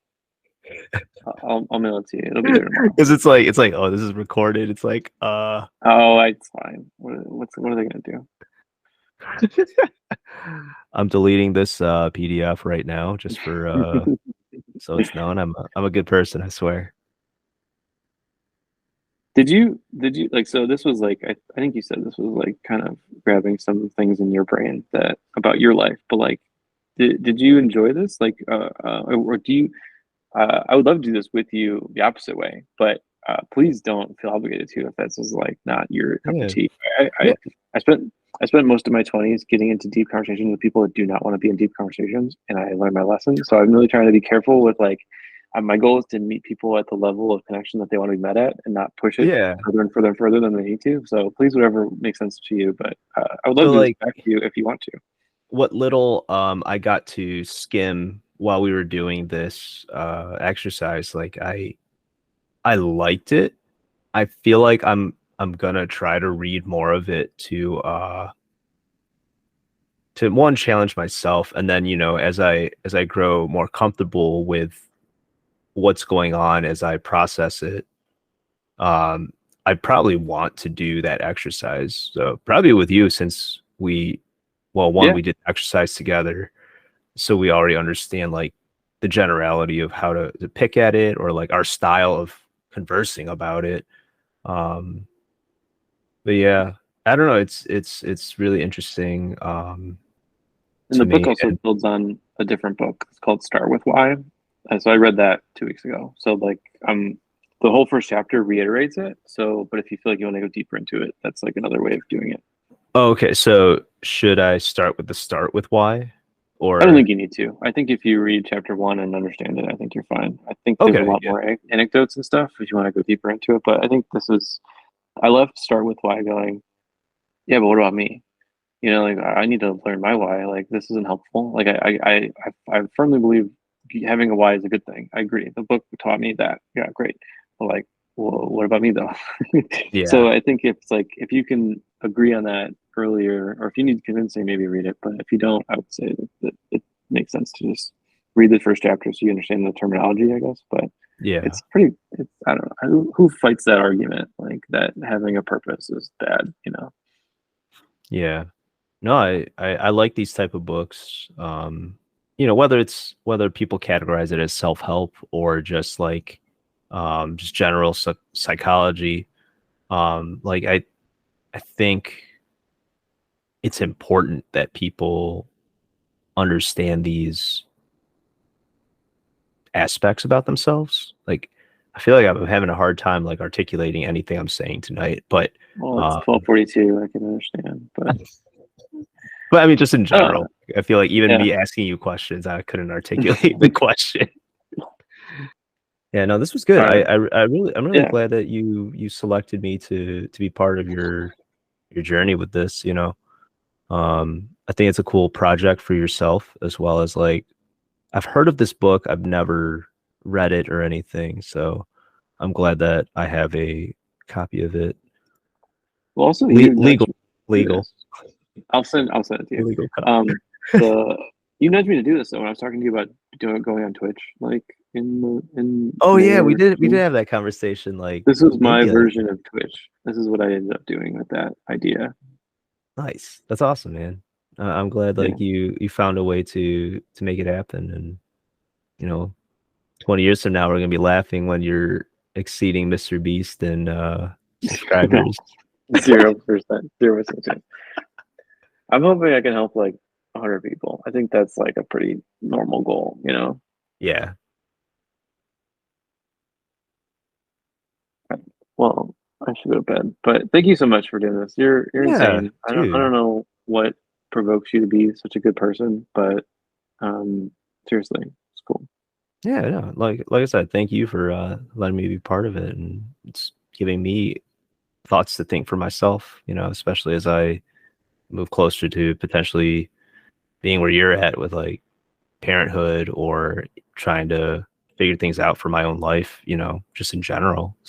I'll mail it to you. It'll be there tomorrow. Because it's like, oh, this is recorded. It's like, Oh, it's fine. What are they gonna do? I'm deleting this PDF right now just for so it's known I'm a good person, I swear. Did you like so this was like I think you said this was like kind of grabbing some things in your brain that about your life, but like did you enjoy this? Like or do you I would love to do this with you the opposite way, but please don't feel obligated to if that's just like not your cup of Yeah. tea. I, I, Yeah. I spent most of my 20s getting into deep conversations with people that do not want to be in deep conversations, and I learned my lesson. So I'm really trying to be careful with like my goal is to meet people at the level of connection that they want to be met at, and not push it Yeah. further and further and further than they need to. So please, whatever makes sense to you, but I would love So to do this like back to you if you want to. what little I got to skim while we were doing this exercise, like I liked it. I feel like I'm gonna try to read more of it to to one, challenge myself, and then, as I grow more comfortable with what's going on as I process it, I probably want to do that exercise. So probably with you, since one, Yeah. we did exercise together, so we already understand like the generality of how to pick at it, or like our style of conversing about it. Um, but yeah, I don't know. It's really interesting And to the book me. also And builds on a different book. It's called Start with Why. So I read that 2 weeks ago. So like the whole first chapter reiterates it. So but if you feel like you want to go deeper into it, that's like another way of doing it. oh, okay, so should I start with why, I don't or think you need to. I think if you read chapter one and understand it, I think you're fine. I think there's a okay, lot yeah, more anecdotes and stuff if you want to go deeper into it. But I think I left Start with Why going, yeah, but what about me? Like I need to learn my why. Like this isn't helpful. Like I firmly believe having a why is a good thing. I agree. The book taught me that. Yeah, great. But like, well, what about me though? yeah, So I think it's like if you can agree on that earlier, or if you need convincing, maybe read it. But if you don't, I would say that it makes sense to just read the first chapter so you understand the terminology, I guess. But yeah, it's pretty. I don't know who fights that argument, like that having a purpose is bad. yeah. No, I like these type of books. Whether people categorize it as self-help or just like just general psychology. Like I think it's important that people understand these aspects about themselves. Like I feel like I'm having a hard time like articulating anything I'm saying tonight, but Well, it's um 12:42. I can understand, but I mean just in uh, general, I feel like even yeah, me asking you questions, I couldn't articulate the question. Yeah, no, this was good. all right, I'm really yeah. glad that you selected me to be part of your journey with this, I think it's a cool project for yourself, as well as like I've heard of this book. I've never read it or anything, so I'm glad that I have a copy of it. Well, also you nudged Legal, me to do legal, this. I'll send it to you. legal copy. Um, the you nudged me to do this though when I was talking to you about going on Twitch, like in Oh May yeah, or we did June. have that conversation like This was my maybe like version of Twitch. This is what I ended up doing with that idea. nice. That's awesome, man. I'm glad Yeah. like you found a way to make it happen, and you know 20 years from now we're gonna be laughing when you're exceeding Mr. Beast and No, subscribers. 0%, 0% chance. I'm hoping I can help like 100 people. I think that's like a pretty normal goal. Yeah. Well, I should go to bed. But thank you so much for doing this. You're Yeah, insane. I don't dude. know what provokes you to be such a good person, but seriously, it's cool. Yeah, yeah. Like I said, thank you for letting me be part of it, and it's giving me thoughts to think for myself, especially as I move closer to potentially being where you're at with like parenthood or trying to figure things out for my own life, just in general. So